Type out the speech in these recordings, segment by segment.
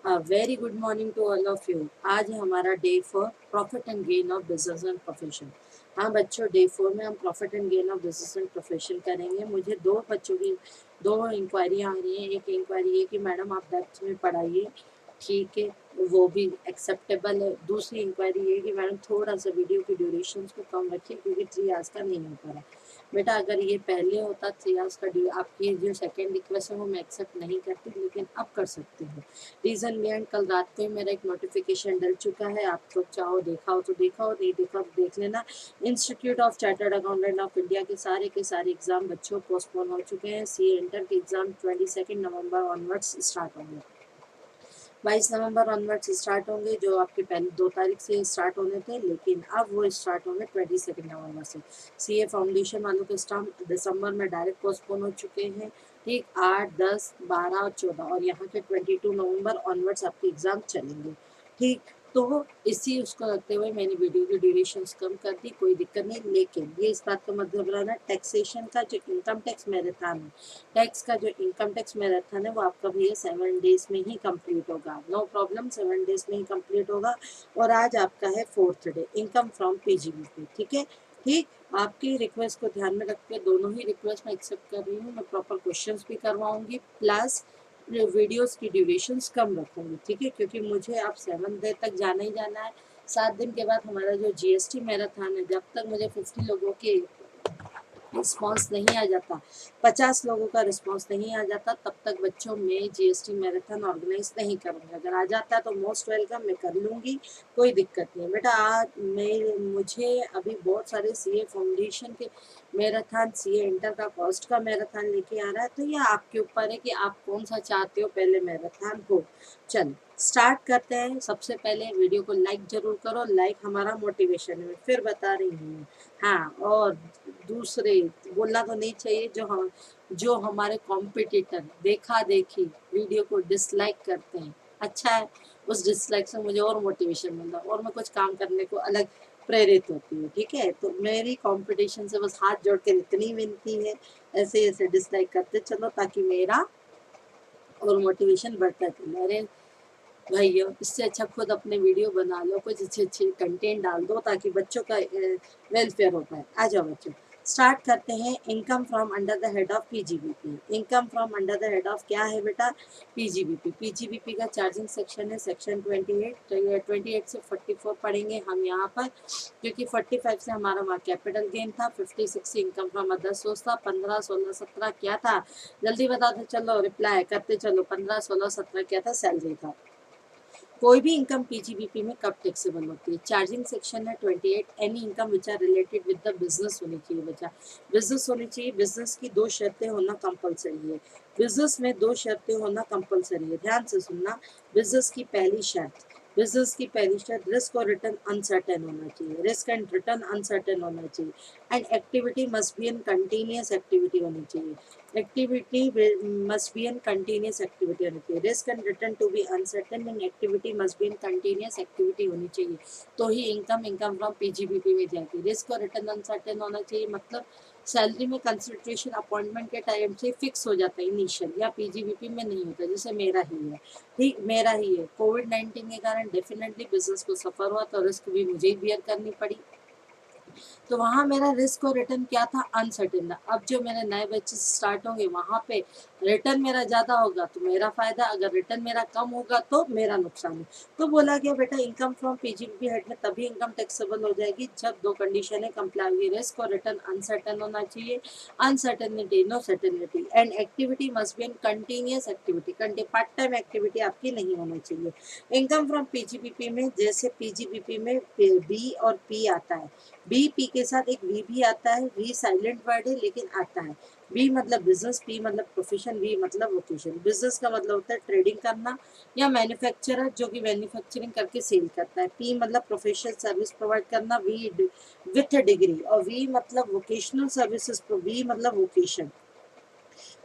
Very good morning to all of you. आज है हमारा day 4 profit and gain of business and profession. हाँ बच्चों, डे 4 में हम profit and gain of business and profession करेंगे। मुझे दो बच्चों की दो इंक्वायरियाँ आ रही हैं। एक इंक्वायरी है कि मैडम आप डेप्थ में पढ़ाइए, ठीक है, वो भी एक्सेप्टेबल है। दूसरी इंक्वायरी है कि मैडम थोड़ा सा वीडियो की ड्यूरेशन को कम रखिए क्योंकि 3 आवर्स का नहीं हो पा रहा। बेटा अगर ये पहले होता 3 आवर्स का ड्यू, आपकी जो सेकेंड रिक्वेस्ट है वो मैं एक्सेप्ट नहीं करती, लेकिन अब कर सकती हूँ। रीज़न बिहाइंड, कल रात को ही मेरा एक नोटिफिकेशन डल चुका है। आप लोग चाहो देखा हो तो देखा हो, नहीं देखा तो देख लेना। Institute of chartered accountant of India के सारे एग्जाम बच्चों पोस्टपोन हो चुके हैं। सी इंटर के एग्जाम 22 नवंबर ऑनवर्ड्स स्टार्ट होंगे। 22 नवंबर ऑनवर्ड्स स्टार्ट होंगे, जो आपके पहले 2 तारीख से स्टार्ट होने थे, लेकिन अब वो स्टार्ट होंगे 22 नवंबर से। सीए फाउंडेशन वालों के एग्जाम दिसंबर में डायरेक्ट पोस्टपोन हो चुके हैं। ठीक, 8, 10, 12 और 14 और यहाँ के 22 नवंबर ऑनवर्ड्स आपके एग्जाम चलेंगे। ठीक, तो इसी उसको रखते हुए मैंने वीडियो की ड्यूरेशन कम कर दी, कोई दिक्कत नहीं। लेकिन ये इस बात का मतलब रहना, टैक्सेशन का जो इनकम टैक्स मैराथन है, टैक्स का जो इनकम टैक्स मैराथन है वो आपका भैया 7 डेज में ही कंप्लीट होगा। नो प्रॉब्लम, 7 डेज में ही कंप्लीट होगा। और आज आपका है 4th day, income from PGBP. ठीक है, ठीक, आपकी रिक्वेस्ट को ध्यान में रख के दोनों ही रिक्वेस्ट मैं एक्सेप्ट कर रही हूँ। मैं प्रॉपर क्वेश्चंस भी करवाऊंगी, प्लस वीडियोस की ड्यूरेशंस कम रखूंगी। ठीक है, क्योंकि मुझे अब 7 डे तक जाना ही जाना है। 7 दिन के बाद हमारा जो जीएसटी मैराथन है, जब तक मुझे 50 लोगों के रिस्पॉन्स नहीं आ जाता, 50 लोगों का रिस्पॉन्स नहीं आ जाता, तब तक बच्चों में जीएसटी मैराथन ऑर्गेनाइज नहीं करूँगी। अगर आ जाता है तो मोस्ट वेलकम, मैं कर लूँगी, कोई दिक्कत नहीं बेटा। आज मैं मुझे अभी बहुत सारे सीए फाउंडेशन के मैराथन, सीए इंटर का कॉस्ट का मैराथन लेके आ रहा है, तो ये आपके ऊपर है कि आप कौन सा चाहते हो पहले मैराथन हो। चलो स्टार्ट करते हैं। सबसे पहले वीडियो को लाइक जरूर करो, लाइक हमारा मोटिवेशन है, फिर बता रही हूँ। हाँ, और दूसरे बोलना तो नहीं चाहिए, जो हमारे कॉम्पिटिटर देखा देखी वीडियो को डिसलाइक करते हैं, अच्छा है, उस डिसलाइक से मुझे और मोटिवेशन मिलता है और मैं कुछ काम करने को अलग प्रेरित होती हूँ। ठीक है, तो मेरी कंपटीशन से बस हाथ जोड़ कर इतनी विनती है, ऐसे ऐसे डिसलाइक करते चलो ताकि मेरा और मोटिवेशन बढ़ता चले। अरे भैया, इससे अच्छा खुद अपने वीडियो बना लो, कुछ अच्छे अच्छे कंटेंट डाल दो ताकि बच्चों का वेलफेयर हो पाए। आ जाओ बच्चों, स्टार्ट करते हैं। Income from under the head of PGBP. Income from under the head of क्या है बेटा? पीजीबीपी। पीजीबीपी का चार्जिंग सेक्शन है सेक्शन 28 से 44 पढ़ेंगे हम यहाँ पर, क्योंकि 45 से हमारा वहाँ कैपिटल गेन था, 56 से इनकम फ्रॉम अदर सोर्स था, 15, 16, 17 क्या था? जल्दी बताते चलो, रिप्लाई करते चलो। 15, 16, 17 क्या था? सैलरी था। कोई भी इनकम पीजीबीपी में कब टैक्सेबल होती है? चार्जिंग सेक्शन है 28, any income which are related with the business होनी चाहिए बच्चा। बिजनेस होनी चाहिए, बिजनेस की 2 शर्तें होना कंपलसरी है। बिजनेस में 2 शर्तें होना कंपलसरी है, ध्यान से सुनना। बिजनेस की पहली शर्त, बिजनेस की पहली शर्त, रिस्क और रिटर्न अनसर्टेन होना चाहिए। रिस्क एंड रिटर्न अनसर्टेन होना चाहिए। And activity must be an continuous activity होनी चाहिए। Activity must be in continuous activity होनी चाहिए। Risk and return to be uncertain and activity must be in continuous activity होनी चाहिए, तो ही इनकम फ्रॉम पीजीबीपी में जाएगी। रिस्क और रिटर्न अनसर्टेन होना चाहिए, मतलब सैलरी में कंसंट्रेशन अपॉइंटमेंट के टाइम से फिक्स हो जाता है इनिशियल, या पीजीबीपी में नहीं होता, जैसे मेरा ही है। ठीक, मेरा ही है। कोविड-19 के कारण डेफिनेटली बिजनेस को सफर हुआ, तो रिस्क भी मुझे ही बियर करनी पड़ी। तो वहाँ मेरा रिस्क और रिटर्न क्या था? अनसर्टेन था। अब जो मेरे नए बैचेस स्टार्ट होंगे वहाँ पे रिटर्न मेरा ज़्यादा होगा तो मेरा फ़ायदा, अगर रिटर्न मेरा कम होगा तो मेरा नुकसान है। तो बोला गया बेटा इनकम फ्रॉम पीजीबीपी हेड में तभी इनकम टैक्सेबल हो जाएगी जब 2 कंडीशनें कंप्लाई होगी। रिस्क और रिटर्न अनसर्टेन होना चाहिए, uncertainty no certainty, and activity must be in continuous activity, part time activity आपकी नहीं होनी चाहिए। इनकम फ्रॉम पीजीबीपी में जैसे पीजीबीपी में बी और पी आता है, बी पी के साथ एक वी भी आता है। वी साइलेंट वर्ड है लेकिन आता है। बी मतलब बिजनेस, पी मतलब प्रोफेशन, वी मतलब वोकेशन। बिजनेस का मतलब होता है ट्रेडिंग करना या मैन्युफैक्चरर जो कि मैन्युफैक्चरिंग करके सेल करता है। पी मतलब प्रोफेशनल सर्विस प्रोवाइड करना, वी विथ डिग्री, और वी मतलब वोकेशनल सर्विसेज, वी मतलब वोकेशन।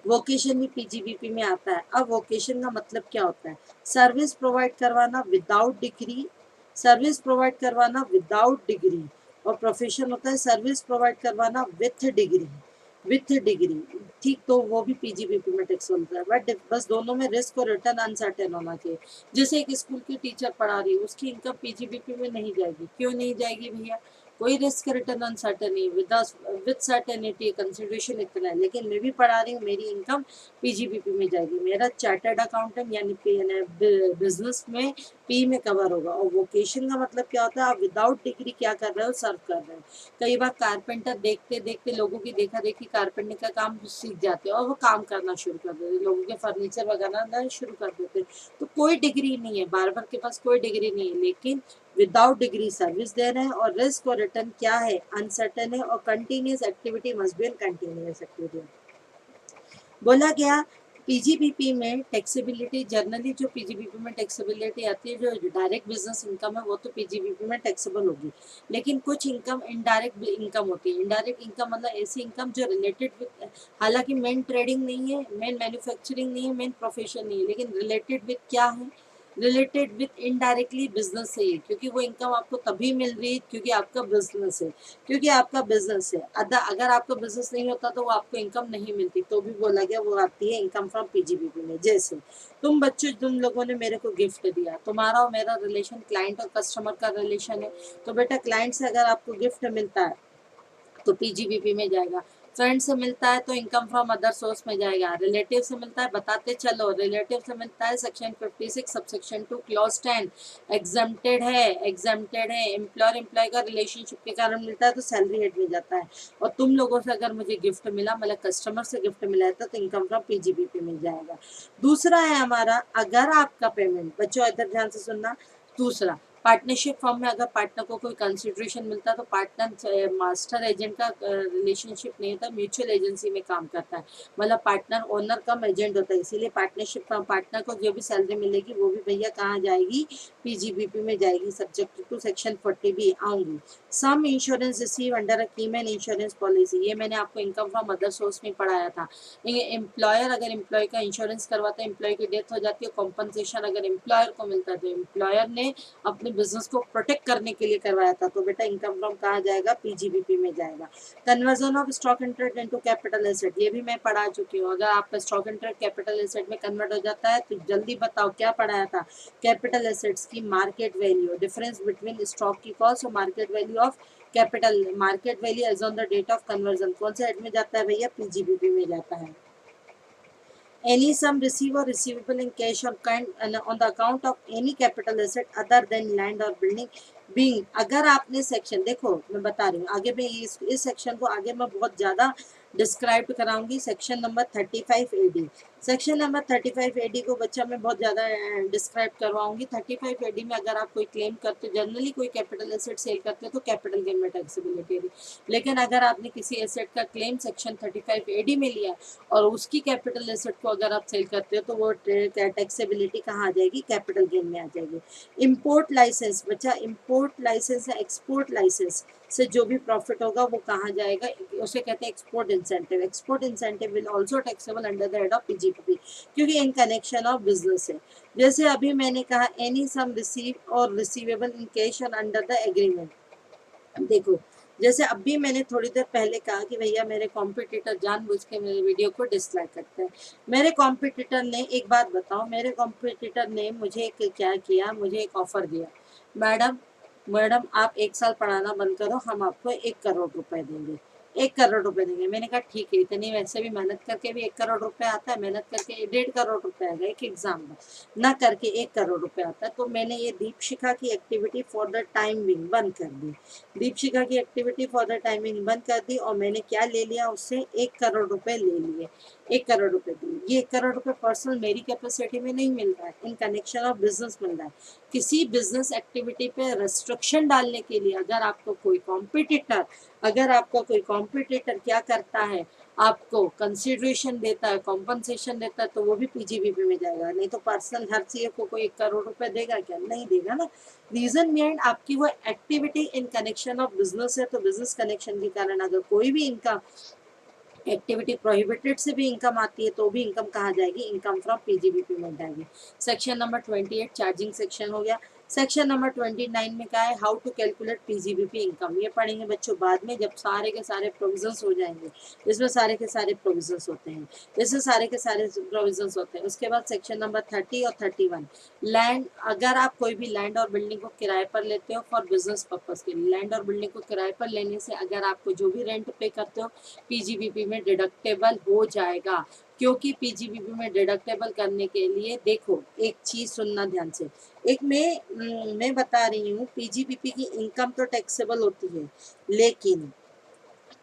वोकेशन भी पीजीबीपी में आता है। अब वोकेशन का मतलब क्या होता है? सर्विस प्रोवाइड करवाना विदाउट डिग्री, सर्विस प्रोवाइड करवाना विदाउट डिग्री, और प्रोफेशन होता है सर्विस प्रोवाइड करवाना विथ डिग्री। विथ डिग्री, ठीक, तो वो भी पीजीबीपी में टैक्स होता है, बट बस दोनों में रिस्क और रिटर्न अनसर्टेन होना चाहिए। जैसे एक स्कूल की टीचर पढ़ा रही है, उसकी इनकम पीजीबीपी में नहीं जाएगी, क्यों नहीं जाएगी भैया? कोई रिस्क रिटर्न अनसर्टेन नहीं, विद सर्टेनिटी कंसिडरेशन इतना है, लेकिन मैं भी पढ़ा रही हूँ, मेरी इनकम पीजीबीपी में जाएगी। मेरा चार्टर्ड अकाउंटेंट यानी बिजनेस में पी में कवर होगा। और वोकेशन का मतलब क्या होता है? आप विदाउट डिग्री क्या कर रहे हो? सर्व कर रहे हो। कई बार कारपेंटर देखते देखते लोगों की देखा देखी कारपेंटर का काम सीख जाते हैं और वो काम करना शुरू कर देते, लोगों के फर्नीचर वगैरह ना शुरू कर देते। तो कोई डिग्री नहीं है, बार्बर के पास कोई डिग्री नहीं है, लेकिन विदाउट डिग्री सर्विस दे रहे हैं। और रिस्क और रिटर्न क्या है? अनसर्टेन है। और continuous activity must be continuous activity. बोला गया पीजीबीपी में टैक्सेबिलिटी, जनरली जो पीजीबीपी में टैक्सेबिलिटी आती है, जो डायरेक्ट बिजनेस इनकम है वो तो पीजीबीपी में टैक्सेबल होगी, लेकिन कुछ इनकम इनडायरेक्ट इनकम होती है। इनडायरेक्ट इनकम मतलब ऐसी इनकम जो रिलेटेड विद, हालांकि मेन ट्रेडिंग नहीं है, मेन मैन्युफैक्चरिंग नहीं है, मेन प्रोफेशन नहीं है, लेकिन रिलेटेड विद क्या है? रिलेटेड विथ इनडायरेक्टली बिजनेस से ही, क्योंकि वो इनकम आपको तभी मिल रही है क्योंकि आपका बिजनेस है, क्योंकि आपका बिजनेस है। अगर आपका बिजनेस नहीं होता तो वो आपको इनकम नहीं मिलती, तो भी बोला गया वो आती है इनकम फ्रॉम पीजीबीपी में। जैसे तुम बच्चों, तुम लोगों ने मेरे को गिफ्ट दिया, तुम्हारा और मेरा रिलेशन क्लाइंट और कस्टमर का रिलेशन है, तो बेटा क्लाइंट से अगर आपको गिफ्ट मिलता है तो पीजीबीपी में जाएगा। फ्रेंड से मिलता है तो इनकम फ्रॉम अदर सोर्स में जाएगा। रिलेटिव से मिलता है, बताते चलो, रिलेटिव से मिलता है सेक्शन 56 सबसेक्शन 2 क्लॉज 10 एग्जम्प्टेड है, एग्जम्प्टेड है। एम्प्लॉयर एम्प्लॉय का रिलेशनशिप के कारण मिलता है तो सैलरी हेड में जाता है। और तुम लोगों से अगर मुझे गिफ्ट मिला, मतलब कस्टमर से गिफ्ट मिला है, तो इनकम फ्रॉम पीजीबीपी में जाएगा। दूसरा है हमारा, अगर आपका पेमेंट, बच्चों इधर ध्यान से सुनना, दूसरा पार्टनरशिप फॉर्म में अगर पार्टनर को कोई कंसिडरेशन मिलता है तो पार्टनर मास्टर एजेंट का रिलेशनशिप नहीं होता, म्यूचुअल एजेंसी में काम करता है, मतलब पार्टनर ओनर कम एजेंट होता है। इसीलिए पार्टनरशिप पार्टनर को जो भी सैलरी मिलेगी वो भी भैया कहाँ जाएगी? पीजीबीपी में जाएगी, सब्जेक्ट टू सेक्शन 40 भी आऊंगी। Sum insurance receive under a keyman insurance policy, ये मैंने आपको इनकम फ्रॉम अदर सोर्स में पढ़ाया था। एम्प्लॉयर अगर एम्प्लॉय का इंश्योरेंस करवाता है, एम्प्लॉय की डेथ हो जाती है, कॉम्पनसेशन अगर एम्प्लॉयर को मिलता है, तो एम्प्लॉयर ने अपने बिजनेस को प्रोटेक्ट करने के लिए करवाया था, तो बेटा इनकम फ्रॉम कहाँ जाएगा? पीजीबीपी में जाएगा। Conversion of stock interest into capital asset, ये भी मैं पढ़ा चुकी हूँ। अगर आपका स्टॉक इंटरेस्ट कैपिटल एसेट में कन्वर्ट हो जाता है तो जल्दी बताओ क्या पढ़ाया था? कैपिटल एसेट्स की market value, difference between stock की कॉस्ट और market value of capital, market value as on the date of conversion, कौन सा हेड में जाता है भैया? पीजीबीपी में जाता है। Any sum received or receivable in cash or kind on the account of any capital asset other than land or building being, अगर आपने सेक्शन, देखो मैं बता रही हूँ आगे, मैं इस सेक्शन को आगे मैं बहुत ज़्यादा डिस्क्राइब कराऊंगी। Section number 35 AD, section number 35 AD को बच्चा मैं बहुत ज़्यादा डिस्क्राइब करवाऊंगी। 35 एडी में अगर आप कोई क्लेम करते हो, जनरली कोई कैपिटल एसेट सेल करते हो तो कैपिटल गेन में टैक्सेबिलिटी है, लेकिन अगर आपने किसी एसेट का क्लेम सेक्शन 35 एडी में लिया और उसकी कैपिटल एसेट को अगर आप सेल करते हो तो वो टैक्सेबिलिटी कहाँ आ जाएगी? कैपिटल गेन में आ जाएगी। इंपोर्ट लाइसेंस, बच्चा इंपोर्ट लाइसेंस या एक्सपोर्ट लाइसेंस से जो भी प्रॉफिट होगा वो कहाँ जाएगा? उसे कहते हैं export incentive. Export incentive will also taxable under the head of PGBP, क्योंकि इन कनेक्शन ऑफ बिजनेस है। जैसे अभी मैंने कहा एनी सम रिसीव और रिसीवेबल इन कैश और अंडर द एग्रीमेंट। देखो जैसे अभी मैंने थोड़ी देर पहले कहा कि भैया मेरे कॉम्पिटिटर जानबूझ के मेरे वीडियो को डिसलाइक करते हैं। मेरे कॉम्पिटिटर ने, एक बात बताओ, मेरे कॉम्पिटिटर ने मुझे क्या किया? मुझे एक ऑफर दिया, मैडम मैडम आप 1 साल पढ़ाना बंद करो, हम आपको 1 करोड़ रुपए देंगे, 1 करोड़ रुपए देंगे। मैंने कहा ठीक है, इतनी वैसे भी मेहनत करके भी 1 करोड़ रुपए आता है, मेहनत करके 1.5 करोड़ रुपए आएगा एक एग्जाम में, ना करके 1 करोड़ रुपए आता है। तो मैंने ये दीपशिखा की activity for the time being बंद कर दी। दीपशिखा की एक्टिविटी फॉर द टाइमिंग बंद कर दी और मैंने क्या ले लिया उससे? 1 करोड़ रुपए ले लिए, 1 करोड़ रुपए दिए। ये 1 करोड़ रुपए पर्सनल मेरी कैपेसिटी में नहीं मिल रहा है, इन कनेक्शन ऑफ बिजनेस मिल रहा है। किसी बिजनेस एक्टिविटी पे रेस्ट्रिक्शन डालने के लिए अगर आपका कोई कॉम्पिटिटर क्या करता है, आपको कंसिडरेशन देता है, कॉम्पनसेशन देता है, तो वो भी पीजीबीपी में जाएगा। नहीं तो पर्सनल हर सीए को कोई 1 करोड़ रुपए देगा क्या? नहीं देगा ना। रीजन बिहाइंड आपकी वो activity in connection of business है, तो बिजनेस कनेक्शन के कारण अगर कोई भी इनकम एक्टिविटी प्रोहिबिटेड से भी इनकम आती है तो भी इनकम कहाँ जाएगी? इनकम फ्रॉम पीजीबीपी में जाएगी। सेक्शन नंबर 28 चार्जिंग सेक्शन हो गया। सेक्शन नंबर 29 में क्या है, how to calculate PGBP income, ये पढ़ेंगे बच्चों बाद में, जब सारे के सारे प्रोविजंस हो जाएंगे। इसमें सारे के सारे प्रोविजंस होते हैं, इसमें सारे के सारे प्रोविजंस होते हैं। उसके बाद सेक्शन नंबर 30 और 31, लैंड, अगर आप कोई भी लैंड और बिल्डिंग को किराए पर लेते हो फॉर बिजनेस पर्पज के लिए, लैंड और बिल्डिंग को किराए पर लेने से अगर आपको जो भी रेंट पे करते हो पीजीबीपी में डिडक्टेबल हो जाएगा। क्योंकि पीजीबीपी में डिडक्टेबल करने के लिए देखो एक चीज सुनना ध्यान से, एक मैं बता रही हूँ, पीजीबीपी की इनकम तो टैक्सेबल होती है, लेकिन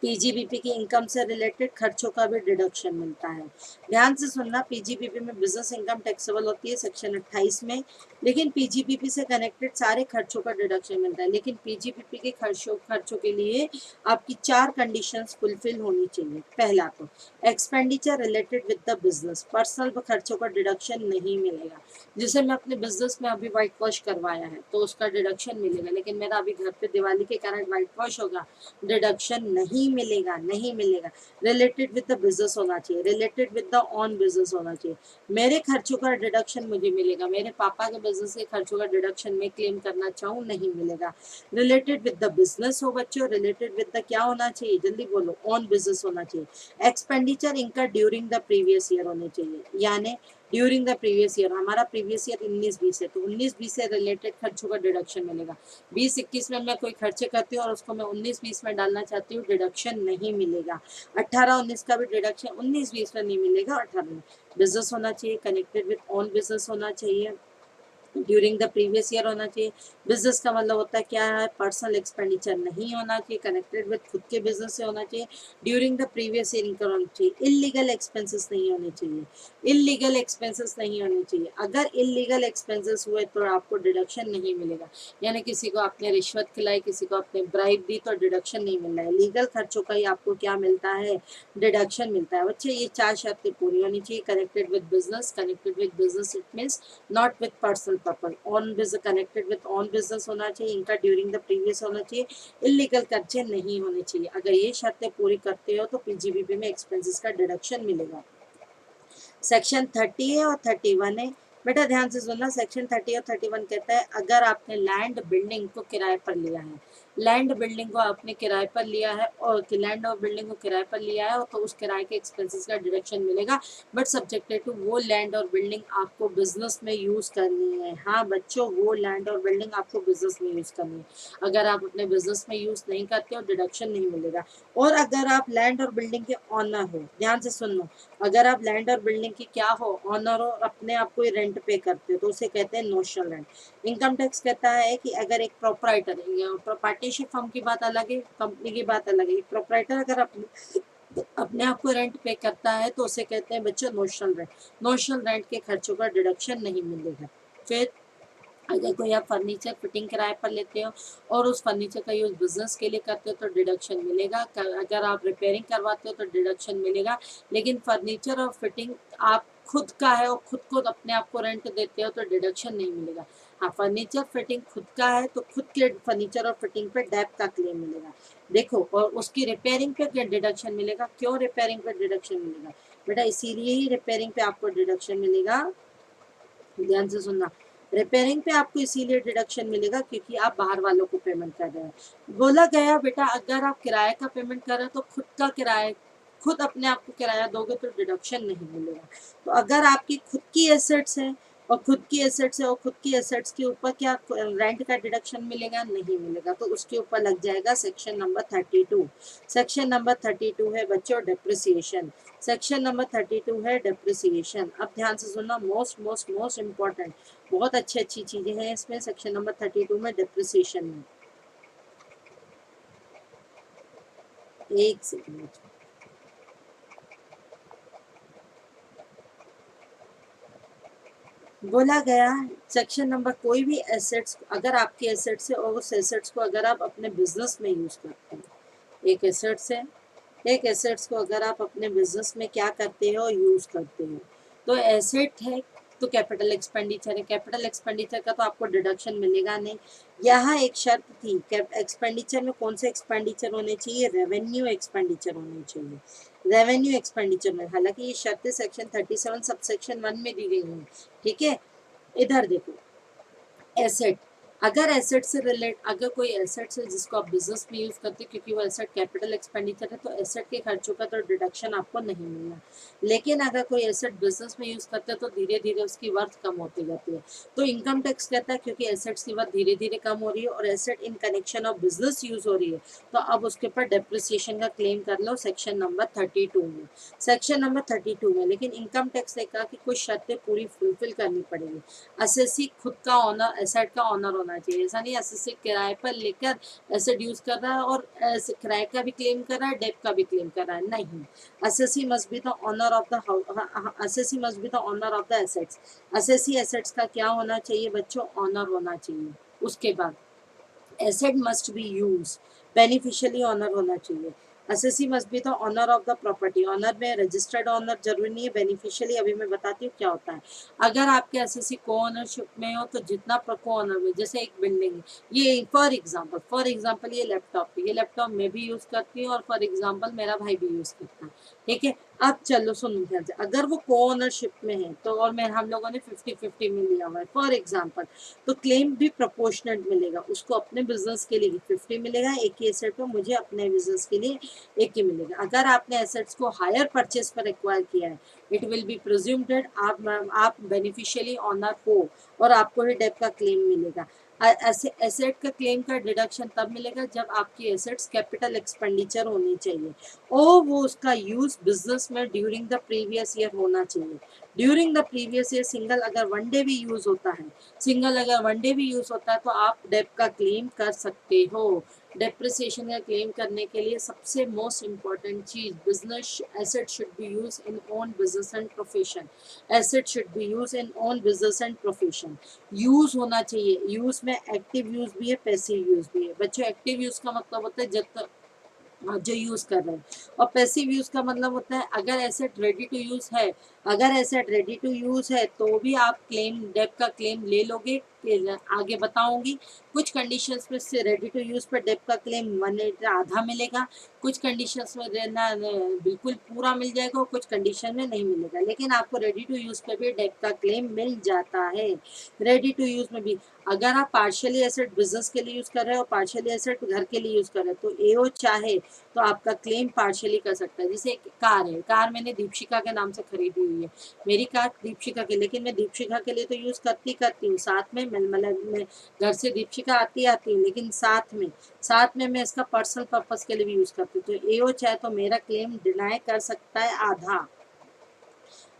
पीजीबीपी की इनकम से रिलेटेड खर्चों का भी डिडक्शन मिलता है। ध्यान से सुनना, पीजीबीपी में बिजनेस इनकम टैक्सेबल होती है सेक्शन 28 में, लेकिन पीजीबीपी से कनेक्टेड सारे खर्चों का डिडक्शन मिलता है। लेकिन पीजीबीपी के खर्चों के लिए आपकी 4 कंडीशंस फुलफिल होनी चाहिए। पहला तो expenditure related with the business, personal खर्चों का डिडक्शन नहीं मिलेगा। जैसे मैं अपने बिजनेस में अभी व्हाइट वॉश करवाया है तो उसका डिडक्शन मिलेगा, लेकिन मेरा अभी घर पे दिवाली के कारण व्हाइट वॉश होगा, डिडक्शन नहीं मिलेगा, नहीं मिलेगा। रिलेटेड विद द बिजनेस होना चाहिए, related with the on business होना चाहिए। मेरे खर्चों का डिडक्शन मुझे मिलेगा, मेरे पापा के बिजनेस के खर्चों का डिडक्शन मैं क्लेम करना चाहूँ नहीं मिलेगा। रिलेटेड विद द बिजनेस हो बच्चों, रिलेटेड विद द क्या होना चाहिए, जल्दी बोलो, ऑन बिजनेस होना चाहिए। एक्सपेंडिचर इनका ड्यूरिंग द प्रीवियस ईयर होने चाहिए, यानी ड्यूरिंग द प्रीवियस ईयर, हमारा प्रीवियस ईयर 19-20 है तो 19-20 से रिलेटेड खर्चों का डिडक्शन मिलेगा। 20-21 में मैं कोई खर्चे करती हूँ और उसको मैं 19-20 में डालना चाहती हूँ, डिडक्शन नहीं मिलेगा। 18-19 का भी डिडक्शन 19-20 में नहीं मिलेगा, 18 में। बिजनेस होना चाहिए, कनेक्टेड विद ऑन बिजनेस होना चाहिए, ड्यूरिंग द प्रीवियस ईयर होना चाहिए। बिजनेस का मतलब होता है क्या है, पर्सनल एक्सपेंडिचर नहीं होना चाहिए, कनेक्टेड विद खुद के बिजनेस से होना चाहिए, during the previous year income होना चाहिए, इलीगल एक्सपेंसेस नहीं होने चाहिए, इलीगल एक्सपेंसेस नहीं होने चाहिए। अगर इलीगल एक्सपेंसेस हुए तो आपको डिडक्शन नहीं मिलेगा, यानी किसी को आपने रिश्वत खिलाई, किसी को आपने ब्राइब दी तो डिडक्शन नहीं मिल रहा है। लीगल खर्चों का ही आपको क्या मिलता है, डिडक्शन मिलता है। बच्चे ये 4 शर्तें पूरी होनी चाहिए, connected with business, connected with business it means not with personal purpose, on business, connected with on business होना चाहिए, इनका ड्यूरिंग द प्रीवियस होना चाहिए, इलीगल खर्चे नहीं होने चाहिए। अगर ये शर्तें पूरी करते हो तो पीजीबीपी में एक्सपेंसेस का डिडक्शन मिलेगा। सेक्शन 30 है और 31 है, बेटा ध्यान से सुनना। सेक्शन 30 और 31 कहता है अगर आपने लैंड बिल्डिंग को किराए पर लिया है, लैंड बिल्डिंग को आपने किराए पर लिया है और लैंड और बिल्डिंग को किराए पर लिया है तो उस किराए के एक्सपेंसेस का डिडक्शन मिलेगा, बट सब्जेक्टेड टू वो लैंड और बिल्डिंग आपको बिजनेस में यूज करनी है। हाँ बच्चों, वो लैंड और बिल्डिंग आपको बिजनेस में यूज करनी है। अगर आप अपने बिजनेस में यूज नहीं करते हो डिडक्शन नहीं मिलेगा। और अगर आप लैंड और बिल्डिंग के ऑनर हो, ध्यान से सुन लो, अगर आप लैंड और बिल्डिंग की क्या हो, ऑनर हो, अपने आप को रेंट पे करते हो तो उसे कहते हैं नोशनल रेंट। इनकम टैक्स कहता है कि अगर एक प्रोपराइटर, पार्टनरशिप फर्म की बात अलग है, कंपनी की बात अलग है, प्रोपराइटर अगर अपने आप को रेंट पे करता है तो उसे कहते हैं बच्चों नोशनल रेंट। नोशनल रेंट के खर्चों का डिडक्शन नहीं मिलेगा। फिर अगर कोई आप फर्नीचर फिटिंग किराए पर लेते हो और उस फर्नीचर का यूज बिजनेस के लिए करते हो तो डिडक्शन मिलेगा। अगर आप रिपेयरिंग करवाते हो तो डिडक्शन मिलेगा, लेकिन फर्नीचर और फिटिंग आप खुद का है और खुद को अपने आप को रेंट देते हो तो डिडक्शन नहीं मिलेगा। हाँ, फर्नीचर फिटिंग खुद का है तो खुद के फर्नीचर और फिटिंग पे डेप का क्लेम मिलेगा। देखो, और उसकी रिपेयरिंग पे डिडक्शन मिलेगा। क्यों रिपेयरिंग पे डिडक्शन मिलेगा बेटा, इसीलिए ही रिपेयरिंग पे आपको डिडक्शन मिलेगा, ध्यान से सुनना। रिपेयरिंग पे आपको इसीलिए डिडक्शन मिलेगा क्योंकि आप बाहर वालों को पेमेंट कर रहे हैं। बोला गया बेटा अगर आप किराए का पेमेंट कर रहे हो तो खुद का किराया, खुद अपने आप को किराया दोगे तो डिडक्शन नहीं मिलेगा। तो अगर आपकी खुद की एसेट्स है और खुद की एसेट्स है और खुद की एसेट्स के ऊपर क्या रेंट का डिडक्शन मिलेगा, नहीं मिलेगा, तो उसके ऊपर लग जाएगा सेक्शन नंबर 32। सेक्शन नंबर 32 है बच्चों डिप्रिसिएशन। सेक्शन नंबर 32 है डिप्रिसिएशन। अब ध्यान से सुनना, मोस्ट मोस्ट मोस्ट इंपॉर्टेंट, बहुत अच्छी अच्छी चीजें हैं इसमें। सेक्शन नंबर 32 में डिप्रिसिएशन में, एक सेकंड, बोला गया सेक्शन नंबर, कोई भी एसेट्स अगर आपके एसेट्स है और उस एसेट्स को अगर आप अपने बिजनेस में यूज करते हैं, एक एसेट्स है, एक एसेट्स को अगर आप अपने बिजनेस में क्या करते हो, यूज करते हो, तो एसेट है तो कैपिटल एक्सपेंडिचर है। कैपिटल एक्सपेंडिचर का तो आपको डिडक्शन मिलेगा नहीं। यहाँ एक शर्त थी, एक्सपेंडिचर में कौन से एक्सपेंडिचर होने चाहिए, रेवेन्यू एक्सपेंडिचर होने चाहिए, रेवेन्यू एक्सपेंडिचर में। हालांकि ये शर्तें सेक्शन 37 सब सेक्शन 1 में दी गई हैं, ठीक है। इधर देखो, एसेट, अगर एसेट से अगर कोई एसेट्स है जिसको आप बिजनेस में यूज करते हैं क्योंकि वो एसेट कैपिटल एक्सपेंडिचर है तो एसेट के खर्चों का तो डिडक्शन आपको नहीं मिलना। लेकिन अगर कोई एसेट बिजनेस में यूज करते हैं तो धीरे धीरे उसकी वर्थ कम होती जाती है। तो इनकम टैक्स कहता है क्योंकि एसेट्स की वर्थ धीरे धीरे कम हो रही है और asset in connection of business use हो रही है, तो अब उसके ऊपर डेप्रिसिएशन का क्लेम कर लो सेक्शन नंबर 32 में। सेक्शन नंबर 32 में लेकिन इनकम टैक्स ने कहा कि कुछ शर्तें पूरी फुलफिल करनी पड़ेगी। असेसी खुद का ऑनर, एसेट का ऑनर होना चाहिए। ऐसा नहीं असेसी किराए पर लेकर एसेट यूज कर रहा है और किराए का भी क्लेम कर रहा है, डेप का भी क्लेम कर रहा है, नहीं। Assessee must be the owner of the assessee must be the owner of the assets. Assessee assets का क्या होना चाहिए बच्चों? ऑनर होना चाहिए। उसके बाद asset must be use, beneficially owner होना चाहिए। Assessee must be the owner of the property. Owner में रजिस्टर्ड ऑनर जरूरी नहीं है, बेनिफिशियली अभी मैं बताती हूँ क्या होता है। अगर आपके असेसी को ऑनरशिप में हो तो जितना को ऑनर में, जैसे एक बिल्डिंग है, ये फॉर एग्जाम्पल ये लैपटॉप मैं भी यूज करती हूँ और फॉर एग्जाम्पल मेरा भाई भी यूज करता है, ठीक है। अब चलो सुनो ध्यान से, अगर वो को ऑनरशिप में है तो और मैं हम लोगों ने 50-50 में लिया हुआ है फॉर एग्जाम्पल, तो क्लेम भी प्रोपोर्शनल मिलेगा। उसको अपने बिजनेस के लिए 50 मिलेगा एक ही एसेट पर, मुझे अपने बिजनेस के लिए एक ही मिलेगा। अगर आपने एसेट्स को हायर परचेज पर एक्वायर किया है, इट विल बी प्रिज्यूम्ड आप बेनिफिशियली ऑनर हो और आपको ही डेप का क्लेम मिलेगा। एसेट का क्लेम का डिडक्शन तब मिलेगा जब आपकी एसेट्स कैपिटल एक्सपेंडिचर होनी चाहिए और वो उसका यूज बिजनेस में ड्यूरिंग द प्रीवियस ईयर होना चाहिए। During the previous year single अगर वन डे भी यूज होता है, तो आप डेप का क्लेम कर सकते हो। डेप्रिसिएशन का क्लेम करने के लिए सबसे मोस्ट इम्पॉर्टेंट चीज, business asset should be use in own business and profession. Asset should be use in own business and profession. Use होना चाहिए, यूज में एक्टिव यूज भी है, पैसिव यूज भी है। बच्चों एक्टिव यूज का मतलब होता है जब तक जो यूज कर रहे हैं, और पैसिव यूज का मतलब होता है अगर एसेट रेडी टू यूज है, अगर एसेट रेडी टू यूज है तो भी आप क्लेम डेप का क्लेम ले लोगे। आगे बताऊंगी कुछ कंडीशंस में से रेडी टू यूज पर डेप का क्लेम आधा मिलेगा, कुछ कंडीशंस में देना बिल्कुल पूरा मिल जाएगा और कुछ कंडीशन में नहीं मिलेगा, लेकिन आपको रेडी टू यूज पे भी डेप का क्लेम मिल जाता है। रेडी टू यूज में भी अगर आप पार्शियली एसेट बिजनेस के लिए यूज कर रहे हो, पार्शियली एसेट घर के लिए यूज कर रहे हो, तो एओ चाहे तो आपका क्लेम पार्शियली कर सकता है। जैसे एक कार है, कार मैंने दीपशिका के नाम से खरीदी हुई है, मेरी कार दीपशिका की, लेकिन मैं दीपशिका के लिए तो यूज करती हूँ, साथ में मैं घर से दीपशिका आती हूँ, लेकिन साथ में मैं इसका पर्सनल पर्पस के लिए भी यूज करती हूँ। तो एओ चाहे तो मेरा क्लेम डिनाई कर सकता है आधा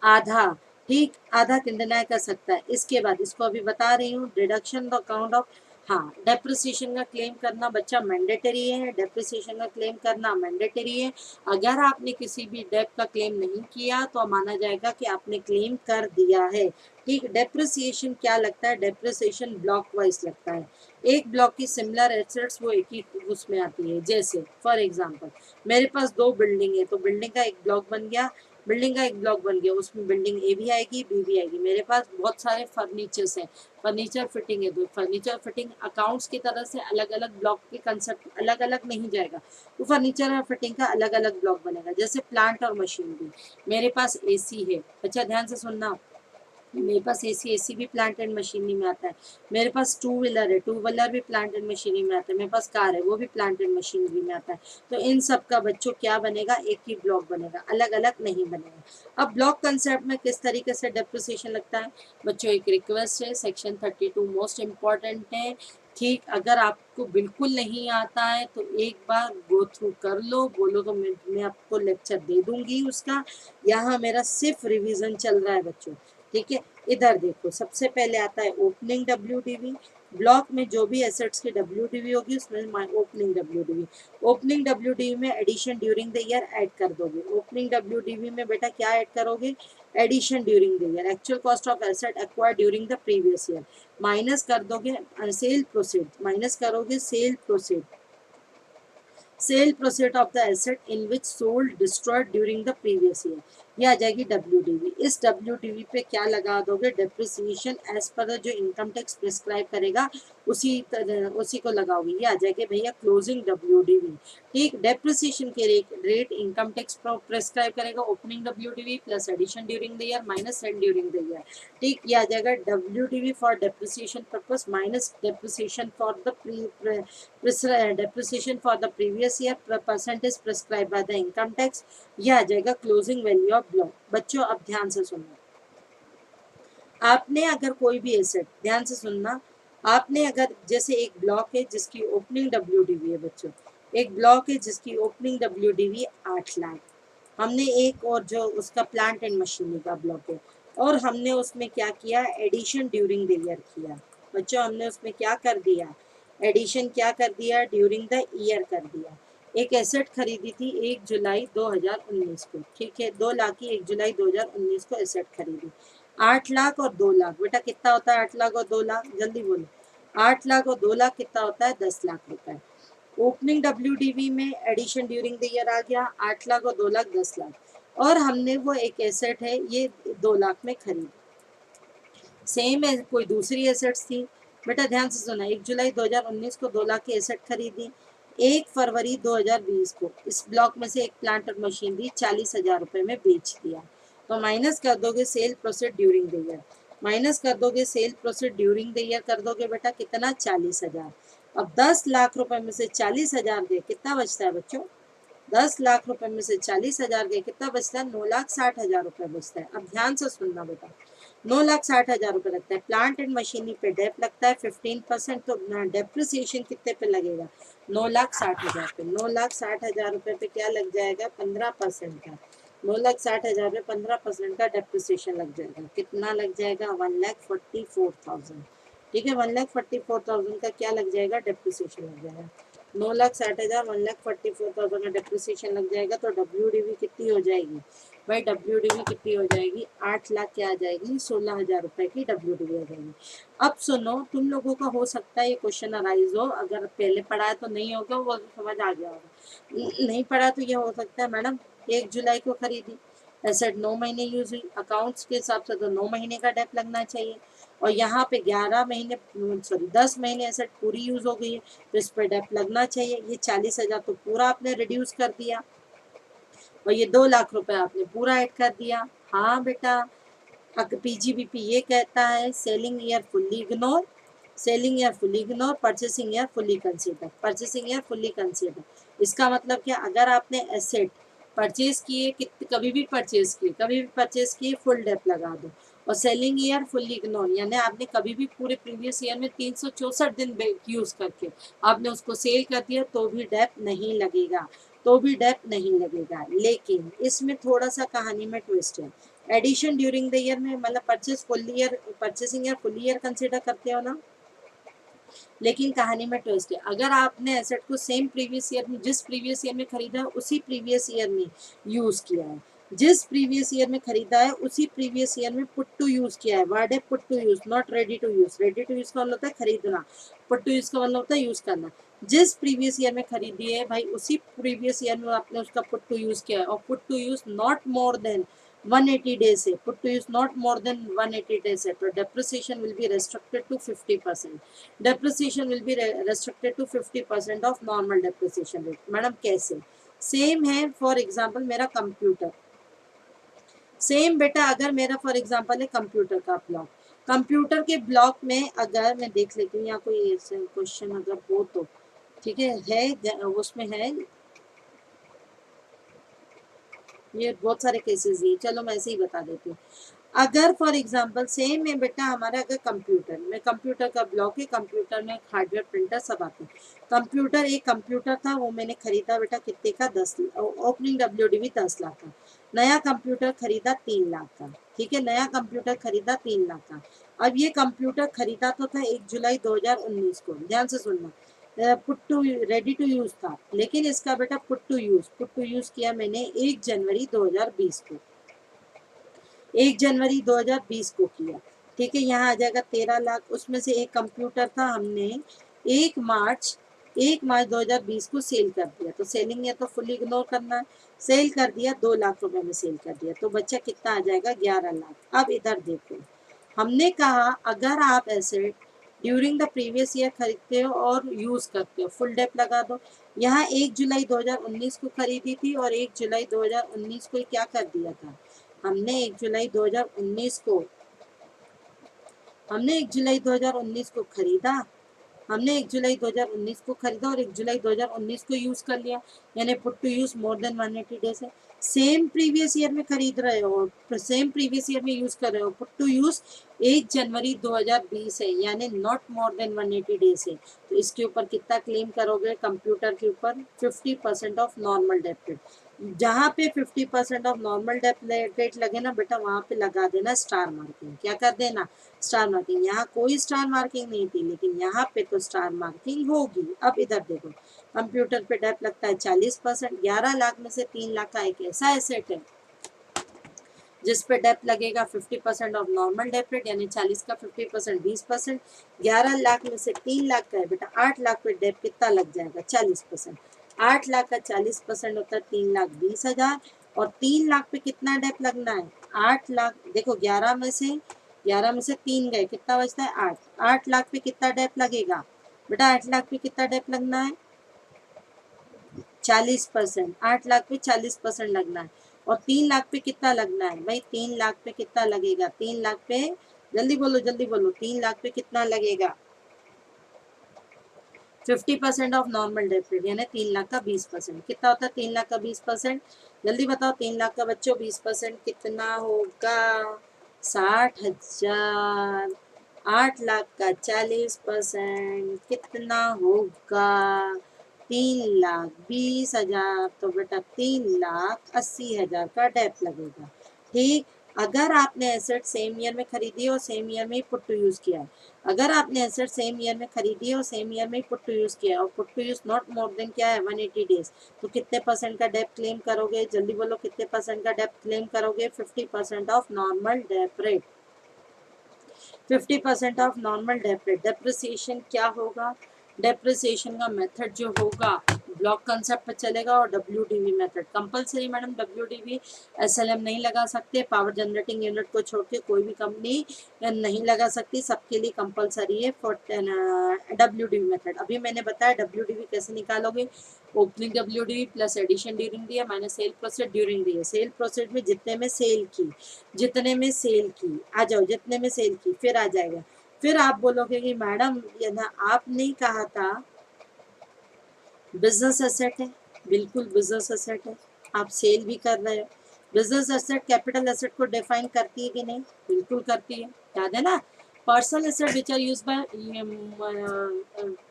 आधा, ठीक, आधा डिनाई कर सकता है। इसके बाद इसको अभी बता रही हूँ, डिडक्शन द अकाउंट ऑफ, हाँ, डेप्रिसिएशन का क्लेम करना बच्चा मैंडेटरी है। डेप्रिसिएशन का क्लेम करना मैंडेटरी है। अगर आपने किसी भी डेप का क्लेम नहीं किया तो माना जाएगा कि आपने क्लेम कर दिया है, ठीक। डेप्रिसिएशन क्या लगता है? डेप्रिसिएशन ब्लॉक वाइज लगता है। एक ब्लॉक की सिमिलर एसेट्स वो एक ही उसमें आती है। जैसे फॉर एग्जांपल मेरे पास दो बिल्डिंग है, तो बिल्डिंग का एक ब्लॉक बन गया, उसमें बिल्डिंग ए भी आएगी, बी भी आएगी। मेरे पास बहुत सारे फर्नीचर्स हैं, फर्नीचर फिटिंग है, तो फर्नीचर फिटिंग अकाउंट्स की तरह से अलग अलग ब्लॉक के कंसेप्ट अलग अलग नहीं जाएगा, तो फर्नीचर और फिटिंग का अलग अलग ब्लॉक बनेगा। जैसे प्लांट और मशीनरी, मेरे पास एसी है, अच्छा ध्यान से सुनना, मेरे पास एसी भी प्लांट एंड मशीनरी में आता है। मेरे पास टू व्हीलर भी प्लांट एंड मशीनरी में आता है। मेरे पास कार है, वो भी प्लांट एंड मशीनरी में आता है। तो इन सब का बच्चों क्या बनेगा? एक ही ब्लॉक बनेगा, अलग अलग नहीं बनेगा। अब ब्लॉक कंसेप्ट में किस तरीके से डेप्रिसिएशन लगता है बच्चों? एक रिक्वेस्ट है, सेक्शन 32 मोस्ट इम्पॉर्टेंट है, ठीक। अगर आपको बिल्कुल नहीं आता है तो एक बार गो थ्रू कर लो, बोलो तो मैं आपको लेक्चर दे दूंगी उसका। यहाँ मेरा सिर्फ रिवीजन चल रहा है बच्चों, ठीक है। इधर देखो, सबसे पहले आता है ओपनिंग डब्ल्यूडीवी। ब्लॉक में जो भी एसेट्स की डब्ल्यूडीवी होगी उसमें ओपनिंग डब्ल्यूडीवी में addition during the year add कर दोगे। ओपनिंग डब्ल्यूडीवी में बेटा क्या ऐड करोगे? Addition during the year, actual cost of asset acquired during the previous year, minus कर दोगे सेल प्रोसीड, माइनस करोगे sale proceed of the asset in which sold destroyed during the previous year। ये आ जाएगी WDV। इस WDV पे क्या लगा दोगे, डेप्रिसिएशन एज पर जो इनकम टैक्स प्रिस्क्राइब करेगा उसी को लगाओगे। ये आ जाएगी भैया क्लोजिंग WDV। ठीक, डेप्रिसिएशन के रेट इनकम टैक्स प्रिस्क्राइब करेगा, opening WDV plus addition during the year minus rent during the year. ठीक, ये आ जाएगा WDV for depreciation purpose minus depreciation for the depreciation for the previous year percentage prescribed by the income tax। यह आ जाएगा closing value of block. बच्चों अब ध्यान से सुनना, आपने अगर कोई भी एसेट, ध्यान से सुनना, आपने अगर जैसे एक ब्लॉक है जिसकी ओपनिंग WDV है बच्चों, एक ब्लॉक है जिसकी ओपनिंग WDV 8 लाख, हमने एक और जो उसका प्लांट एंड मशीनरी का ब्लॉक है, और हमने उसमें क्या किया, एडिशन ड्यूरिंग द ईयर किया। बच्चों हमने उसमें क्या कर दिया, एडिशन क्या कर दिया, ड्यूरिंग द ईयर कर दिया। एक एसेट खरीदी थी 1 जुलाई 2019 को, ठीक है, 2 लाख की 1 जुलाई 2019 को एसेट खरीदी। 8 लाख और 2 लाख, बेटा कितना होता है 8 लाख और 2 लाख, जल्दी बोलो। 8 लाख और 2 लाख कितना होता है, 10 लाख रुपए। ओपनिंग WDV में एडिशन ड्यूरिंग द ईयर आ गया, 8 लाख और 2 लाख 10 लाख, और हमने वो एक एसेट है ये 2 लाख में खरीदी। सेम है कोई दूसरी एसेट्स थी, बेटा ध्यान से सुना, 1 जुलाई 2019 को 2 लाख की एसेट खरीदी, 1 फरवरी 2020 को इस ब्लॉक में से एक प्लांट और मशीनरी 40,000 रुपए में बेच दिया। तो माइनस कर दोगे sale proceed during the year, minus कर दोगे sale proceed during the year, कर दोगे बेटा कितना, 40,000। अब 10 लाख रुपए में से 40,000 गए, कितना बचता है बच्चों, 10 लाख रुपए में से 40,000 गए, कितना बचता है, 9,60,000 रुपए बचता है। अब ध्यान से सुनना बेटा, 9,60,000 रुपए लगता है, प्लांट एंड मशीनरी पे डेप लगता है 15%, तो डेप्रिसिएशन कितने पे लगेगा, 9,60,000 पे। 9,60,000 रुपए पे क्या लग जाएगा, 15% का, 9,60,000 पे 15% का डेप्रिसिएशन लग जाएगा। कितना लग जाएगा, 1,44,000। ठीक है, 1,44,000 का क्या लग जाएगा, डेप्रिसिएशन लग जाएगा। 9,60,000 1,44,000 का डेप्रिसिएशन लग जाएगा, तो WDV कितनी हो जाएगी भाई, WDV कितनी हो जाएगी, 8 लाख क्या आ जाएगी, 16,000 रुपए की WDV आ जाएगी। अब सुनो, तुम लोगों का हो सकता है ये क्वेश्चन अराइज हो, अगर पहले पढ़ा है तो नहीं होगा, वो समझ आ गया होगा, नहीं पढ़ा तो ये हो सकता है, मैडम 1 जुलाई को खरीदी, एसेट 9 महीने यूज हुई, अकाउंट्स के हिसाब से तो 9 महीने का डेप लगना चाहिए, और यहाँ पे 11 महीने, सॉरी 10 महीने एसेट पूरी यूज हो गई है, तो इस पर डेप लगना चाहिए। ये 40,000 तो पूरा आपने रिड्यूस कर दिया, और ये 2 लाख रुपए आपने पूरा ऐड कर दिया। हाँ बेटा, अगर PGBP ये कहता है selling year fully ignore, selling year fully ignore, purchasing year fully consider, purchasing year fully consider. इसका मतलब क्या, अगर आपने एसेट परचेज किए, कभी भी परचेज किए, कभी भी परचेज किए, फुल डेप लगा दो। और सेलिंग ईयर फुल्ली इग्नोर, यानी आपने कभी भी पूरे प्रीवियस ईयर में 364 दिन यूज करके आपने उसको सेल कर दिया, तो भी डेप नहीं लगेगा, तो भी डेप नहीं लगेगा। लेकिन इसमें थोड़ा सा कहानी में ट्विस्ट है, एडिशन ड्यूरिंग द ईयर में, मतलब purchase full year, purchasing year full year consider करते हो ना, लेकिन कहानी में ट्विस्ट है, अगर आपने एसेट को सेम प्रीवियस ईयर में, जिस प्रीवियस ईयर में खरीदा है उसी प्रीवियस ईयर में यूज किया है, जिस प्रीवियस ईयर में खरीदा है उसी प्रीवियस ईयर में पुट टू यूज किया है, वर्ड है put to use, not ready to use. Ready to use का मतलब होता है खरीदना, पुट टू यूज का मतलब होता है यूज करना। जिस प्रीवियस ईयर में खरीदी है भाई, उसी प्रीवियस ईयर में आपने उसका पुट टू यूज किया है, और put to use not more than 180 days है, put to use not more than 180 days है, तो depreciation will be restricted to 50%, depreciation will be restricted to 50% of normal depreciation rate। Madam कैसे, same है, for example मेरा computer, same बेटा अगर मेरा for example है कंप्यूटर का ब्लॉक, कंप्यूटर के ब्लॉक में अगर मैं देख लेती हूँ, या कोई क्वेश्चन अगर हो तो ठीक है उसमें है, ये बहुत सारे केसेस दिए, चलो मैं ऐसे ही बता देती हूँ। अगर फॉर एग्जांपल सेम है बेटा, हमारा अगर कंप्यूटर में, कंप्यूटर का ब्लॉक है, कंप्यूटर में हार्डवेयर प्रिंटर सब आते हैं, कंप्यूटर, एक कंप्यूटर था वो मैंने खरीदा बेटा कितने का, 10, ओपनिंग WDV 10 लाख का, नया कंप्यूटर खरीदा 3 लाख का। ठीक है, नया कंप्यूटर खरीदा 3 लाख का। अब ये कंप्यूटर खरीदा तो था 1 जुलाई 2019 को, ध्यान से सुनना, put to ready to use था, लेकिन इसका बेटा पुट टू यूज किया मैंने 1 जनवरी 2020 को, 1 जनवरी 2020 को किया। ठीक है, यहाँ आ जाएगा 13 लाख, उसमें से एक कंप्यूटर था हमने 1 मार्च 2020 को सेल कर दिया, तो सेलिंग या तो फुल इग्नोर करना है, सेल कर दिया, 2 लाख रुपए में सेल कर दिया, तो बच्चा कितना आ जाएगा, 11 लाख। अब इधर देखो, हमने कहा अगर आप asset during the previous year खरीदते हो और यूज करते हो, फुल डेप लगा दो। यहाँ 1 जुलाई 2019 को खरीदी थी और 1 जुलाई 2019 को क्या कर दिया था, हमने 1 जुलाई 2019 को हमने 1 जुलाई 2019 को खरीदा, हमने 1 जुलाई 2019 को खरीदा और 1 जुलाई 2019 को यूज कर लिया, यानी put to use more than 180 days है। सेम प्रीवियस ईयर में खरीद रहे हो, सेम प्रीवियस ईयर में यूज कर रहे हो, पुट टू यूज 1 जनवरी 2020 है, यानी नॉट मोर देन 180 डेज है। तो इसके ऊपर कितना क्लेम करोगे, कंप्यूटर के ऊपर 50% ऑफ नॉर्मल डेप्ट। जहाँ पे 50% ऑफ नॉर्मल डेट लगे ना बेटा, वहां पे लगा देना स्टार मार्किंग। क्या कर देना, स्टार मार्किंग। यहाँ कोई स्टार मार्किंग नहीं थी, लेकिन यहाँ पे तो स्टार मार्किंग होगी। अब इधर देखो, कंप्यूटर पे डेप लगता है 40%। 11 लाख में से 3 लाख का एक ऐसा एसेट है जिस पे डेप लगेगा 50% ऑफ नॉर्मल डेप रेट, यानी 40 का 50% 20%। 11 लाख में से 3 लाख का है बेटा, 8 लाख पे डेप कितना लग जाएगा, 40%। 8 लाख का 40% होता है 3,20,000, और 3 लाख पे कितना डेप लगना है, 8 लाख। देखो 11 में से 3 गए, कितना बचता है, 8। 8 लाख पे कितना डेप लगेगा बेटा, 8 लाख पे कितना डेप लगना है, 40%। 8 लाख पे 40% लगना है, और 3 लाख पे कितना लगना है भाई, 3 लाख पे कितना लगेगा, 3 लाख पे, जल्दी बोलो जल्दी बोलो, 3 लाख पे कितना लगेगा, 50% ऑफ नॉर्मल डेप्ट, यानी 3 लाख का 20%। कितना होता है 3 लाख का 20%, जल्दी बताओ, 3 लाख का बच्चों 20% कितना होगा, 60,000। 8 लाख का 40% कितना होगा, 3,20,000। तो बेटा 3,80,000 का डेप लगेगा। ठीक, अगर आपने एसेट सेम ईयर में खरीदी और सेम ईयर में ही पुट टू यूज किया है, अगर आपने एसेट सेम ईयर में खरीदी है और सेम ईयर में ही पुट टू यूज किया है, और put to use not more than क्या है, 180 डेज, तो कितने परसेंट का डेप क्लेम करोगे, जल्दी बोलो, कितने परसेंट का डेप क्लेम करोगे, 50% of normal dep rate. 50% of normal dep rate. Depreciation क्या होगा, डेप्रिसिएशन का मेथड जो होगा ब्लॉक कंसेप्ट पे चलेगा, और WDV method compulsory. Madam WDV SLM नहीं लगा सकते, पावर जनरेटिंग यूनिट को छोड़ के कोई भी कंपनी नहीं लगा सकती, सबके लिए कंपलसरी है फॉर डब्ल्यूडीवी मेथड। अभी मैंने बताया डब्ल्यूडीवी कैसे निकालोगे, opening WDV plus addition during the minus sale process during the. Sale process में जितने में सेल की, जितने में सेल की, आ जाओ, जितने में सेल की, फिर आ जाएगा। फिर आप बोलोगे कि मैडम ये ना आपने कहा था बिजनेस एसेट है, बिल्कुल बिजनेस एसेट है, आप सेल भी कर रहे हो। बिजनेस एसेट कैपिटल एसेट को डिफाइन करती है कि नहीं, बिल्कुल करती है, याद है ना। Personal asset which are used by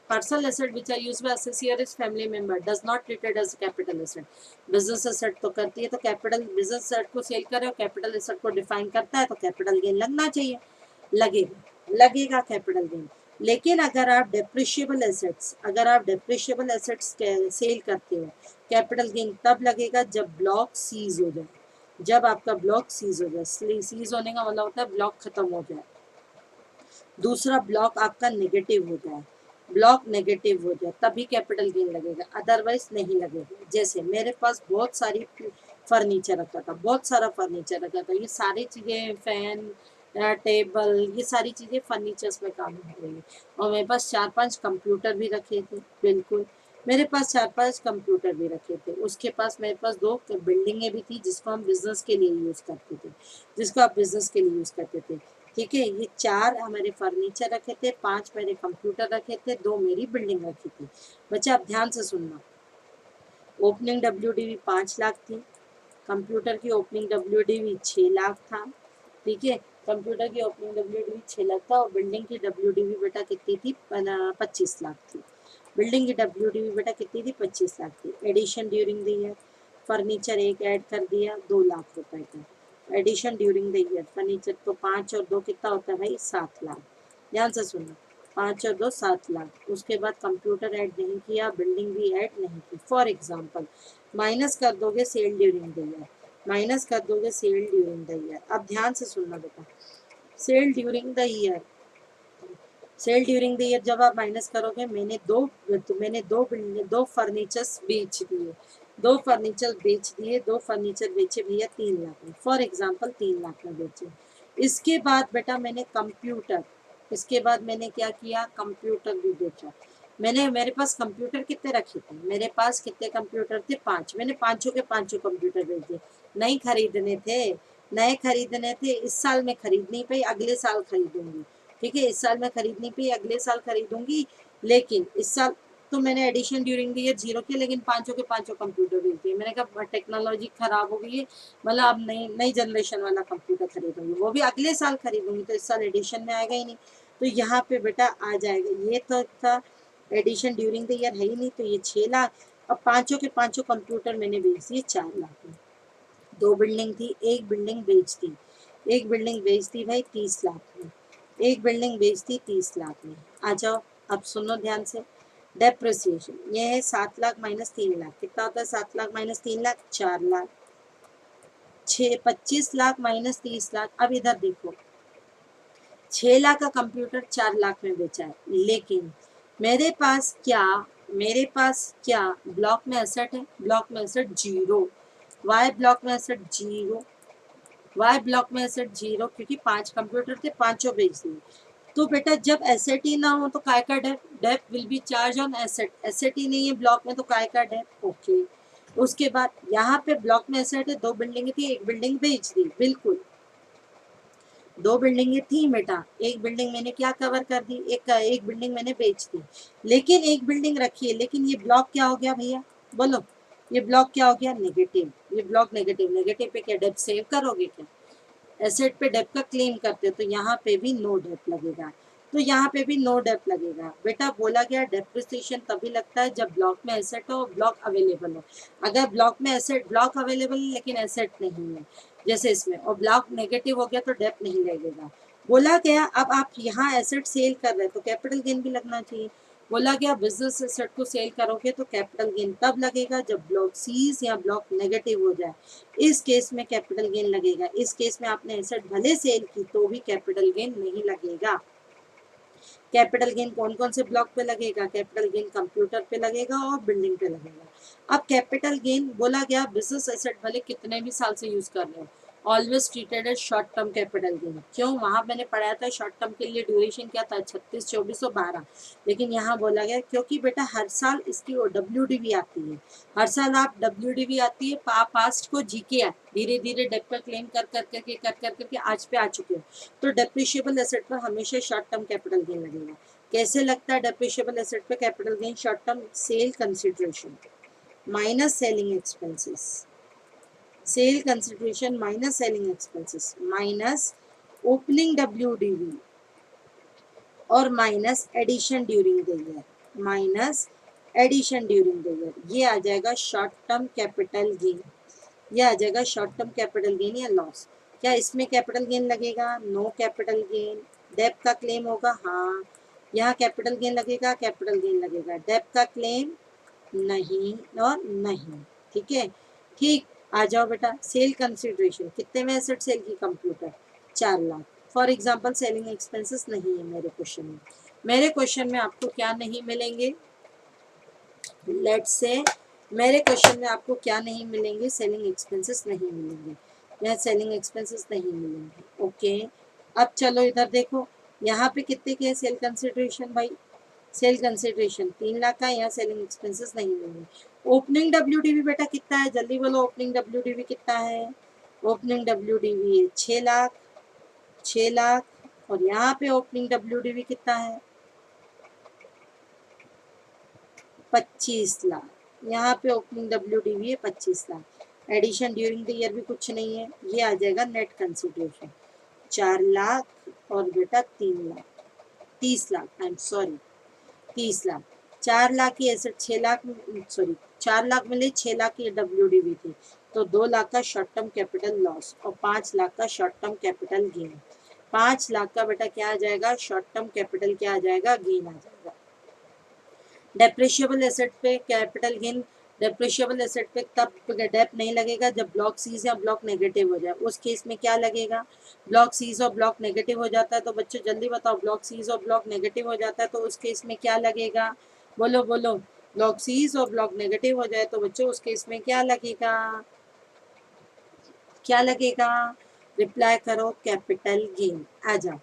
personal asset which are used by associates family member does not treated as capital asset. Business asset तो करती है, तो कैपिटल बिजनेस एसेट को सेल करे और कैपिटल एसेट को डिफाइन करता है, तो कैपिटल गेन लगना चाहिए, लगेगा कैपिटल गेन। लेकिन अगर आप डेप्रिशिएबल एसेट्स, सेल करते हो, कैपिटल गेन तब लगेगा जब ब्लॉक सीज हो जाए, जब आपका ब्लॉक सीज हो जाए। सीज होने का मतलब होता है ब्लॉक खत्म हो जाए, दूसरा ब्लॉक आपका नेगेटिव हो जाए, ब्लॉक नेगेटिव हो जाए तभी कैपिटल गेन लगेगा, अदरवाइज नहीं लगेगा। जैसे मेरे पास बहुत सारी फर्नीचर रखा था, बहुत सारा फर्नीचर रखा था, ये सारी चीज़ें फैन टेबल, ये सारी चीज़ें फर्नीचर्स में काम हो रही है। और मेरे पास 4-5 कंप्यूटर भी रखे थे, बिल्कुल मेरे पास 4-5 कंप्यूटर भी रखे थे। उसके पास मेरे पास 2 बिल्डिंगें भी थी जिसको हम बिजनेस के लिए यूज़ करते थे, जिसको आप बिजनेस के लिए यूज़ करते थे। ठीक है, ये 4 हमारे फर्नीचर रखे थे, 5 मेरे कंप्यूटर रखे थे, 2 मेरी बिल्डिंग रखी थी। बच्चा आप ध्यान से सुनना, ओपनिंग डब्ल्यूडीवी 5 लाख थी, कंप्यूटर की ओपनिंग डब्ल्यूडीवी 6 लाख था। ठीक है, कंप्यूटर की ओपनिंग डब्ल्यूडीवी 6 लाख था, और बिल्डिंग की डब्ल्यूडीवी बेटा कितनी थी, 25 लाख थी। बिल्डिंग की डब्ल्यूडीवी बेटा कितनी थी, 25 लाख थी। Addition during the year, furniture एक ऐड कर दिया 2 लाख रुपए का, addition during the year, furniture तो 5 और 2 कितना होता है भाई, 7 लाख। ध्यान से सुनो, 5 और 2 7 लाख। उसके बाद कंप्यूटर ऐड नहीं किया, बिल्डिंग भी ऐड नहीं की। फॉर एग्जाम्पल माइनस कर दोगे sale during the year, minus कर दोगे सेल ड्यूरिंग द ईयर। अब ध्यान से सुनना बेटा, sale during the year, sale during the year जब आप माइनस करोगे, मैंने दो फर्नीचर्स बेच दिए, दो फर्नीचर बेच दिए, दो फर्नीचर बेचे भैया 3 लाख में, फॉर एग्जाम्पल 3 लाख में बेचे। इसके बाद बेटा मैंने कंप्यूटर, इसके बाद मैंने क्या किया, कंप्यूटर भी बेचा। मेरे पास कंप्यूटर कितने रखे थे, मेरे पास कितने कंप्यूटर थे, 5। मैंने पांचों के पांचों कंप्यूटर बेच दिए। नहीं खरीदने थे, नए खरीदने थे, इस साल मैं खरीद नहीं पाई, अगले साल खरीदूंगी। ठीक है, इस साल मैं खरीद नहीं पाई, अगले साल खरीदूंगी। लेकिन इस साल तो मैंने एडिशन ड्यूरिंग द ईयर 0 किया, लेकिन पांचों के पांचों कंप्यूटर बेच दिए। मैंने कहा टेक्नोलॉजी खराब हो गई है, मतलब अब नई नई जनरेशन वाला कंप्यूटर खरीदूंगी, वो भी अगले साल खरीदूंगी, तो इस साल एडिशन में आएगा ही नहीं। तो यहाँ पे बेटा आ जाएगा, ये तो था एडिशन ड्यूरिंग द ईयर है ही नहीं, तो ये 6 लाख। अब पांचों के पांचों कंप्यूटर मैंने बेच दिए 4 लाख में। दो बिल्डिंग थी, एक बिल्डिंग बेच दी, एक बिल्डिंग बेच दी भाई 30 लाख में, एक बिल्डिंग बेच दी 30 लाख में। आ जाओ, अब सुनो ध्यान से। डेप्रिसिएशन ये है 7 लाख माइनस 3 लाख, कितना होता है 7 लाख माइनस 3 लाख, 4 लाख। 25 लाख माइनस 30 लाख। अब इधर देखो, 6 लाख का कंप्यूटर 4 लाख में बेचा है, लेकिन मेरे पास क्या, मेरे पास क्या ब्लॉक में एसेट है, ब्लॉक में एसेट 0। वाई ब्लॉक में एसेट 0, वाई ब्लॉक में एसेट 0, क्योंकि 5 कंप्यूटर थे, पांचों बेच दिए। तो बेटा जब एसेट ही ना हो तो काय का dep, dep will be charge on asset, asset ही नहीं है ब्लॉक में तो काय का डेप। ओके, उसके बाद यहाँ पे ब्लॉक में एसेट है, दो बिल्डिंग थी, एक बिल्डिंग बेच दी, बिल्कुल दो बिल्डिंगें थी बेटा, एक बिल्डिंग मैंने क्या कवर कर दी, एक बिल्डिंग मैंने बेच दी, लेकिन एक बिल्डिंग रखी है। लेकिन ये ब्लॉक क्या हो गया भैया, बोलो, ये ब्लॉक क्या हो गया, नेगेटिव। ये ब्लॉक नेगेटिव, नेगेटिव पे क्या डेप सेव करोगे क्या, एसेट पे डेप का क्लेम करते हो, तो यहाँ पे भी नो डेप लगेगा, तो यहाँ पे भी नो डेप लगेगा। बेटा बोला गया डेप्रिसिएशन तभी लगता है जब ब्लॉक में एसेट हो, ब्लॉक अवेलेबल हो। अगर ब्लॉक में एसेट, ब्लॉक अवेलेबल है लेकिन एसेट नहीं है, जैसे इसमें, और ब्लॉक नेगेटिव हो गया तो डेप नहीं लगेगा। बोला गया अब आप यहाँ एसेट सेल कर रहे हैं तो कैपिटल गेन भी लगना चाहिए। बोला गया बिजनेस एसेट को सेल करोगे तो कैपिटल गेन तब लगेगा जब ब्लॉक सीज या ब्लॉक नेगेटिव हो जाए, इस केस में कैपिटल गेन लगेगा। इस केस में आपने एसेट भले सेल की तो भी कैपिटल गेन नहीं लगेगा। कैपिटल गेन कौन कौन से ब्लॉक पे लगेगा, कैपिटल गेन कंप्यूटर पे लगेगा और बिल्डिंग पे लगेगा। अब कैपिटल गेन बोला गया बिजनेस एसेट भले कितने भी साल से यूज कर रहे हो, always treated as short term capital gain. क्यों, वहां मैंने पढ़ाया था शॉर्ट टर्म के लिए ड्यूरेशन क्या था, 36, 24 और 12, लेकिन यहाँ बोला गया क्योंकि बेटा हर साल इसकी WDV आती है, हर साल आप WDV आती है, पास्ट को जीके है, धीरे धीरे डेप का क्लेम कर करके आज पे आ चुके हो, तो डेप्रिशिएबल एसेट पर हमेशा शॉर्ट टर्म कैपिटल गेन लगेगा। कैसे लगता है डेप्रिशिएबल एसेट पे capital gain, short term sale consideration minus selling expenses, sale consideration minus selling expenses minus opening WDV और minus addition during the year, minus addition during the year, ये आ जाएगा short term capital gain, ये आ जाएगा short term capital gain या loss. क्या इसमें कैपिटल गेन लगेगा, नो कैपिटल गेन। डेप का क्लेम होगा, हाँ, यहाँ कैपिटल गेन लगेगा, कैपिटल गेन लगेगा, डेप का क्लेम नहीं और नहीं। ठीक है, ठीक। आ जाओ बेटा, सेल कंसिडरेशन कितने में एसेट सेल की, computer 4 lakh. For example selling expenses नहीं है मेरे क्वेश्चन में, मेरे क्वेश्चन में आपको क्या नहीं मिलेंगे, लेट्स से मेरे क्वेश्चन में आपको क्या नहीं मिलेंगे, सेलिंग एक्सपेंसेस नहीं मिलेंगे, यहाँ सेलिंग एक्सपेंसेस नहीं मिलेंगे। ओके, अब चलो इधर देखो, यहाँ पे कितने के सेल कंसिडरेशन भाई, सेल कंसिडरेशन 3 लाख का, यहाँ सेलिंग एक्सपेंसेस नहीं मिलेंगे। ओपनिंग WDV बेटा कितना है, जल्दी बोलो, ओपनिंग WDV कितना है, ओपनिंग WDV है 6 लाख, 6 लाख, और यहाँ पे ओपनिंग WDV कितना है 25 लाख, यहाँ पे ओपनिंग WDV है 25 lakh, addition during the year भी कुछ नहीं है, ये आ जाएगा नेट कंसिडरेशन 4 लाख और बेटा 3 lakh, 30 lakh, I am sorry 30 lakh. 4 lakh की एसेट 6 लाख, सॉरी 4 लाख मिले, 6 लाख की WDV थी, तो 2 लाख का शॉर्ट टर्म कैपिटल लॉस और 5 लाख का short term capital gain. 5 lakh का बेटा क्या आ जाएगा, शॉर्ट टर्म कैपिटल क्या आ जाएगा, गेन आ जाएगा। डेप्रिशिएबल एसेट पे कैपिटल गेन, डेप्रिशिएबल एसेट पे तब डेप नहीं लगेगा जब ब्लॉक सीज या ब्लॉक नेगेटिव हो जाए, उस केस में क्या लगेगा, ब्लॉक सीज और ब्लॉक नेगेटिव हो जाता है, तो बच्चों जल्दी बताओ, ब्लॉक सीज और ब्लॉक नेगेटिव हो जाता है तो उस केस में क्या लगेगा, बोलो बोलो, ब्लॉक सीज और ब्लॉक नेगेटिव हो जाए तो बच्चों उस केस में क्या लगेगा, क्या लगेगा, रिप्लाई करो कैपिटल गेन। आ जाओ,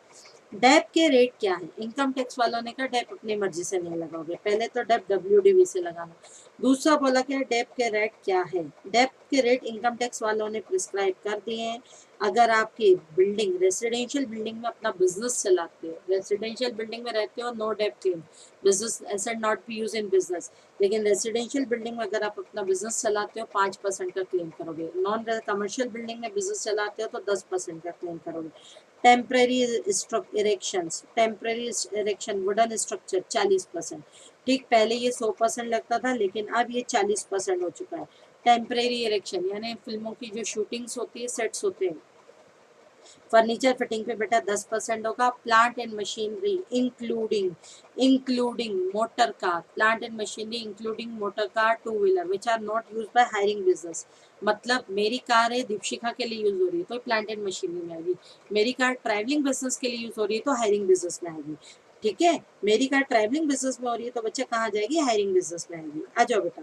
डेप के रेट क्या है, इनकम टैक्स वालों ने कहा डेप अपनी मर्जी से नहीं लगाओगे, पहले तो डेप डब्ल्यूडीवी से लगाना। दूसरा बोला क्या, डेप के रेट क्या है, डेप के रेट इनकम टैक्स वालों ने प्रिस्क्राइब कर दिए हैं। अगर आपकी बिल्डिंग रेसिडेंशियल बिल्डिंग में अपना बिजनेस चलाते हो, रेसिडेंशियल बिल्डिंग में रहते हो, no dep claim, business asset not be use in business. लेकिन रेसिडेंशियल बिल्डिंग में अगर आप अपना बिजनेस चलाते हो 5% का क्लेम करोगे, नॉन कमर्शियल बिल्डिंग में बिजनेस चलाते हो तो 10% का क्लेम करोगे। Temporary erections, temporary erection wooden structure 40%। ठीक, पहले ये 100% लगता था लेकिन अब ये 40% हो चुका है। टेम्पररी इरेक्शन यानी फिल्मों की जो शूटिंग्स होती है, सेट्स होते हैं, फर्नीचर फिटिंग पे बेटा 10% होगा। Plant and machinery including, including motor car, plant and machinery including motor car, two wheeler which are not use by hiring business. मतलब मेरी कार है दीपशिखा के लिए यूज हो रही है तो प्लांट एंड मशीनरी में आएगी, मेरी कार ट्रैवलिंग बिजनेस के लिए यूज हो रही है तो हायरिंग बिजनेस में आएगी। ठीक है, मेरी कार ट्रैवलिंग बिजनेस में हो रही है तो बच्चा कहाँ जाएगी, हायरिंग बिजनेस में आएगी। आ जाओ बेटा,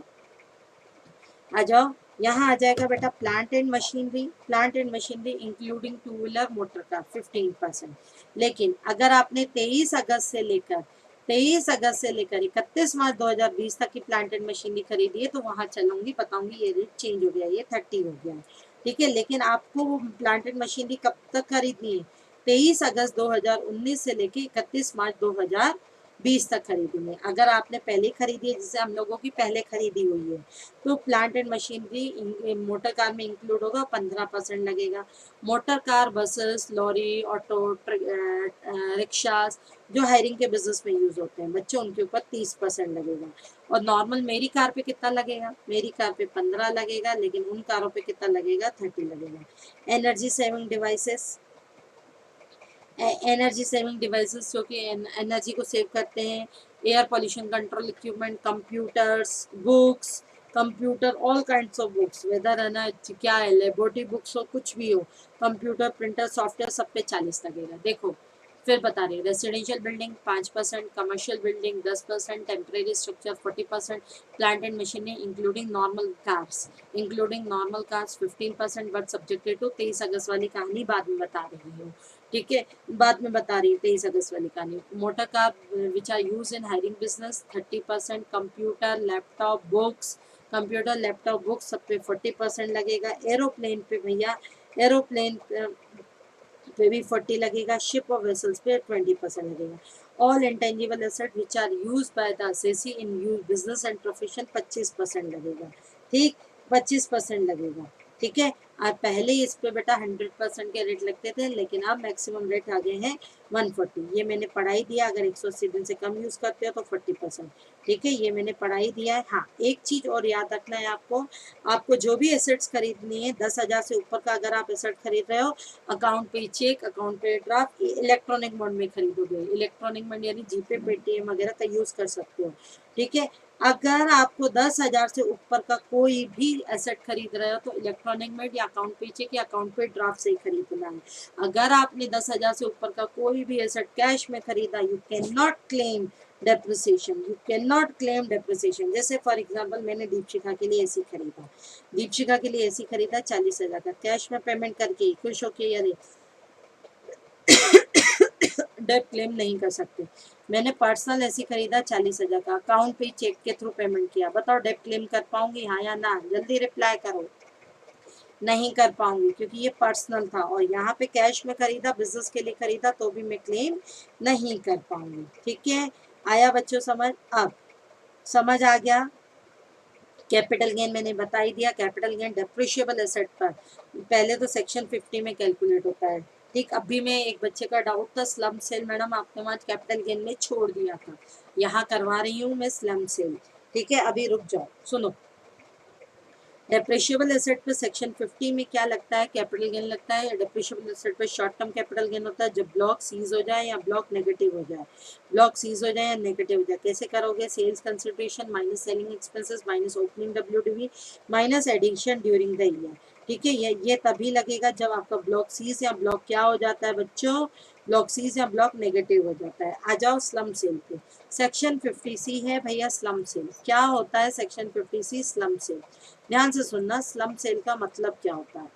आ जाओ, यहाँ आ जाएगा बेटा plant and machinery, plant and machinery including two wheeler motor car 15%। लेकिन अगर आपने 23 अगस्त से लेकर 31 मार्च 2020 तक की प्लांट एंड मशीनरी खरीदी है तो वहां चलूंगी, बताऊंगी ये रेट चेंज हो गया, ये 30 हो गया है। ठीक है, लेकिन आपको वो प्लांट एंड मशीनरी कब तक खरीदनी है, 23 अगस्त 2019 से लेकर 31 मार्च 2020 तक खरीदेंगे। अगर आपने पहले खरीदी है, जैसे हम लोगों की पहले खरीदी हुई है, तो plant and machinery motor car में इंक्लूड होगा, 15% लगेगा। Motor car, buses, lorry, auto, rickshaws जो हायरिंग के बिजनेस में यूज होते हैं बच्चों, उनके ऊपर 30% लगेगा। और नॉर्मल मेरी कार पे कितना लगेगा, मेरी कार पे 15 लगेगा, लेकिन उन कारों पे कितना लगेगा, 30 लगेगा। Energy saving devices, energy saving devices जो कि एनर्जी को सेव करते हैं, air pollution control equipment, computers, books, computer, all kinds of books, whether है ना क्या है, लेबोरेटरी बुक्स हो, कुछ भी हो, कंप्यूटर, प्रिंटर, सॉफ्टवेयर, सब पे 40 लगेगा। देखो फिर बता रही, residential building 5%, commercial building 10%, temporary structure 40%, plant and machinery including normal cars, including normal cars 15%, but subjected to 23 अगस्त वाली कहानी बाद में बता रही हूँ। ठीक है, बाद में बता रही हूँ 23 अगस्त वाली कहानी। Motor car which are use in hiring business 30%, computer, laptop, books, computer, laptop, books सब पे 40% लगेगा। एरोप्लेन पे भैया, एरोप्लेन पे भी 40 लगेगा। शिप और वेसल्स पे 20% लगेगा। All intangible asset which are use by the assessee in use business and profession 25% लगेगा। ठीक, 25% लगेगा। ठीक है, आप पहले इस पे बेटा 100% के रेट लगते थे, लेकिन अब मैक्सिमम रेट आ गए हैं 140। ये मैंने पढ़ाई दिया, अगर 180 दिन से कम यूज करते हो तो 40%। ठीक है, ये मैंने पढ़ाई दिया है। हाँ, एक चीज और याद रखना है आपको, आपको जो भी एसेट्स खरीदनी है 10,000 से ऊपर का अगर आप एसेट खरीद रहे हो, अकाउंट पे चेक, अकाउंट पे ड्राफ्ट, इलेक्ट्रॉनिक मोड में खरीदोगे। इलेक्ट्रॉनिक मोड यानी जीपे, पेटीएम वगैरह का यूज कर सकते हो। ठीक है, अगर आपको 10,000 से ऊपर का कोई भी एसेट खरीद रहे हो तो इलेक्ट्रॉनिक मोड या अकाउंट पे चेक या अकाउंट पे ड्राफ्ट से ही खरीदना है। अगर आपने 10,000 से ऊपर का कोई भी एसेट कैश में खरीदा, you can not claim depreciation, you can not claim depreciation. जैसे फॉर एग्जांपल मैंने दीपशिखा के लिए एसी खरीदा, दीपशिखा के लिए एसी खरीदा 40,000 का, कैश में पेमेंट करके खुश होके, यानी डेप क्लेम नहीं कर सकते। मैंने पर्सनल एसी खरीदा 40,000 का, अकाउंट पे चेक के थ्रू पेमेंट किया, बताओ डेप क्लेम कर पाऊंगी, हाँ या ना, जल्दी रिप्लाई करो। नहीं कर पाऊंगी क्योंकि ये पर्सनल था, और यहाँ पे कैश में खरीदा, बिजनेस के लिए खरीदा, तो भी मैं क्लेम नहीं कर पाऊंगी। ठीक है, आया बच्चों समझ, अब समझ आ गया। कैपिटल गेन मैंने बता ही दिया, कैपिटल गेन डेप्रिशिएबल एसेट पर पहले तो सेक्शन 50 में कैलकुलेट होता है। ठीक, अभी मैं एक बच्चे का डाउट था स्लम सेल, मैडम आपने वहाँ कैपिटल गेन में छोड़ दिया था, यहाँ करवा रही हूँ मैं स्लम सेल। ठीक है, अभी रुक जाओ, सुनो। डेप्रिशिएबल एसेट पे सेक्शन 50 में क्या लगता है, कैपिटल गेन लगता है। डेप्रिशिएबल एसेट पे शॉर्ट टर्म कैपिटल गेन होता है जब ब्लॉक सीज हो जाए या ब्लॉक नेगेटिव हो जाए, ब्लॉक सीज हो जाए या नेगेटिव हो जाए। कैसे करोगे, sales consideration minus selling expenses minus opening WDV minus addition during the year. ठीक है, ये तभी लगेगा जब आपका ब्लॉक सीज या ब्लॉक क्या हो जाता है बच्चों, ब्लॉक सीज या ब्लॉक नेगेटिव हो जाता है। आ जाओ स्लम सेल पे। सेक्शन 50C है भैया स्लम सेल। क्या होता है सेक्शन 50C स्लम सेल? ध्यान से सुनना, स्लम सेल का मतलब क्या होता है।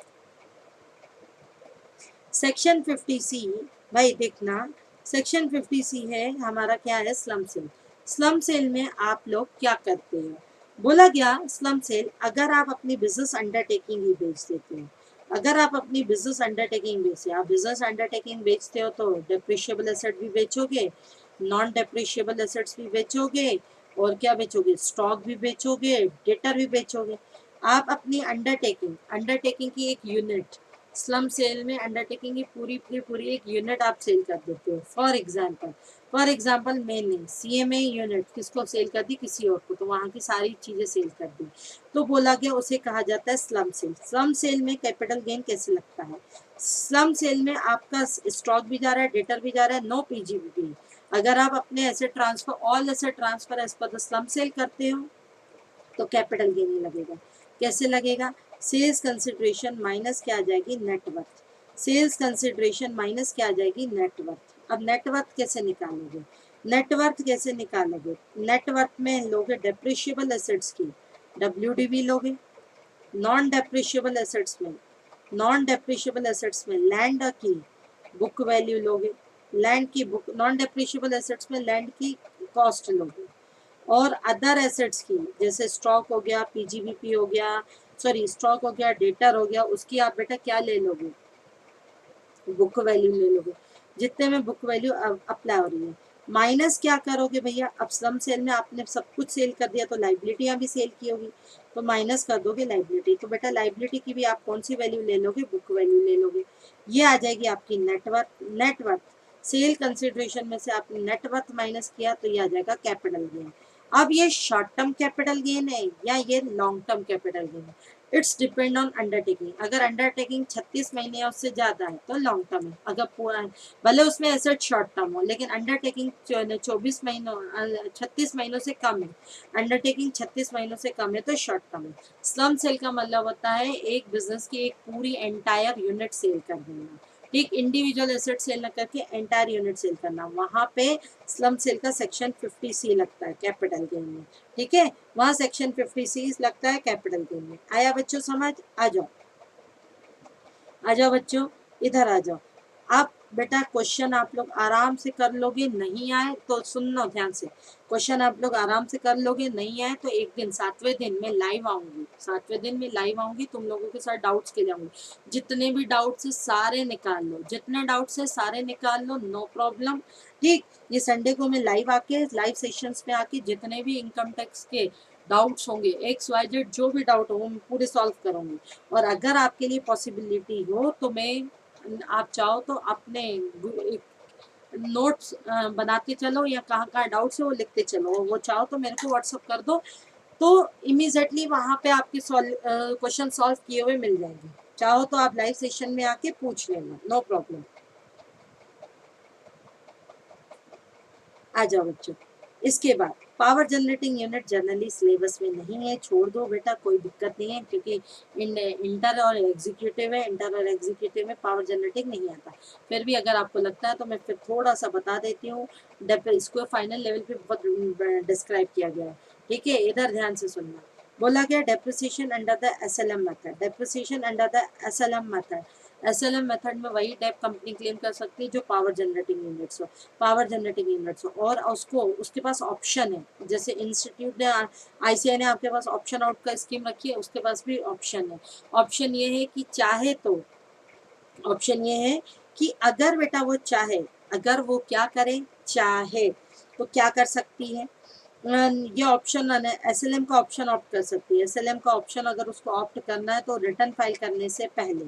सेक्शन 50C भाई देखना, सेक्शन 50C है हमारा क्या है, स्लम सेल। स्लम सेल में आप लोग क्या करते हो, बोला गया स्लम सेल अगर आप अपनी बिजनेस अंडरटेकिंग ही बेच देते हो, अगर आप अपनी बिजनेस अंडरटेकिंग बेचते, आप बिजनेस अंडरटेकिंग बेचते हो तो डेप्रिशिएबल एसेट भी बेचोगे, नॉन डेप्रिशिएबल एसेट्स भी बेचोगे, और क्या बेचोगे, स्टॉक भी बेचोगे, डेटर भी बेचोगे। आप अपनी अंडरटेकिंग, अंडरटेकिंग की एक यूनिट, स्लम सेल में अंडरटेकिंग की पूरी एक यूनिट आप सेल कर देते हो। फॉर एग्जांपल मैंने सीएमए यूनिट किसको सेल कर दी, किसी और को, तो वहाँ की सारी चीजें सेल कर दी, तो बोला गया उसे कहा जाता है स्लम सेल। स्लम सेल में कैपिटल गेन कैसे लगता है, स्लम सेल में आपका स्टॉक भी जा रहा है, डेटर भी जा रहा है, नो पीजीबी। अगर आप अपने asset transfer, all asset transfer as per the slump sale करते हो तो कैपिटल गेन ही लगेगा। कैसे लगेगा, सेल्स कंसिडरेशन माइनस क्या आ जाएगी, नेटवर्थ। सेल्स कंसिडरेशन माइनस क्या आ जाएगी, नेटवर्थ। अब नेटवर्थ कैसे निकालोगे, नेटवर्थ कैसे निकालोगे, नेटवर्थ में लोगे डेप्रिशिएबल एसेट्स की डब्ल्यूडीवी लोगे, नॉन डेप्रिशिएबल एसेट्स में, नॉन डेप्रिशिएबल एसेट्स में लैंड की बुक वैल्यू लोगे, लैंड की बुक, नॉन डेप्रिशिएबल एसेट्स में लैंड की कॉस्ट लोगे, और अदर एसेट्स की जैसे स्टॉक हो गया, पीजीबीपी हो गया, सॉरी स्टॉक हो गया, डेटर हो गया, उसकी आप बेटा क्या ले लोगे, बुक वैल्यू ले लोगे, जितने में बुक वैल्यू अप्लाई हो रही है। माइनस क्या करोगे भैया, अब सम सेल में आपने सब कुछ सेल कर दिया तो लाइबिलिटियां भी सेल की होगी, तो माइनस कर दोगे लाइबिलिटी, तो बेटा लाइबिलिटी की भी आप कौन सी वैल्यू ले लोगे, बुक वैल्यू ले लोगे। ये आ जाएगी आपकी नेटवर्थ। नेटवर्थ सेल कंसिडरेशन में से आपने नेटवर्थ माइनस किया तो ये आ जाएगा कैपिटल गेन। अब ये शॉर्ट टर्म कैपिटल गेन है या ये लॉन्ग टर्म कैपिटल गेन है, इट्स डिपेंड ऑन अंडरटेकिंग। अगर अंडरटेकिंग 36 महीने या उससे ज्यादा है तो लॉन्ग टर्म है, अगर पूरा भले उसमें एसेट शॉर्ट टर्म हो लेकिन अंडरटेकिंग 24 महीनों 36 महीनों से कम है, अंडरटेकिंग 36 महीनों से कम है तो शॉर्ट टर्म है। स्लम सेल का मतलब होता है एक बिजनेस की एक पूरी एंटायर यूनिट सेल कर देना, ठीक, इंडिविजुअल एसेट सेल न करके एंटायर यूनिट सेल करना, वहां पे स्लम सेल का सेक्शन 50C लगता है कैपिटल गेन में। ठीक है, वहां सेक्शन 50C लगता है कैपिटल गेन में। आया बच्चों समझ, आ जाओ, आ जाओ बच्चों, इधर आ जाओ। आप बेटा क्वेश्चन आप लोग आराम से कर लोगे, नहीं आए तो सुनना ध्यान से, क्वेश्चन आप लोग आराम से कर लोगे, नहीं आए तो एक दिन 7वें दिन में लाइव आऊंगी, 7वें दिन में लाइव आऊंगी, तुम लोगों के साथ डाउट्स के जाऊंगी, जितने भी डाउट्स है सारे निकाल लो, जितने डाउट्स है सारे निकाल लो, नो प्रॉब्लम। ठीक, ये संडे को मैं लाइव आके, लाइव सेशंस में आके जितने भी इनकम टैक्स के डाउट्स होंगे, XYZ जो भी डाउट हो मैं पूरे सॉल्व करूंगी। और अगर आपके लिए पॉसिबिलिटी हो तो मैं, आप चाहो तो अपने नोट्स बनाते चलो या कहाँ कहाँ डाउट्स है वो लिखते चलो, वो चाहो तो मेरे को व्हाट्सअप कर दो, तो इमीजिएटली वहाँ पे आपके क्वेश्चन सॉल्व किए हुए मिल जाएंगे। चाहो तो आप लाइव सेशन में आके पूछ लेना, नो प्रॉब्लम। आ जाओ बच्चों, इसके बाद power generating unit generally syllabus में नहीं है, छोड़ दो बेटा, कोई दिक्कत नहीं है, क्योंकि इंटर और एग्जीक्यूटिव है, इंटर और एग्जीक्यूटिव में पावर जनरेटिंग नहीं आता। फिर भी अगर आपको लगता है तो मैं फिर थोड़ा सा बता देती हूँ, इसको फाइनल लेवल पे बहुत डिस्क्राइब किया गया है। ठीक है, इधर ध्यान से सुनना, बोला गया depreciation under the SLM method, depreciation under the SLM method, SLM method में वही डेप कंपनी क्लेम कर सकती है जो पावर जनरेटिंग यूनिट्स हो, पावर जनरेटिंग यूनिट्स हो, और उसको उसके पास ऑप्शन है, जैसे इंस्टीट्यूट ने, ICI ने आपके पास ऑप्शन आउट का स्कीम रखी है, उसके पास भी ऑप्शन है। ऑप्शन ये है कि चाहे तो, ऑप्शन ये है कि अगर बेटा वो चाहे, अगर वो क्या करे, चाहे तो क्या कर सकती है, ये ऑप्शन SLM का ऑप्शन ऑप्ट कर सकती है। SLM का ऑप्शन अगर उसको ऑप्ट करना है तो रिटर्न फाइल करने से पहले,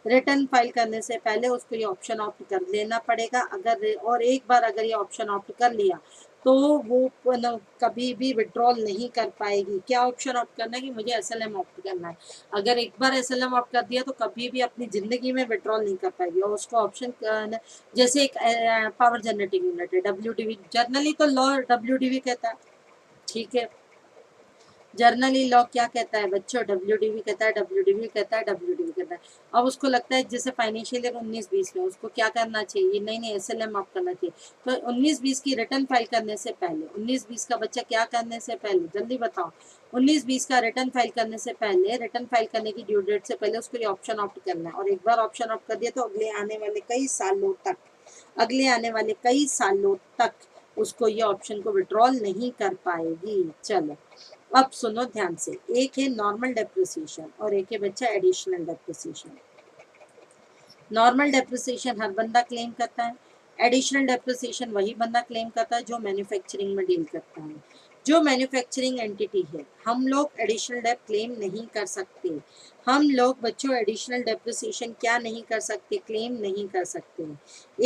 रिटर्न फाइल करने से पहले उसको ये ऑप्शन ऑप्ट कर लेना पड़ेगा। अगर, और एक बार अगर ये ऑप्शन ऑप्ट कर लिया तो वो कभी भी विड्रॉल नहीं कर पाएगी। क्या ऑप्शन ऑप्ट करना है कि मुझे SLM ऑप्ट करना है, अगर एक बार SLM ऑप्ट कर दिया तो कभी भी अपनी जिंदगी में विड्रॉल नहीं कर पाएगी। और उसको ऑप्शन, जैसे एक पावर जनरेटिंग यूनिट है WDV, जर्नली तो लॉ WDV कहता है, ठीक है, जर्नली लॉ क्या कहता है बच्चों, WDV कहता है, WDV कहता है, WDV कहता है। अब उसको लगता है जैसे फाइनेंशियल ईयर 19-20 में उसको क्या करना चाहिए, नहीं नहीं SLM आप करना चाहिए। तो 19-20 की रिटर्न फाइल करने से पहले, 19-20 का बच्चा क्या करने से पहले जल्दी बताओ, 19-20 का रिटर्न फाइल करने से पहले, रिटर्न फाइल करने की ड्यू डेट से पहले उसको ये ऑप्शन ऑप्ट करना है। और एक बार ऑप्शन ऑप्ट कर दिया तो अगले आने वाले कई सालों तक, अगले आने वाले कई सालों तक उसको ये ऑप्शन को विड्रॉल नहीं कर पाएगी। चलो अब सुनो ध्यान से, एक है नॉर्मल डेप्रिसिएशन और एक है बच्चा एडिशनल डेप्रिसिएशन। नॉर्मल डेप्रिसिएशन हर बंदा क्लेम करता है, एडिशनल डेप्रिसिएशन वही बंदा क्लेम करता है जो मैन्युफैक्चरिंग में डील करता है। जो मैन्युफैक्चरिंग एंटिटी है, हम लोग एडिशनल डेप क्लेम नहीं कर सकते। हम लोग बच्चों एडिशनल डेप्रिसिएशन क्या नहीं कर सकते, क्लेम नहीं कर सकते।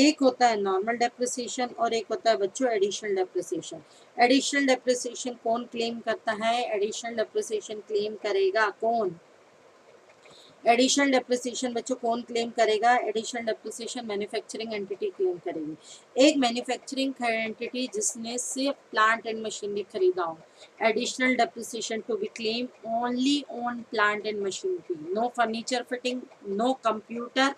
एक होता है नॉर्मल डेप्रिसिएशन और एक होता है बच्चों एडिशनल डेप्रिसिएशन। एडिशनल डेप्रिसिएशन कौन क्लेम करता है, एडिशनल डेप्रिसिएशन क्लेम करेगा कौन, एडिशनल डेप्रिसिएशन बच्चों कौन क्लेम करेगा, additional depreciation manufacturing entity claim करेगी। एक मैन्युफैक्चरिंग एंटिटी जिसने सिर्फ प्लांट एंड मशीनरी खरीदा हो, additional depreciation to be claim only on plant and machinery, no furniture fitting, no computer,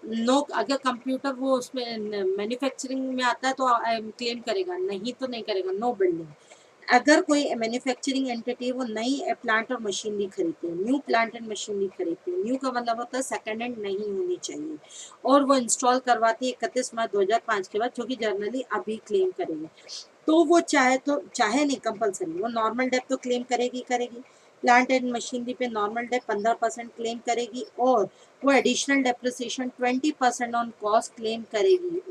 no, अगर कंप्यूटर वो उसमें मैन्युफैक्चरिंग में आता है तो क्लेम करेगा, नहीं तो नहीं करेगा, नो बिल्डिंग। अगर कोई मैन्युफैक्चरिंग एंटिटी वो नई प्लांट और मशीनरी खरीदते हैं, न्यू प्लांट एंड मशीनरी खरीदते हैं, न्यू का मतलब होता है सेकेंड हैंड नहीं होनी चाहिए, और वो इंस्टॉल करवाती है 31 मार्च 2005 के बाद, जो कि जर्नली अभी क्लेम करेगी, तो वो चाहे नहीं कंपलसरी वो नॉर्मल डेप तो क्लेम करेगी करेगी। प्लांट एंड मशीनरी पे नॉर्मल डेप 15% क्लेम करेगी और वो additional depreciation 20% on cost claim करेगी,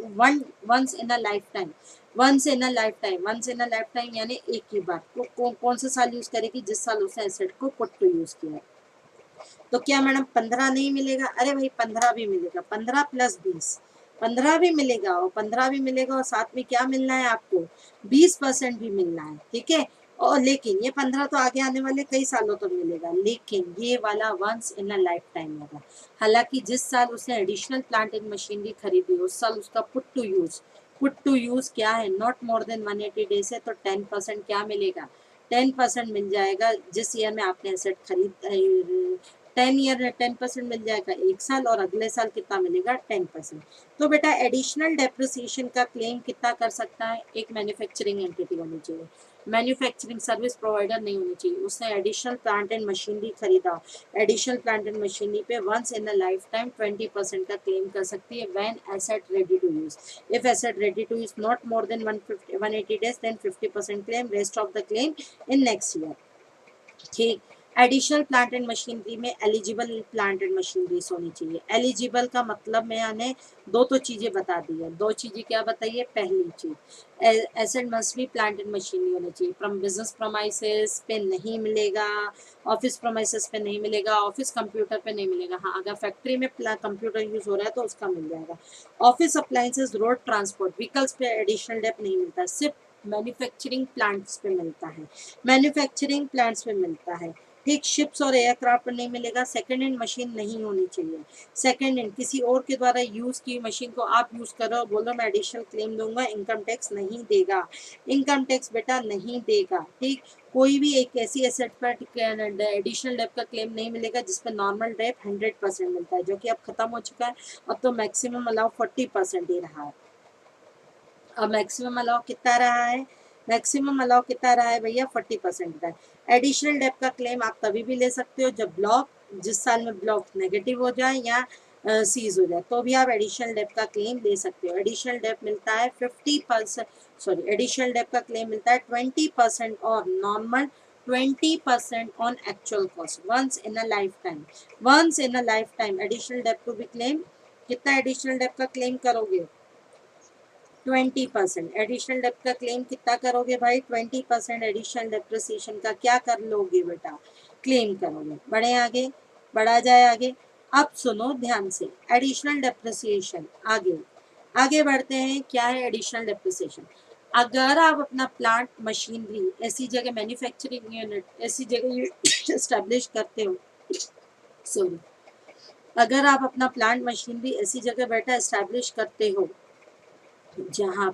once in a life time. Once in a life time, once in a life time यानी एक ही बार। तो कौन सा साल यूज करेगी, जिस साल उसने एसेट को पुट टू यूज किया। तो क्या मैडम 15 नहीं मिलेगा, अरे भाई 15 भी मिलेगा, 15 + 20, 15 भी मिलेगा और 15 भी मिलेगा और साथ में क्या मिलना है आपको, 20% भी मिलना है, ठीक है। और लेकिन ये 15 तो आगे आने वाले कई सालों तक मिलेगा, लेकिन ये वाला once in a life time होगा। हालांकि जिस साल उसने एडिशनल प्लांट एंड मशीनरी खरीदी उस साल उसका पुट टू यूज क्या है, नॉट मोर देन 180 डेज है, तो 10% क्या मिलेगा, 10% मिल जाएगा। जिस ईयर में आपने एसेट खरीद 10% मिल जाएगा एक साल, और अगले साल कितना मिलेगा 10%। तो बेटा एडिशनल डेप्रिसिएशन का क्लेम कितना कर सकता है, एक मैन्युफैक्चरिंग एंटिटी होनी चाहिए, मैन्युफैक्चरिंग सर्विस प्रोवाइडर नहीं होनी चाहिए, उसने एडिशनल प्लांट एंड मशीनरी खरीदा, एडिशनल प्लांट एंड मशीनरी पे once in a life time 20% का क्लेम कर सकती है when asset ready to use. If asset ready to use not more than 180 days then 50% claim, rest of the claim in next year, ठीक। Additional plant and machinery में eligible plant and machineries होनी चाहिए। Eligible का मतलब मैंने दो तो चीजें बता दी है, दो चीजें क्या बताइए, पहली चीज asset must B plant and machinery होनी चाहिए, फ्रॉम बिजनेस प्रमाइसेस पे नहीं मिलेगा, ऑफिस प्रमाइसेस पे नहीं मिलेगा, ऑफिस कंप्यूटर पे नहीं मिलेगा। हाँ अगर फैक्ट्री में कंप्यूटर यूज हो रहा है तो उसका मिल जाएगा। Office appliances, road transport vehicles पे एडिशनल डेप नहीं मिलता, सिर्फ मैन्युफैक्चरिंग प्लांट्स पे मिलता है, मैन्युफैक्चरिंग प्लांट्स पे मिलता है, ठीक। शिप्स और एयरक्राफ्ट पर नहीं मिलेगा। सेकंड हैंड मशीन नहीं होनी चाहिए, सेकंड हैंड किसी और के द्वारा यूज की मशीन को आप यूज करो, बोलो मैं एडिशनल क्लेम दूंगा, इनकम टैक्स नहीं देगा, इनकम टैक्स बेटा नहीं देगा, ठीक। कोई भी एक ऐसी एसेट पर एडिशनल डेप का क्लेम नहीं मिलेगा जिस पर नॉर्मल डेप 100% मिलता है, जो कि अब खत्म हो चुका है, अब तो मैक्सिमम अलाउ 40% ही रहा है। अब मैक्सिमम अलाउ कितना रहा है, मैक्सिमम अलाउ कितना रहा है भैया, 40% का है। एडिशनल डेप का क्लेम आप तभी भी ले सकते हो जब ब्लॉक, जिस साल में ब्लॉक नेगेटिव हो जाए या सीज हो जाए, तो भी आप एडिशनल डेप का क्लेम ले सकते हो। एडिशनल डेप मिलता है 50%, सॉरी एडिशनल डेप का क्लेम मिलता है 20% और normal 20% on actual cost, once in a life time, once in a life time additional dep to be claim. कितना एडिशनल डेप का क्लेम करोगे, 20%। एडिशनल डेप का क्लेम कितना करोगे भाई, 20% एडिशनल डेप्रिसिएशन का क्या कर लोगे बेटा, क्लेम करोगे। बढ़े आगे, बढ़ा जाए आगे। अब सुनो ध्यान से, एडिशनल डेप्रिसिएशन आगे, आगे बढ़ते हैं। क्या है एडिशनल डेप्रिसिएशन, अगर आप अपना प्लांट मशीनरी ऐसी जगह, मैन्युफैक्चरिंग यूनिट ऐसी जगह एस्टेब्लिश करते हो, सॉरी, अगर आप अपना प्लांट मशीनरी ऐसी जगह बैठा एस्टेब्लिश करते हो जहाँ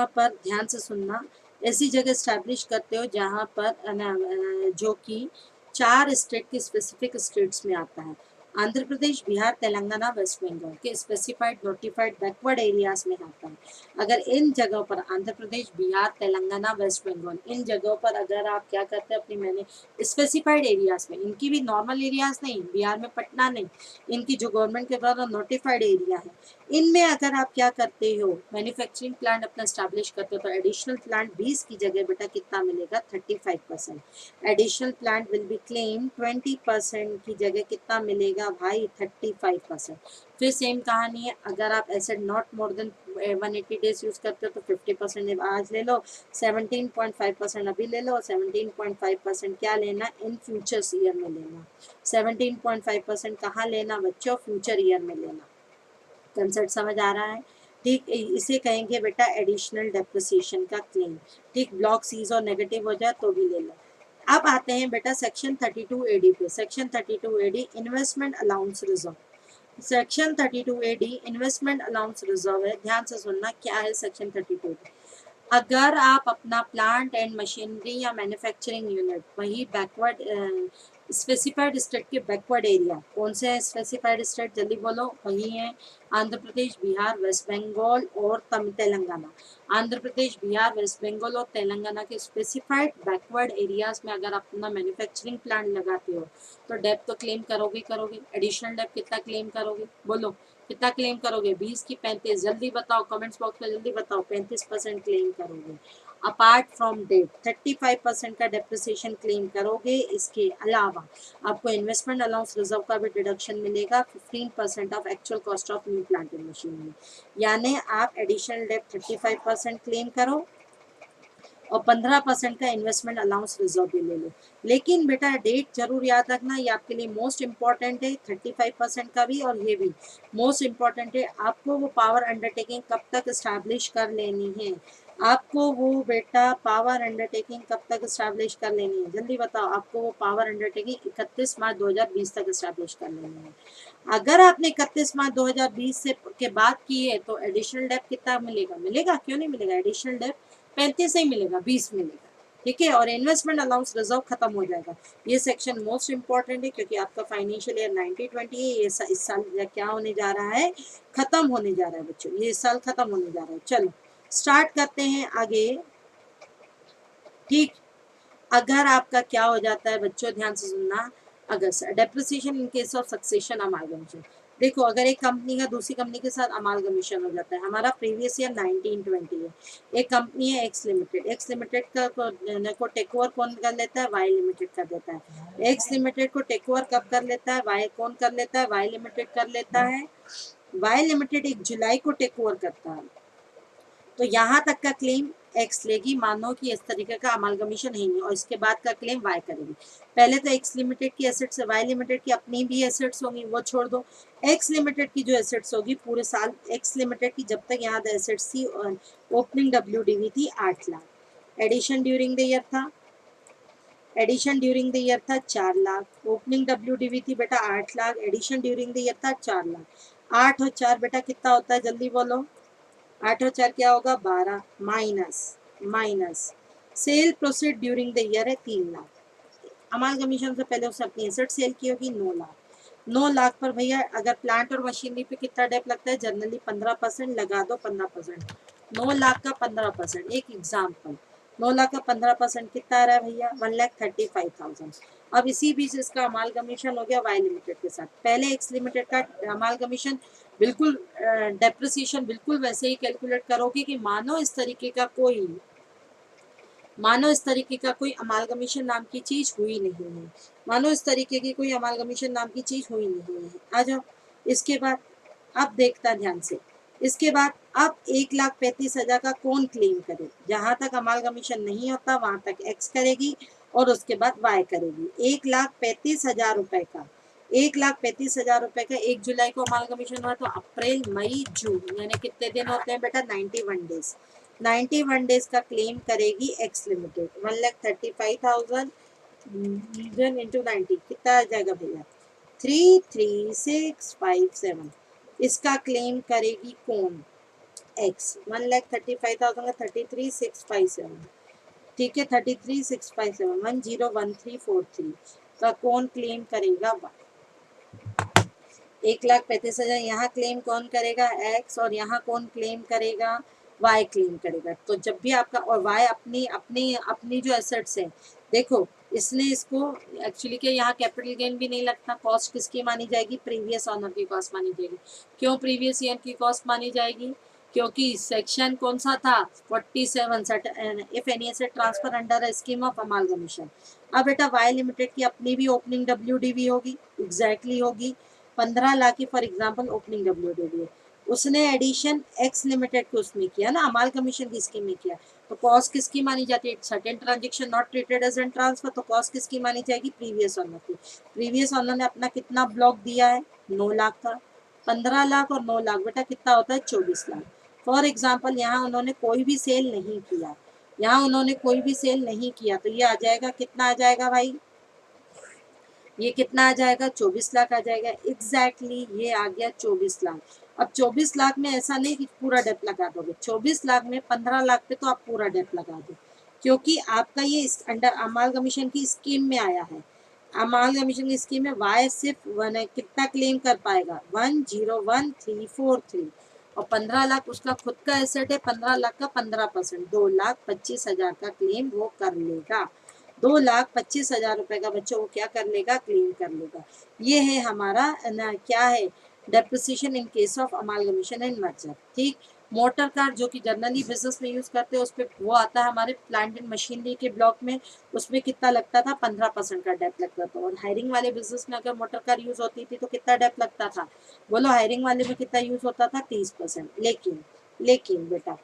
पर ध्यान से सुनना, ऐसी जगह स्टैब्लिश करते हो जहाँ पर जो कि 4 स्टेट की स्पेसिफिक स्टेट्स में आता है। आंध्र प्रदेश, बिहार, तेलंगाना, वेस्ट बंगाल के स्पेसिफाइड नोटिफाइड बैकवर्ड एरियाज में आता है। अगर इन जगहों पर आंध्र प्रदेश, बिहार, तेलंगाना, वेस्ट बंगाल इन जगहों पर अगर आप क्या करते हैं अपनी मैंने स्पेसिफाइड एरियाज में, इनकी भी नॉर्मल एरियाज नहीं, बिहार में पटना नहीं, इनकी जो गवर्नमेंट के द्वारा नोटिफाइड एरिया है, इनमें अगर आप क्या करते हो मैन्युफैक्चरिंग प्लांट अपना स्टैब्लिश करते हो तो एडिशनल प्लांट 20 की जगह बेटा कितना मिलेगा 35%। Additional plant will be claim 20% की जगह कितना मिलेगा भाई 35%। फिर सेम कहानी है, अगर आप asset not more than 180 days use करते हो तो 50% आज ले लो, 17.5% अभी ले लो, 17.5% क्या लेना इन फ्यूचर्स ईयर में लेना। 17.5% कहाँ लेना बच्चों, फ्यूचर ईयर में लेना। कंसेप्ट समझ आ रहा है? ठीक, इसे कहेंगे बेटा एडिशनल डेप्रिसिएशन का क्लेम। ठीक, ब्लॉक सीज और नेगेटिव हो जाए तो भी ले लो। अब आते हैं बेटा सेक्शन 32 एडी पे। Section 32 AD investment allowance reserve. Section 32 AD investment allowance reserve है, ध्यान से सुनना क्या है सेक्शन 32। अगर आप अपना प्लांट एंड मशीनरी या मैन्युफैक्चरिंग यूनिट वही बैकवर्ड स्पेसिफाइड स्टेट के बैकवर्ड एरिया, कौन से हैं स्पेसिफाइड स्टेट जल्दी बोलो, वही हैं आंध्र प्रदेश, बिहार, वेस्ट बंगाल और तेलंगाना। आंध्र प्रदेश, बिहार, वेस्ट बंगाल और तेलंगाना के स्पेसिफाइड बैकवर्ड एरियाज में अगर आप अपना मैन्युफैक्चरिंग प्लांट लगाते हो तो डेप तो क्लेम करोगे करोगे। एडिशनल डेप कितना क्लेम करोगे बोलो, कितना क्लेम करोगे, 20 की 35, जल्दी बताओ कमेंट्स बॉक्स में जल्दी बताओ, 35% क्लेम करोगे। अपार्ट फ्रॉम डेट 35% का डेप्रिसिएशन क्लेम करोगे। इसके अलावा आपको इन्वेस्टमेंट अलाउंस रिजर्व का भी डिडक्शन मिलेगा 15% of actual cost of new plant and machinery. यानी आप एडिशनल डेप 35% क्लेम करो और 15% का इन्वेस्टमेंट अलाउंस रिजर्व भी ले लो। लेकिन बेटा डेट जरूर याद रखना, ये आपके लिए मोस्ट इंपॉर्टेंट है, 35% का भी और ये भी मोस्ट इंपॉर्टेंट है। आपको वो पावर अंडरटेकिंग कब तक स्टैब्लिश कर लेनी है, आपको वो बेटा पावर अंडरटेकिंग कब तक स्टैब्लिश कर लेनी है, जल्दी बताओ। आपको वो पावर अंडरटेकिंग 31 मार्च 2020 तक स्टैब्लिश कर लेनी है। अगर आपने 31 मार्च 2020 से के बाद की है तो एडिशनल डेप कितना मिलेगा, मिलेगा क्यों नहीं मिलेगा, एडिशनल डेप 35 ही मिलेगा, 20 मिलेगा। ठीक है, और इन्वेस्टमेंट अलाउंस रिजर्व खत्म हो जाएगा। ये सेक्शन मोस्ट इंपॉर्टेंट है क्योंकि आपका फाइनेंशियल ईयर 1920 है, ये इस साल क्या होने जा रहा है, खत्म होने जा रहा है बच्चों, ये इस साल खत्म होने जा रहा है। चलो स्टार्ट करते हैं आगे। ठीक, अगर आपका क्या हो जाता है बच्चों, ध्यान से सुनना, अगर depreciation in case of succession amalgamation, देखो अगर एक कंपनी का दूसरी कंपनी के साथ अमालगमेशन हो जाता है, हमारा प्रीवियस ईयर 1920 है, एक कंपनी है एक्स लिमिटेड, एक्स लिमिटेड का को टेक ओवर कौन कर लेता है, वाई लिमिटेड कर देता है। एक्स लिमिटेड को टेक ओवर कब कर लेता है, वाई कौन कर लेता है, वाई लिमिटेड कर लेता है। वाई लिमिटेड 1 जुलाई को टेक ओवर करता है, तो यहाँ तक का क्लेम एक्स लेगी, मानो कि इस तरीके का अमालगमेशन है नहीं, और इसके बाद का क्लेम वाई करेगी। पहले तो एक्स लिमिटेड की एसेट्स है, वाई लिमिटेड की अपनी भी एसेट्स होंगी, वो छोड़ दो। एक्स लिमिटेड की जो एसेट्स होगी पूरे साल, एक्स लिमिटेड की जब तक यहाँ एसेट्स थी, ओपनिंग डब्ल्यूडीवी थी 8 lakh, addition during the year था, एडिशन ड्यूरिंग द ईयर था 4 लाख, ओपनिंग डब्ल्यूडीवी थी बेटा 8 lakh, addition during the year था 4 लाख। 8 और 4 बेटा कितना होता है, जल्दी बोलो, 8 और 4 क्या होगा, 12, minus minus cell proceed during the year है 3 लाख। अमालगमेशन से पहले उसने अपनी एसेट सेल की होगी 9 लाख। 9 लाख पर भैया अगर प्लांट और मशीनरी पे कितना डेप लगता है, जनरली 15% लगा दो, 15%, 9 लाख का 15%, एक एग्जाम्पल, 9 लाख का 15% कितना आ रहा है भैया, 1,35,000। अब इसी बीच इसका अमालगमेशन हो गया वाई लिमिटेड के साथ। पहले एक्स लिमिटेड का अमालगमेशन बिल्कुल डेप्रिसिएशन बिल्कुल वैसे ही कैलकुलेट करोगे कि मानो इस तरीके का कोई अमालगमेशन नाम की चीज हुई नहीं है, मानो इस तरीके की कोई अमालगमेशन नाम की चीज हुई नहीं है। आ जाओ इसके बाद, अब देखता ध्यान से, इसके बाद अब 1,35,000 का कौन क्लेम करे, जहां तक अमालगमेशन नहीं होता वहां तक एक्स करेगी और उसके बाद वाई करेगी। 1,35,000 रुपए का, 1,35,000 रुपए का 1 जुलाई को अमालगमेशन हुआ तो अप्रैल मई जून यानी कितने दिन होते हैं बेटा, 91 डेज। 91 डेज का क्लेम करेगी एक्स लिमिटेड। 1,35,000 इंटू 90 कितना आ जाएगा भैया, 33,657। इसका क्लेम करेगी कौन, एक्स। 1,35,000 का 33,657 ठीक है, 33,657,10,1343 का कौन क्लेम करेगा? 1,35,000 यहाँ क्लेम कौन करेगा? एक्स। और यहाँ कौन क्लेम करेगा? वाई क्लेम करेगा। तो जब भी आपका, और वाई अपनी अपनी अपनी जो एसेट्स है, देखो इसने इसको एक्चुअली क्या, यहाँ कैपिटल गेन भी नहीं लगता। कॉस्ट किसकी मानी जाएगी? प्रीवियस ऑनर की कॉस्ट मानी जाएगी। क्यों प्रीवियस ईयर की कॉस्ट मानी जाएगी? क्योंकि सेक्शन कौन सा था? 47, if any asset transfer under a scheme of amalgamation. अब बेटा वाई लिमिटेड की अपनी भी ओपनिंग WDV होगी, एग्जैक्टली होगी 15 लाख की, फॉर एग्जांपल ओपनिंग WDV। उसने एडिशन एक्स लिमिटेड को उसमें किया ना, अमाल कमीशन की स्कीम में किया, तो कॉस्ट किसकी मानी जाती है? Certain transaction not treated as an transfer, तो कॉस्ट किसकी मानी जाएगी? प्रीवियस ऑनर की। प्रीवियस ऑनर ने अपना कितना ब्लॉक दिया है? 9 लाख का। 15 लाख और 9 लाख बेटा कितना होता है? 24 लाख। फॉर एग्जाम्पल यहाँ उन्होंने कोई भी सेल नहीं किया, यहाँ उन्होंने कोई भी सेल नहीं किया, तो ये आ जाएगा, कितना आ जाएगा भाई? ये कितना आ जाएगा? 24 लाख आ जाएगा। एग्जैक्टली ये आ गया 24 लाख। अब 24 लाख में ऐसा नहीं कि पूरा डेप लगा दोगे, 24 लाख में 15 लाख पे तो आप पूरा डेप लगा दो, क्योंकि आपका ये अंडर अमाल कमीशन की स्कीम में आया है। अमाल कमीशन की स्कीम में वाई सिर्फ कितना क्लेम कर पाएगा? 101,343। और 15 लाख उसका खुद का एसेट है, 15 लाख का 15%, 2,25,000 का क्लेम वो कर लेगा। 2,25,000 रुपए का बच्चों वो क्या कर लेगा? क्लेम कर लेगा। ये है हमारा क्या है? Depreciation in case of amalgamation and merger. ठीक। मोटर कार जो कि जनरली बिजनेस में यूज करते हैं, उस पर वो आता है हमारे प्लांट एंड मशीनरी के ब्लॉक में, उसमें कितना लगता था? 15% का डेप लगता था। और हायरिंग वाले बिजनेस में अगर मोटर कार यूज होती थी तो कितना डेप लगता था? बोलो, हायरिंग वाले में कितना यूज होता था? 30%। लेकिन बेटा,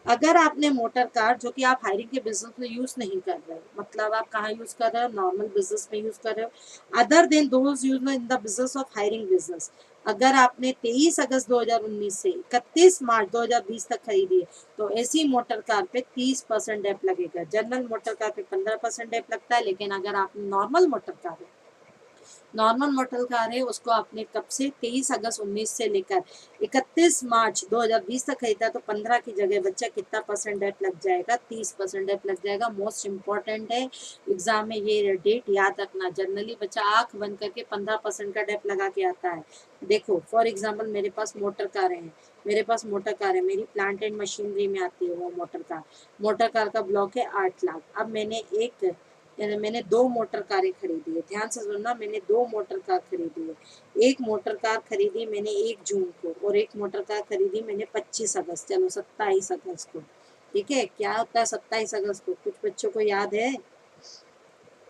अगर आपने मोटर कार जो कि आप हायरिंग के बिजनेस में यूज नहीं कर रहे हो, मतलब आप कहाँ यूज कर रहे हो? नॉर्मल बिजनेस में यूज कर रहे हो, other than those use in the business of hiring business, अगर आपने 23 अगस्त 2019 से 31 मार्च 2020 तक खरीदी है, तो ऐसी मोटर कार पे 30% डेप लगेगा। जनरल मोटर कार पे 15% डेप लगता है। लेकिन अगर आप नॉर्मल मोटर कार है, नॉर्मल मोटर कार है, उसको आपने कब से? 23 अगस्त 19 से लेकर 31 मार्च 2020 तक खरीदा, तो 15 की जगह बच्चा कितना परसेंट डेट लग जाएगा? 30% डेट लग जाएगा। मोस्ट इंपॉर्टेंट है, एग्जाम में ये डेट याद रखना। जनरली बच्चा आंख बंद करके 15% का डेट लगा के आता है। देखो फॉर एग्जाम्पल मेरे पास मोटर कार है, मेरी प्लांट एंड मशीनरी में आती है वो मोटर कार का ब्लॉक है 8 लाख। अब मैंने 2 मोटर कारें खरीदी है, ध्यान से सुनना, मैंने 2 मोटर कार खरीदी है। एक मोटर कार खरीदी मैंने 1 जून को, और एक मोटर कार खरीदी मैंने 25 अगस्त, चलो 27 अगस्त को। ठीक है, क्या होता है 27 अगस्त को? कुछ बच्चों को याद है?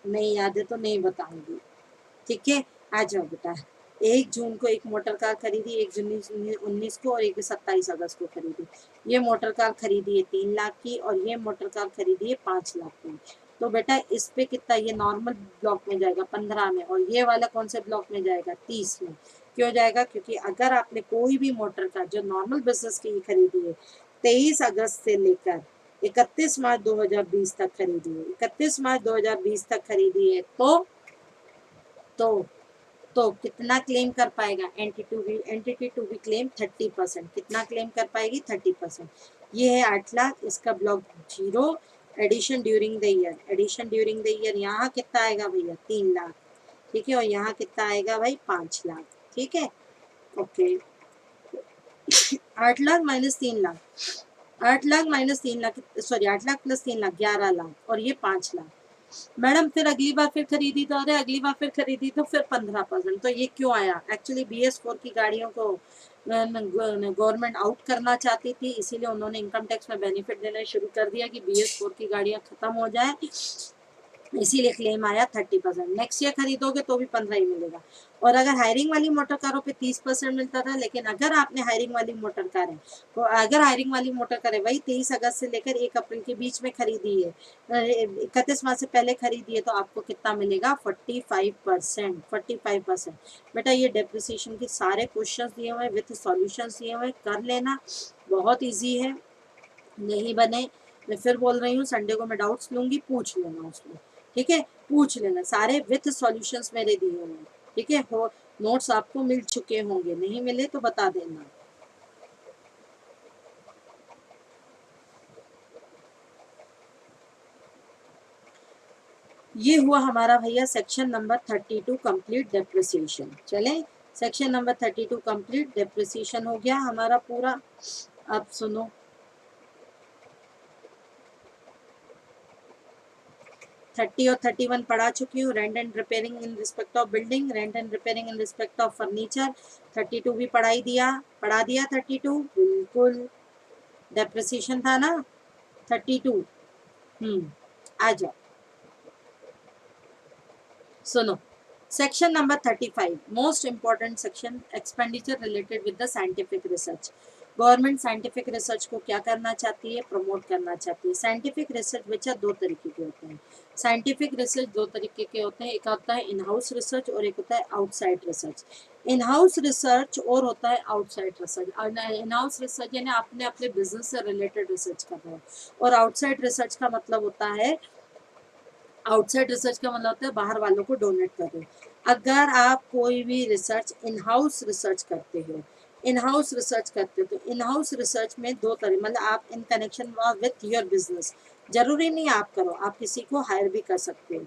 नहीं याद है तो नहीं बताऊंगी। ठीक है, आ जाओ बेटा। 1 जून को एक मोटर कार खरीदी, 1 जून 19 को, और एक 27 अगस्त को खरीदी। ये मोटर कार खरीदी है 3 लाख की, और ये मोटर कार खरीदी है 5 लाख की। तो बेटा इस पे कितना? ये नॉर्मल ब्लॉक में जाएगा 15 में, और ये वाला कौन से ब्लॉक में जाएगा? 30 में। क्यों जाएगा? क्योंकि अगर आपने कोई भी मोटर कार जो नॉर्मल बिजनेस की खरीदी है 23 अगस्त से लेकर 31 मार्च 2020 तक खरीदी है, 31 मार्च 2020 तक खरीदी है, तो तो कितना क्लेम कर पाएगा? Entity to be claim 30%। कितना क्लेम कर पाएगी? 30%। ये है 8 लाख, इसका block 0। Addition during the year, यहाँ कितना आएगा भैया? 3 लाख। ठीक है, और यहाँ कितना आएगा भाई? 5 लाख। ठीक है, okay. 8 lakh minus 3 lakh, 8 lakh minus 3 lakh, sorry 8 lakh plus 3 lakh 11 lakh, और ये 5 लाख। मैडम फिर अगली बार फिर खरीदी तो, अरे अगली बार फिर खरीदी तो फिर 15%। तो ये क्यों आया? एक्चुअली BS4 की गाड़ियों को गवर्नमेंट आउट करना चाहती थी, इसीलिए उन्होंने इनकम टैक्स में बेनिफिट देना शुरू कर दिया कि BS4 की गाड़ियां खत्म हो जाए, इसीलिए क्लेम आया 30%। नेक्स्ट ईयर खरीदोगे तो भी 15 ही मिलेगा। और अगर हायरिंग वाली मोटर कारों पे 30% मिलता था, लेकिन अगर आपने हायरिंग वाली मोटर कार है, तो अगर हायरिंग वाली मोटर कार है वही 23 अगस्त से लेकर 1 अप्रैल के बीच में खरीदी है, 31 मार्च से पहले खरीदी है, तो आपको कितना मिलेगा? 45%। 45%। बेटा ये डेप्रिसिएशन के सारे क्वेश्चन दिए हुए विथ सॉल्यूशन दिए हुए, कर लेना, बहुत ईजी है। नहीं बने, मैं फिर बोल रही हूँ, संडे को मैं डाउट्स लूंगी, पूछ लेना उसमें। ठीक है, पूछ लेना, सारे विथ सॉल्यूशंस मेरे दिए हुए हैं। ठीक है, हो नोट्स आपको मिल चुके होंगे, नहीं मिले तो बता देना। ये हुआ हमारा भैया सेक्शन नंबर 32 कंप्लीट डेप्रिसिएशन। चले, सेक्शन नंबर 32 कंप्लीट डेप्रिसिएशन हो गया हमारा पूरा। अब सुनो, 30 और 31 पढ़ा चुकी हूँ। Rent and repairing in respect of building, rent and repairing in respect of furniture. 32 भी पढ़ा दिया 32 बिल्कुल। डेप्रिसिएशन था ना 32। आ जाओ, सुनो, section number 35 most important section, expenditure related with the scientific research. Government scientific research को क्या करना चाहती है, प्रमोट करना चाहती है। साइंटिफिक रिसर्च बच्चा दो तरीके के होते हैं। साइंटिफिक रिसर्च दो तरीके के होते हैं, एक होता है इन हाउस रिसर्च और एक होता है outside research. In house research और होता है outside research. In house research यानी आपने अपने बिजनेस से रिलेटेड रिसर्च कर रहे हो, और आउटसाइड रिसर्च का मतलब होता है, आउटसाइड रिसर्च का मतलब होता है बाहर वालों को डोनेट कर रहे हो। अगर आप कोई भी रिसर्च इन हाउस रिसर्च करते हो, इन हाउस रिसर्च करते हो, तो इन हाउस रिसर्च में दो तरह, मतलब आप in connection with your business, जरूरी नहीं आप करो, आप किसी को हायर भी कर सकते हो।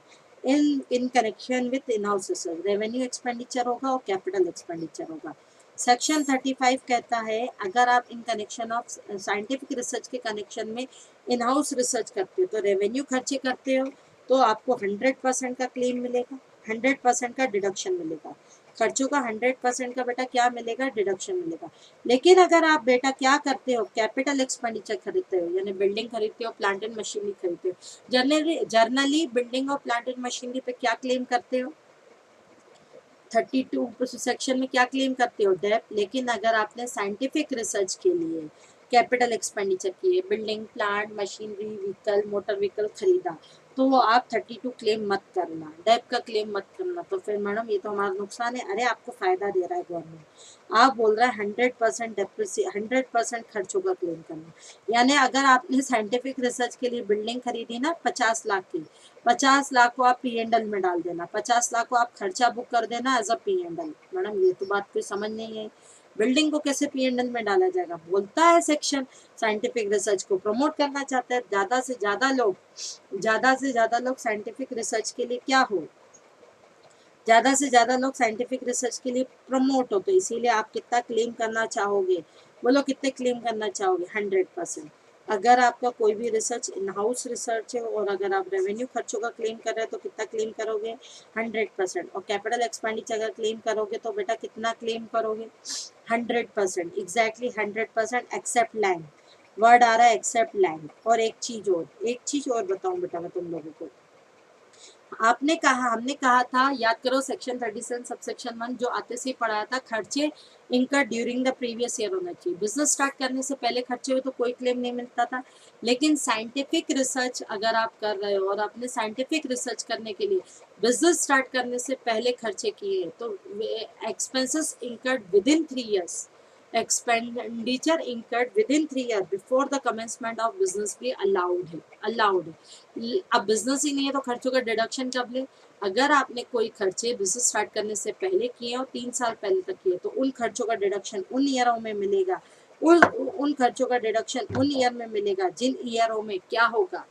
In connection with in house research revenue expenditure होगा और कैपिटल एक्सपेंडिचर होगा। सेक्शन 35 कहता है अगर आप in connection of scientific research के कनेक्शन में इन हाउस रिसर्च करते हो तो रेवेन्यू खर्चे करते हो, तो आपको 100% का क्लेम मिलेगा, 100% का डिडक्शन मिलेगा। खर्चों का 100% का बेटा क्या मिलेगा, डिडक्शन मिलेगा। लेकिन अगर आप बेटा क्या करते हो, कैपिटल एक्सपेंडिचर खरीदते हो, यानी बिल्डिंग खरीदते हो, प्लांट एंड मशीनरी खरीदते हो, जर्नली बिल्डिंग और प्लांट एंड मशीनरी पे क्या क्लेम करते हो, 32 सेक्शन में क्या क्लेम करते हो, डेप्ट। लेकिन अगर आपने साइंटिफिक रिसर्च के लिए कैपिटल एक्सपेंडिचर किए, building plant machinery vehicle motor vehicle खरीदा, तो वो आप 32 क्लेम मत करना, डेप का क्लेम मत करना। तो फिर मैडम ये तो हमारा नुकसान है। अरे आपको फायदा दे रहा है गवर्नमेंट, आप बोल रहा है 100% डेप्रिसी 100% खर्चों का क्लेम करना। यानी अगर आपने साइंटिफिक रिसर्च के लिए बिल्डिंग खरीदी ना 50 लाख की, 50 लाख को आप P&L में डाल देना, 50 लाख को आप खर्चा बुक कर देना एज अ P&L। मैडम ये तो बात कोई समझ नहीं है, बिल्डिंग को कैसे P&L में डाला जाएगा। बोलता है सेक्शन साइंटिफिक रिसर्च को प्रमोट करना चाहता है, ज्यादा से ज्यादा लोग साइंटिफिक रिसर्च के लिए क्या हो, ज्यादा से ज्यादा लोग साइंटिफिक रिसर्च के लिए प्रमोट हो, तो इसीलिए आप कितना क्लेम करना चाहोगे, बोलो कितने क्लेम करना चाहोगे, 100%। अगर आपका कोई भी रिसर्च इन हाउस रिसर्च है और अगर आप रेवेन्यू खर्चों का क्लेम कर रहे हो तो कितना क्लेम करोगे, 100%। और कैपिटल एक्सपेंडिचर अगर क्लेम करोगे तो बेटा कितना क्लेम करोगे, 100%, एग्जैक्टली 100%, एक्सेप्ट लैंड। वर्ड आ रहा है एक्सेप्ट लैंड। और एक चीज और बताऊं बेटा मैं तुम लोगों को, आपने कहा, हमने कहा था, याद करो सेक्शन 37 सबसेक्शन 1 जो आते से पढ़ाया था, खर्चे इनका ड्यूरिंग द प्रीवियस ईयर होना चाहिए। बिजनेस स्टार्ट करने से पहले खर्चे हुए तो कोई क्लेम नहीं मिलता था। लेकिन साइंटिफिक रिसर्च अगर आप कर रहे हो और आपने साइंटिफिक रिसर्च करने के लिए बिजनेस स्टार्ट करने से पहले खर्चे किए तो expenses incurred with in 3 years, expenditure incurred within 3 years before the commencement of business भी अलाउड है। अब बिजनेस ही नहीं है तो खर्चों का डिडक्शन कब ले, अगर आपने कोई खर्चे बिजनेस स्टार्ट करने से पहले किए और 3 साल पहले तक किए तो उन खर्चों का डिडक्शन उन ईयरों में मिलेगा, उन खर्चों का डिडक्शन उन ईयर में मिलेगा जिन ईयरों में क्या होगा,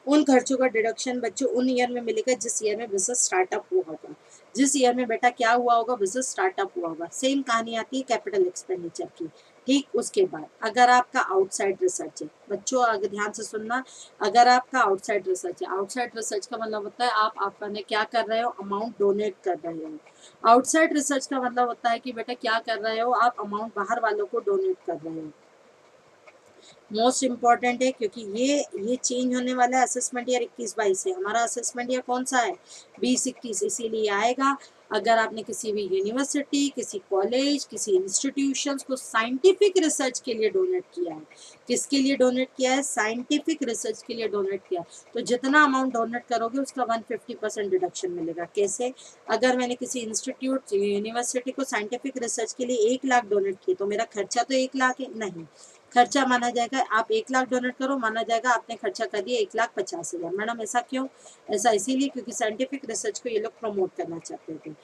उन खर्चों का डिडक्शन बच्चों उन ईयर में मिलेगा जिस ईयर में बिजनेस स्टार्टअप हुआ होगा, जिस ईयर में बेटा क्या हुआ होगा, बिजनेस स्टार्टअप हुआ होगा। सेम कहानी आती है कैपिटल एक्सपेंडिचर की। ठीक, उसके बाद अगर आपका आउटसाइड रिसर्च है बच्चों, अगर ध्यान से सुनना, अगर आपका आउटसाइड रिसर्च है, आउटसाइड रिसर्च का मतलब होता है आप आपने क्या कर रहे हो, अमाउंट डोनेट कर रहे हो। आउटसाइड रिसर्च का मतलब होता है कि बेटा क्या कर रहे हो, आप अमाउंट बाहर वालों को डोनेट कर रहे हो। मोस्ट इम्पॉर्टेंट है क्योंकि ये चेंज होने वाला है असेसमेंट ईयर 21-22 से। हमारा असेसमेंट ईयर कौन सा है, 20-21, इसीलिए आएगा। अगर आपने किसी भी यूनिवर्सिटी, किसी कॉलेज, किसी इंस्टीट्यूशंस को साइंटिफिक रिसर्च के लिए डोनेट किया है, किसके लिए डोनेट किया है, साइंटिफिक रिसर्च के लिए डोनेट किया है, तो जितना अमाउंट डोनेट करोगे उसका 150% डिडक्शन मिलेगा। कैसे, अगर मैंने किसी इंस्टीट्यूट यूनिवर्सिटी को साइंटिफिक रिसर्च के लिए 1 लाख डोनेट किए तो मेरा खर्चा तो 1 लाख है, नहीं, खर्चा माना जाएगा, आप 1 लाख डोनेट करो, माना जाएगा आपने खर्चा कर दिया 1,50,000। मैडम ऐसा क्यों, ऐसा इसीलिए क्योंकि साइंटिफिक रिसर्च को ये लोग प्रमोट करना चाहते थे।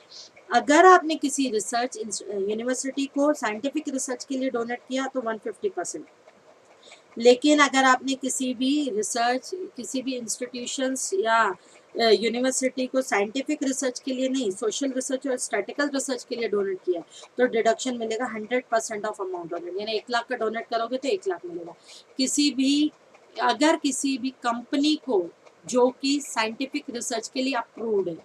अगर आपने किसी रिसर्च यूनिवर्सिटी को साइंटिफिक रिसर्च के लिए डोनेट किया तो 150%। लेकिन अगर आपने किसी भी रिसर्च, किसी भी इंस्टीट्यूशंस या यूनिवर्सिटी को साइंटिफिक रिसर्च के लिए नहीं, सोशल रिसर्च और स्टैटिकल रिसर्च के लिए डोनेट किया तो डिडक्शन मिलेगा 100% ऑफ अमाउंट डोनेट, यानी 1 लाख का डोनेट करोगे तो 1 लाख मिलेगा। किसी भी अगर किसी भी कंपनी को जो कि साइंटिफिक रिसर्च के लिए अप्रूव्ड है,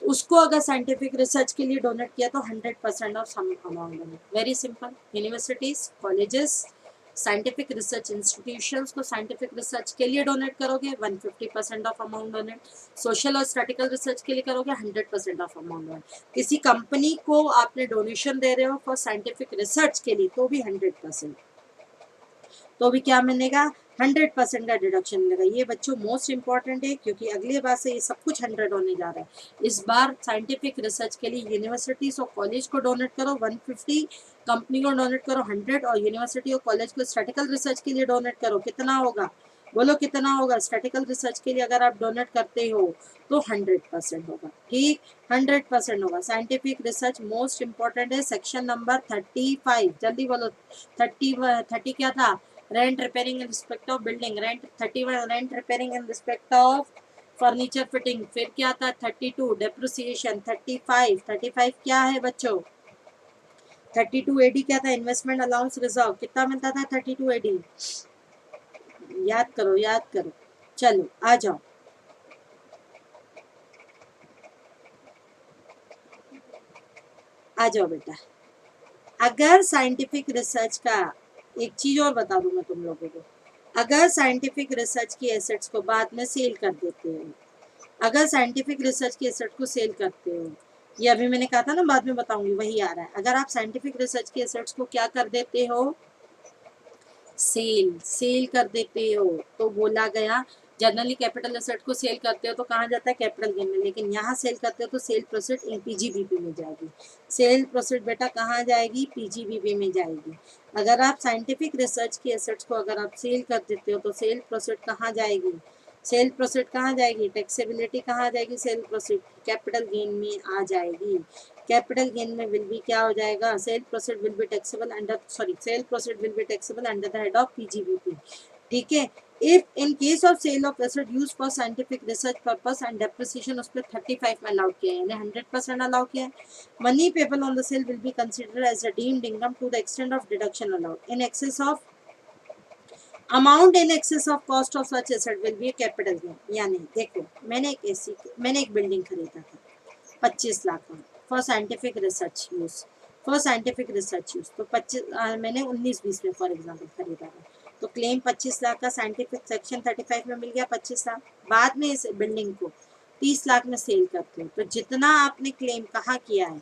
उसको अगर साइंटिफिक रिसर्च के लिए डोनेट किया तो 100% of some amount donate. Very simple. Universities, colleges, scientific research institutions को साइंटिफिक रिसर्च के लिए डोनेट करोगे 150% ऑफ अमाउंट डोनेट। सोशल और स्टैटिकल रिसर्च के लिए करोगे 100% ऑफ अमाउंट डोनेट। किसी कंपनी को आपने डोनेशन दे रहे हो फॉर साइंटिफिक रिसर्च के लिए तो भी 100%, तो भी क्या मिलेगा, 100% का डिडक्शन मिलेगा। ये बच्चों मोस्ट इंपॉर्टेंट है क्योंकि अगली बार से ये सब कुछ 100 होने जा रहा है। इस बार साइंटिफिक रिसर्च के लिए यूनिवर्सिटीज और कॉलेज को डोनेट करो 150, कंपनी को डोनेट करो 100 और यूनिवर्सिटी और कॉलेज को स्टैटिकल रिसर्च के लिए डोनेट करो। कितना होगा, बोलो कितना होगा? स्टैटिकल रिसर्च के लिए अगर आप डोनेट करते हो तो 100% होगा। ठीक, 100% होगा। साइंटिफिक रिसर्च मोस्ट इंपॉर्टेंट है। सेक्शन नंबर 35, जल्दी बोलो। 30 क्या था? Rent repairing in respect of building. Rent 31 rent repairing in respect of furniture fitting. फिर क्या था? 32 डेप्रिसिएशन। 35 क्या है बच्चों? 32 एडी क्या था? Investment allowance reserve. कितना मिलता था 32 एडी? याद करो, याद करो। चलो आ जाओ, आ जाओ बेटा। अगर साइंटिफिक रिसर्च का एक चीज और बता दूं मैं तुम लोगों को, अगर साइंटिफिक रिसर्च की एसेट्स को बाद में सेल कर देते हो, अगर साइंटिफिक रिसर्च की एसेट को सेल करते हो, ये अभी मैंने कहा था ना बाद में बताऊंगी, वही आ रहा है। अगर आप साइंटिफिक रिसर्च की एसेट्स को क्या कर देते हो, सेल कर देते हो, तो बोला गया जनरली कैपिटल एसेट को सेल करते हो तो कहाँ जाता है? कैपिटल गेन में। लेकिन यहाँ सेल करते हो तो सेल प्रोसीड इन पीजीबीपी में जाएगी। सेल प्रोसीड बेटा कहाँ जाएगी? पीजीबीपी में जाएगी। अगर आप साइंटिफिक रिसर्च की एसेट्स को अगर आप सेल कर देते हो तो सेल प्रोसीड कहाँ जाएगी? सेल प्रोसीड कहाँ जाएगी? टैक्सेबिलिटी कहाँ जाएगी? सेल प्रोसीड कैपिटल गेन में आ जाएगी। कैपिटल गेन में विल बी क्या हो जाएगा? Sale proceed will be taxable under, sorry, sale proceed will be taxable under the head of PGBP. ठीक है। If in case of sale of asset use for scientific research purpose and depreciation, उस पर 35 में allowed किया है, यानी 100% allow किया है। Money payable on the sale will be considered as a deemed income to the extent of deduction allowed in excess of amount in excess of cost of such asset will be capital gain. यानी देखो, मैंने एक building खरीदा था 25 लाख में for scientific research use, तो 25 मैंने 19-20 में फॉर एग्जांपल खरीदा था, तो क्लेम 25 लाख का साइंटिफिक सेक्शन 35 में मिल गया 25 लाख। बाद में इस बिल्डिंग को 30 लाख में सेल करते हो तो जितना आपने क्लेम कहाँ किया है?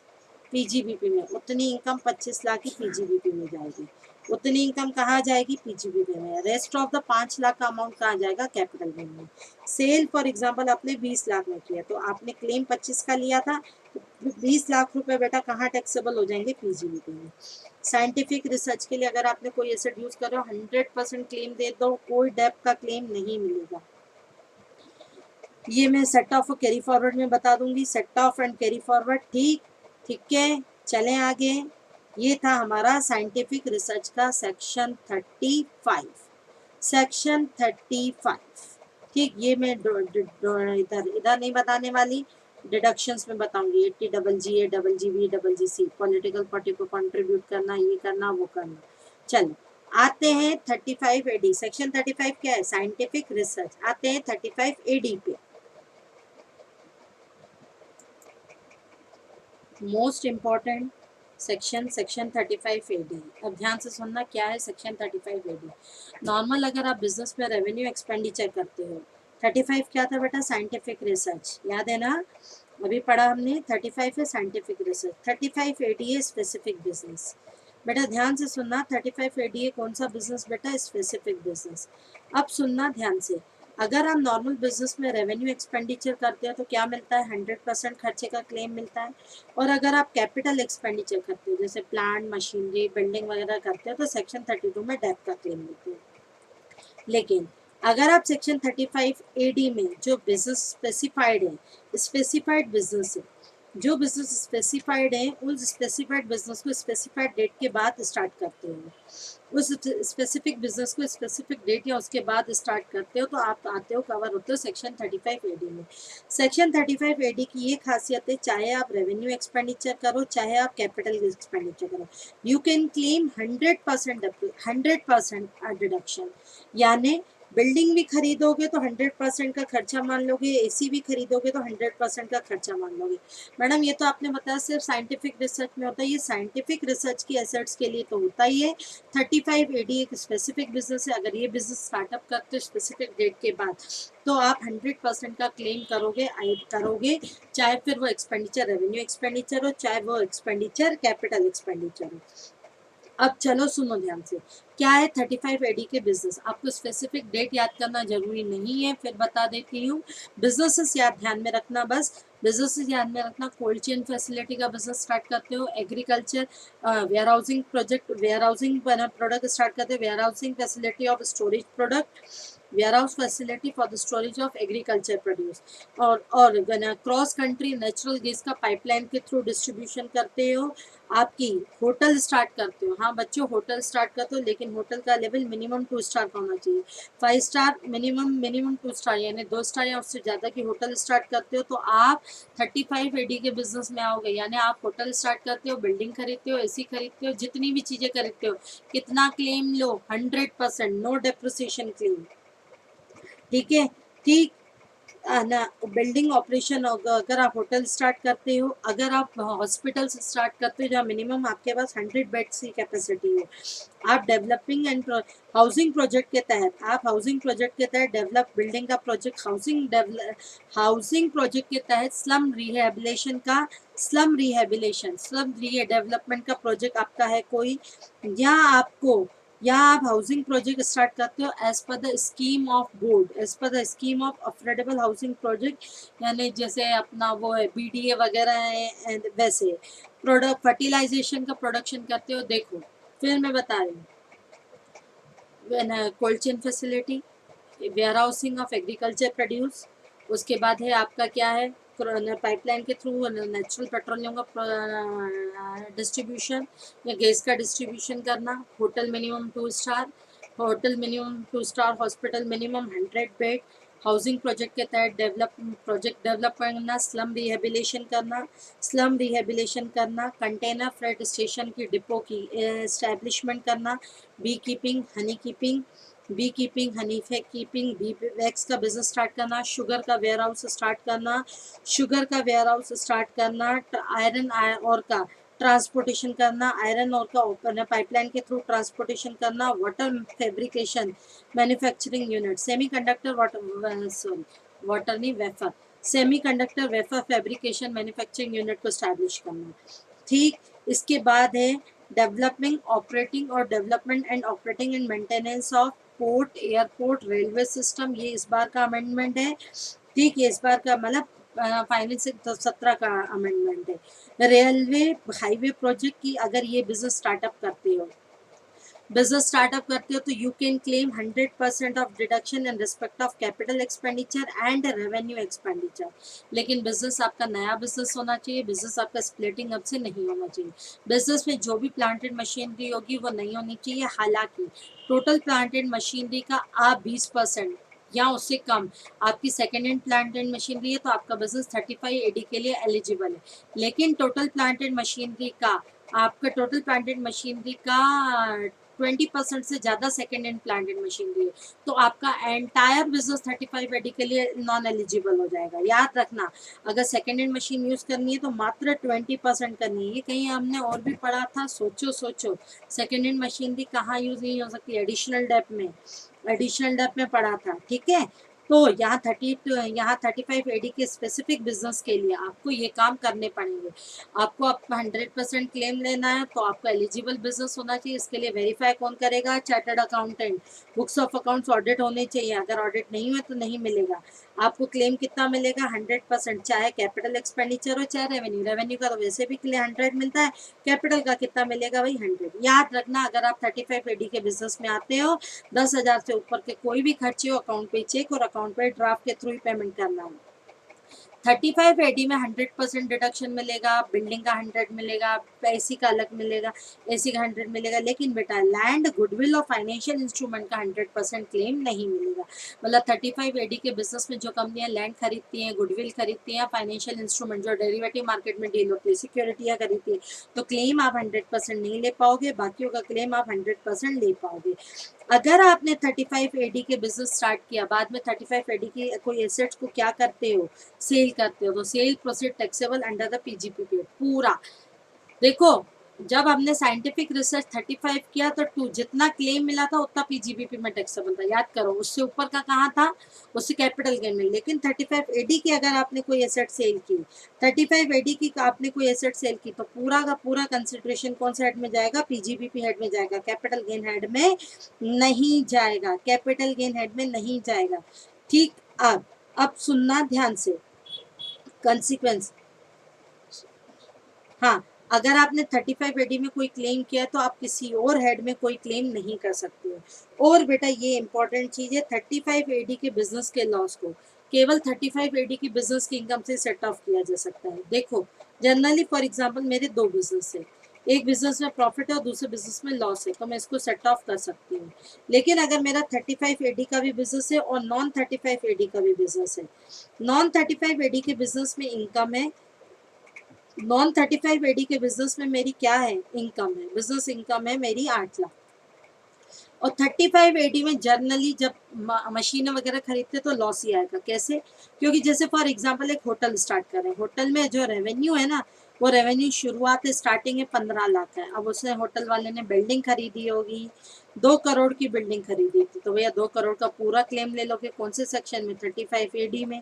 पीजीबीपी में, उतनी इनकम 25 लाख की पीजीबीपी में जाएगी। उतनी इनकम कहाँ जाएगी? पीजीबीपी में। रेस्ट ऑफ द 5 लाख का अमाउंट कहाँ जाएगा? कैपिटल गेन में। सेल फॉर एग्जांपल आपने 20 लाख में किया तो आपने क्लेम 25 का लिया था, तो 20 लाख रुपए बेटा कहाँ टैक्सेबल हो जाएंगे? पीजीबीपी में। साइंटिफिक रिसर्च के लिए अगर आपने कोई एसेट यूज कर रहे हो 100% क्लेम दे दो, कोई डेप्थ का क्लेम नहीं मिलेगा। ये मैं सेट ऑफ और कैरी फॉरवर्ड में बता दूंगी, set of and carry forward. ठीक, ठीक है, चलें आगे। ये था हमारा साइंटिफिक रिसर्च का सेक्शन 35, सेक्शन 35। ठीक, ये मैं इधर इधर नहीं बताने वाली, डिडक्शंस में बताऊंगी। 80 double G A double G B double G C, political party को कंट्रीब्यूट करना, ये करना वो करना। चलो आते हैं 35 एडी। सेक्शन 35 क्या है? Scientific research. आते हैं 35 एडी पे। Most important section 35 AD. अब ध्यान से सुनना क्या है सेक्शन 35 एडी। नॉर्मल अगर आप बिजनेस में रेवेन्यू एक्सपेंडिचर करते हो, 35 क्या था बेटा? साइंटिफिक रिसर्च, याद है ना? अभी पढ़ा हमने। 35 है साइंटिफिक रिसर्च, 35 एडी है स्पेसिफिक बिजनेस। बेटा ध्यान से सुनना, 35 एडी है कौन सा बिजनेस बेटा? Specific business. अब सुनना ध्यान से, अगर आप नॉर्मल बिजनेस में रेवेन्यू एक्सपेंडिचर करते हो तो क्या मिलता है? 100% खर्चे का क्लेम मिलता है। और अगर आप कैपिटल एक्सपेंडिचर करते हो जैसे प्लांट, मशीनरी, बिल्डिंग वगैरह करते हो तो सेक्शन 32 में डेप्थ का क्लेम मिलता है। लेकिन अगर आप सेक्शन 35 एडी में जो बिजनेस स्पेसिफाइड है, स्पेसिफाइड बिजनेस है, जो बिजनेस स्पेसिफाइड है उस स्पेसिफाइड बिजनेस को स्पेसिफाइड डेट के बाद स्टार्ट करते हो, उस स्पेसिफिक बिजनेस को स्पेसिफिक डेट या उसके बाद स्टार्ट करते हो, तो आप आते हो, कवर होते हो सेक्शन 35AD में। सेक्शन 35AD की ये खासियत है, चाहे आप रेवेन्यू एक्सपेंडिचर करो चाहे आप कैपिटल एक्सपेंडिचर करो, यू कैन क्लेम 100% डिडक्शन। यानी बिल्डिंग भी खरीदोगे तो 100% का खर्चा मान लोगे, एसी भी खरीदोगे तो 100% का खर्चा मान लोगे। मैडम ये तो आपने बताया सिर्फ साइंटिफिक रिसर्च में होता है, ये साइंटिफिक रिसर्च की एसेट्स के लिए तो होता ही है। 35AD एक स्पेसिफिक बिजनेस है, अगर ये बिजनेस स्टार्टअप करते हो स्पेसिफिक डेट के बाद तो आप 100% का क्लेम करोगे, चाहे फिर वो एक्सपेंडिचर रेवेन्यू एक्सपेंडिचर हो, चाहे वो एक्सपेंडिचर कैपिटल एक्सपेंडिचर हो। अब चलो सुनो ध्यान से, क्या है 35AD के बिजनेस, आपको स्पेसिफिक डेट याद करना जरूरी नहीं है, फिर बता देती हूँ। बिजनेसेस याद ध्यान में रखना, बस बिजनेसेस याद में रखना, कोल्ड चेन फैसिलिटी का बिजनेस स्टार्ट करते हो, agriculture warehousing project, warehousing product start करते हो, warehousing facility of storage product, warehouse facility for the storage of agriculture produce, और क्रॉस कंट्री नेचुरल गैस का pipeline के through distribution करते हो, आपकी होटल स्टार्ट करते हो। हाँ बच्चों होटल स्टार्ट करते हो, लेकिन होटल का लेवल मिनिमम 2 स्टार का होना चाहिए, 5 स्टार मिनिमम 2 स्टार, यानी 2 स्टार या उससे ज़्यादा की होटल स्टार्ट करते हो तो आप 35AD के बिजनेस में आओगे। यानी आप होटल स्टार्ट करते हो, बिल्डिंग खरीदते हो, एसी खरीदते हो, जितनी भी चीज़ें खरीदते हो, कितना क्लेम लो, 100%, नो डेप्रिसिएशन क्लेम। ठीक है, ठीक ना। बिल्डिंग ऑपरेशन, अगर आप होटल स्टार्ट करते हो, अगर आप हॉस्पिटल स्टार्ट करते हो जहाँ मिनिमम आपके पास 100 बेड्स की कैपेसिटी हो, आप डेवलपिंग एंड हाउसिंग प्रोजेक्ट के तहत, आप हाउसिंग प्रोजेक्ट के तहत डेवलप बिल्डिंग का प्रोजेक्ट, हाउसिंग प्रोजेक्ट के तहत स्लम रिहेबिलिटेशन डेवलपमेंट का प्रोजेक्ट आपका है कोई, या आप हाउसिंग प्रोजेक्ट स्टार्ट करते हो as per the scheme of board, as per the scheme of affordable housing project, यानी जैसे अपना वो है BDA वगैरह है, and वैसे प्रोडक्ट फर्टिलाइजेशन का प्रोडक्शन करते हो। देखो फिर मैं बता रही हूँ, cold chain facility, warehousing of agriculture produce, उसके बाद है आपका क्या है, पाइपलाइन के थ्रू नेचुरल पेट्रोलियम का डिस्ट्रीब्यूशन या गैस का डिस्ट्रीब्यूशन करना, hotel minimum 2 star, hospital minimum 100 bed, housing project के तहत डेवलप करना, स्लम रिहेबिलेशन करना, कंटेनर फ्रेट स्टेशन की डिपो की एस्टेब्लिशमेंट करना, bee keeping honey keeping, bee wax का बिजनेस स्टार्ट करना, शुगर का वेयर हाउस स्टार्ट करना, आयरन और का ट्रांसपोर्टेशन करना, आयरन और का ओपन पाइपलाइन के थ्रू ट्रांसपोर्टेशन करना, water fabrication manufacturing unit, water नहीं wafer, semiconductor wafer fabrication manufacturing unit को स्टैब्लिश करना। ठीक, इसके बाद है development and operating and maintenance of port, airport, railway system, ये इस बार का अमेंडमेंट है। ठीक, ये इस बार का मतलब फाइनेंस 17 का अमेंडमेंट है। रेलवे हाईवे प्रोजेक्ट की अगर ये बिजनेस स्टार्टअप करते हो तो you can claim 100% of deduction in respect of capital expenditure and revenue expenditure. लेकिन बिजनेस आपका नया बिजनेस होना चाहिए, बिजनेस आपका स्प्लिटिंग अप से नहीं होना चाहिए। बिजनेस में जो भी प्लांटेड मशीनरी होगी वो नहीं होनी चाहिए, हालांकि टोटल प्लांटेड मशीनरी का आप 20% या उससे कम आपकी सेकेंड हैंड प्लांटेड मशीनरी है तो आपका बिजनेस 35AD के लिए एलिजिबल है। लेकिन टोटल प्लांटेड मशीनरी का 20% से ज़्यादा सेकेंड हैंड प्लांटेड मशीनरी है तो आपका एंटायर बिजनेस 35AD के लिए नॉन एलिजिबल हो जाएगा। याद रखना, अगर सेकेंड हैंड मशीन यूज़ करनी है तो मात्र 20% करनी है। ये कहीं हमने और भी पढ़ा था, सोचो सेकेंड हैंड मशीनरी कहाँ यूज़ नहीं हो सकती, एडिशनल डेप में पढ़ा था। ठीक है, तो यहाँ 35AD के स्पेसिफिक बिजनेस के लिए आपको ये काम करने पड़ेंगे। आपको आप 100% क्लेम लेना है तो आपका एलिजिबल बिजनेस होना चाहिए। इसके लिए वेरीफाई कौन करेगा, chartered accountant. Books of accounts audit होने चाहिए, अगर ऑडिट नहीं हुए तो नहीं मिलेगा। आपको क्लेम कितना मिलेगा, 100%, चाहे कैपिटल एक्सपेंडिचर हो चाहे रेवेन्यू का तो वैसे भी क्लेम 100 मिलता है, कैपिटल का कितना मिलेगा भाई 100। याद रखना, अगर आप 35AD के बिजनेस में आते हो 10,000 से ऊपर के कोई भी खर्चे हो अकाउंट पे चेक और अकाउंट पे ड्राफ्ट के थ्रू ही पेमेंट करना है। 35 AD में 100% डिडक्शन मिलेगा, बिल्डिंग का 100 मिलेगा, एसी का अलग मिलेगा, एसी का 100 मिलेगा, लेकिन बेटा लैंड, गुडविल और फाइनेंशियल इंस्ट्रूमेंट का 100% क्लेम नहीं मिलेगा। मतलब 35 AD के बिजनेस में जो कंपनियां लैंड खरीदती हैं, गुडविल खरीदती हैं, फाइनेंशियल इंस्ट्रूमेंट जो डेरिवेटिव मार्केट में डील होती है, सिक्योरिटियां खरीदती है, तो क्लेम आप 100% नहीं ले पाओगे, बाकियों का क्लेम आप 100% ले पाओगे। अगर आपने 35 AD के बिजनेस स्टार्ट किया, बाद में 35 AD की कोई एसेट्स को क्या करते हो, सेल करते हो, तो sale proceed taxable under the PGPP पूरा। देखो, जब हमने साइंटिफिक रिसर्च 35 किया तो जितना क्लेम मिला था उतना पीजीबीपी में टैक्सेबल था, याद करो, उससे ऊपर का कहाँ था, उससे कैपिटल गेन में। लेकिन 35 AD की अगर आपने कोई एसेट सेल की, 35 AD की आपने कोई एसेट सेल की, तो पूरा का पूरा कंसिडरेशन कौन से हेड में जाएगा, पीजीबीपी हेड में जाएगा, कैपिटल गेन हेड में नहीं जाएगा, कैपिटल गेन हेड में नहीं जाएगा। ठीक। अब सुनना ध्यान से, कंसिक्वेंस। हाँ, अगर आपने 35 AD में कोई क्लेम किया तो आप किसी और हेड में कोई क्लेम नहीं कर सकते हो। और बेटा ये इंपॉर्टेंट चीज है, 35 AD के बिजनेस के लॉस को केवल 35 AD की बिजनेस की इनकम से सेट ऑफ किया जा सकता है। देखो, जनरली फॉर एग्जांपल मेरे दो बिजनेस है, एक बिजनेस में प्रॉफिट है और दूसरे बिजनेस में लॉस है, तो मैं इसको सेट ऑफ कर सकती हूँ। लेकिन अगर मेरा 35 AD का भी बिजनेस है और नॉन 35 AD का भी बिजनेस है, नॉन 35 AD के बिजनेस में इनकम है, नॉन 35 AD के बिजनेस में मेरी क्या है, इनकम है, बिजनेस इनकम है मेरी 8 लाख। और 35 AD में जर्नली जब मशीनें वगैरह खरीदते तो लॉस ही आएगा। कैसे? क्योंकि जैसे फॉर एग्जांपल एक होटल स्टार्ट करें, होटल में जो रेवेन्यू है ना, वो रेवेन्यू शुरुआत स्टार्टिंग है 15 लाख है। अब उसने होटल वाले ने बिल्डिंग खरीदी होगी, 2 करोड़ की बिल्डिंग खरीदी थी, तो भैया 2 करोड़ का पूरा क्लेम ले लोगे, कौन से सेक्शन में, 35 AD में।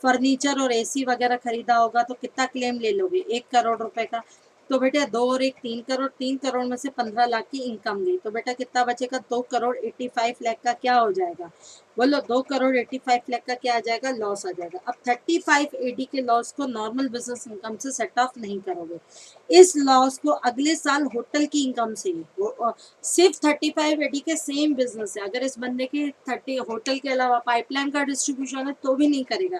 फर्नीचर और एसी वगैरह खरीदा होगा तो कितना क्लेम ले लोगे, 1 करोड़ रुपए का। तो बेटा 2 और 1 3 करोड़, 3 करोड़ में से 15 लाख की इनकम गई, तो बेटा कितना बचेगा, 2 करोड़ 85 लाख का क्या हो जाएगा, बोलो, 2 करोड़ 85 लाख का क्या आ जाएगा, लॉस आ जाएगा। अब 35 AD के लॉस को नॉर्मल बिजनेस इनकम से सेट ऑफ नहीं करोगे, इस लॉस को अगले साल होटल की इनकम से ही सिर्फ 35 AD के सेम बिजनेस है, अगर इस बंदे के 30 होटल के अलावा पाइपलाइन का डिस्ट्रीब्यूशन है तो भी नहीं करेगा,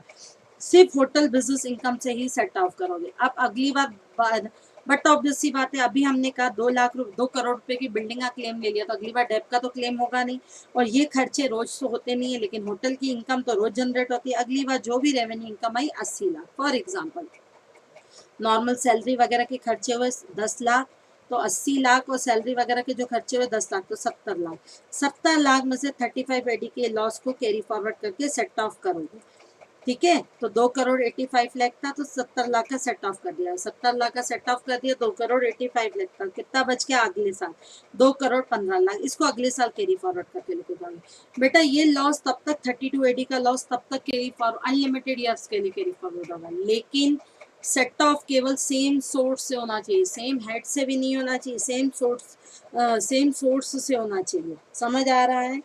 सिर्फ होटल बिजनेस इनकम से ही सेट ऑफ करोगे। अब अगली बार बट ऑब्वियस सी बात है, अभी हमने कहा 2 करोड़ रुपए की बिल्डिंग का क्लेम ले लिया, तो अगली बार डेप का तो क्लेम होगा नहीं, और ये खर्चे रोज तो होते नहीं है, लेकिन होटल की इनकम तो रोज जनरेट होती है। अगली बार जो भी revenue income I 80 lakh for example, normal salary वगैरह के खर्चे हुए 10 लाख, तो 80 लाख, और सैलरी वगैरह के जो खर्चे हुए 10 लाख, तो 70 लाख। 70 लाख में से 35 AD के लॉस को कैरी फॉरवर्ड करके सेट ऑफ करोगे। ठीक है, तो 2 करोड़ 85 लाख था, तो 70 लाख का सेट ऑफ कर दिया, 70 लाख का सेट ऑफ कर दिया, 2 करोड़ 85 लाख का कितना बच गया अगले साल, 2 करोड़ 15 लाख। इसको अगले साल कैरी फॉरवर्ड करके लेके जाओगे। बेटा ये लॉस तब तक 32 AD का लॉस तब तक कैरी फॉरवर्ड अनलिमिटेड ईयर्स के लिए कैरी फॉरवर्ड होगा, लेकिन सेट ऑफ केवल सेम सोर्स से होना चाहिए, सेम हेड से भी नहीं होना चाहिए, सेम सोर्स से होना चाहिए। समझ आ रहा है?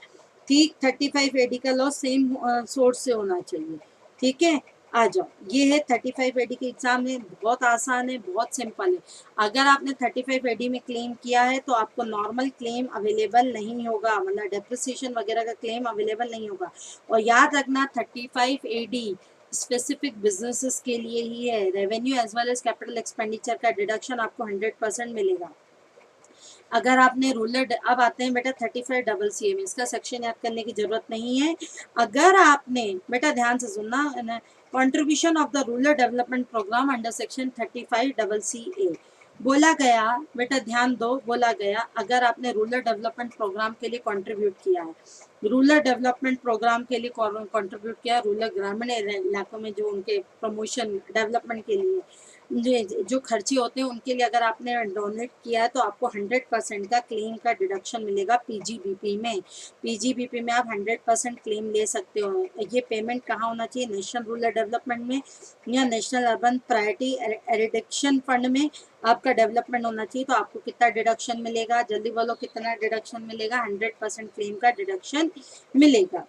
ठीक, 35 AD का लॉस सेम सोर्स से होना चाहिए। ठीक है, आ जाओ, ये है 35 AD की एग्जाम है, बहुत आसान है, बहुत सिंपल है। अगर आपने 35 AD में क्लेम किया है तो आपको नॉर्मल क्लेम अवेलेबल नहीं होगा, मतलब डेप्रिसिएशन वगैरह का क्लेम अवेलेबल नहीं होगा। और याद रखना 35 AD स्पेसिफिक बिजनेसेस के लिए ही है, revenue as well as capital expenditure का डिडक्शन आपको 100% मिलेगा। अगर आपने रूरल, अब आते हैं बेटा 35CA में, इसका सेक्शन याद करने की जरूरत नहीं है। अगर आपने, बेटा ध्यान से सुनना, contribution of the rural development programme under section 35CA बोला गया, बेटा ध्यान दो, बोला गया अगर आपने रूरल डेवलपमेंट प्रोग्राम के लिए कंट्रीब्यूट किया है, रूरल डेवलपमेंट प्रोग्राम के लिए कंट्रीब्यूट किया, रूरल ग्रामीण इलाकों में जो उनके प्रमोशन डेवलपमेंट के लिए जो खर्चे होते हैं उनके लिए अगर आपने डोनेट किया है तो आपको 100% का क्लेम का डिडक्शन मिलेगा पीजीबीपी में। पीजीबीपी में आप 100% क्लेम ले सकते हो। ये पेमेंट कहाँ होना चाहिए, नेशनल रूरल डेवलपमेंट में या national urban priority addiction fund में आपका डेवलपमेंट होना चाहिए। तो आपको कितना डिडक्शन मिलेगा, जल्दी बोलो कितना डिडक्शन मिलेगा, 100% क्लेम का डिडक्शन मिलेगा।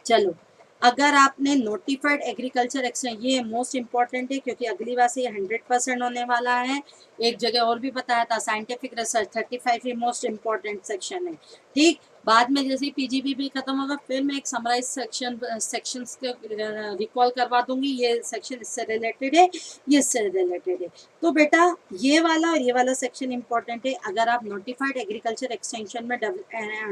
चलो अगर आपने नोटिफाइड एग्रीकल्चर एक्सचेंज, ये मोस्ट इंपॉर्टेंट है क्योंकि अगली बार से ये 100% होने वाला है। एक जगह और भी बताया था साइंटिफिक रिसर्च 35 ये मोस्ट इंपॉर्टेंट सेक्शन है। ठीक, बाद में जैसे पीजीबी भी खत्म होगा फिर मैं एक समराइज सेक्शंस के रिकॉल करवा दूंगी, ये सेक्शन इससे रिलेटेड है, ये इससे रिलेटेड है। तो बेटा ये वाला और ये वाला सेक्शन इंपॉर्टेंट है। अगर आप नोटिफाइड एग्रीकल्चर एक्सटेंशन में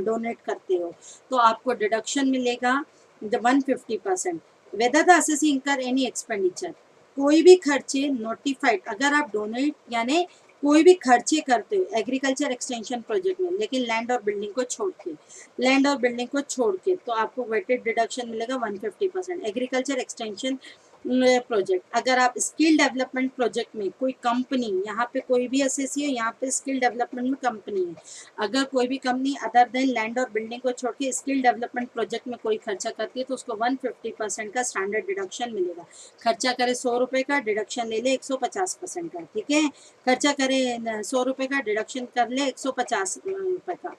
डोनेट करते हो तो आपको डिडक्शन मिलेगा 150%। वेदर द असेसी इंकर एनी एक्सपेंडिचर, कोई भी खर्चे नोटिफाइड, अगर आप डोनेट यानी कोई भी खर्चे करते हो एग्रीकल्चर एक्सटेंशन प्रोजेक्ट में, लेकिन लैंड और बिल्डिंग को छोड़ के, लैंड और बिल्डिंग को छोड़ के, तो आपको वेटेड डिडक्शन मिलेगा 150%। एग्रीकल्चर एक्सटेंशन प्रोजेक्ट, अगर आप स्किल डेवलपमेंट प्रोजेक्ट में कोई कंपनी, यहाँ पे कोई भी एसएससी है, यहाँ पे स्किल डेवलपमेंट में कंपनी है, अगर कोई भी कंपनी अदर देन लैंड और बिल्डिंग को छोड़ के स्किल डेवलपमेंट प्रोजेक्ट में कोई खर्चा करती है तो उसको 150% का स्टैंडर्ड डिडक्शन मिलेगा। खर्चा करे 100 रुपये का, डिडक्शन ले ले 150% का। ठीक है, खर्चा करे 100 रुपये का, डिडक्शन कर ले 150 रुपये का।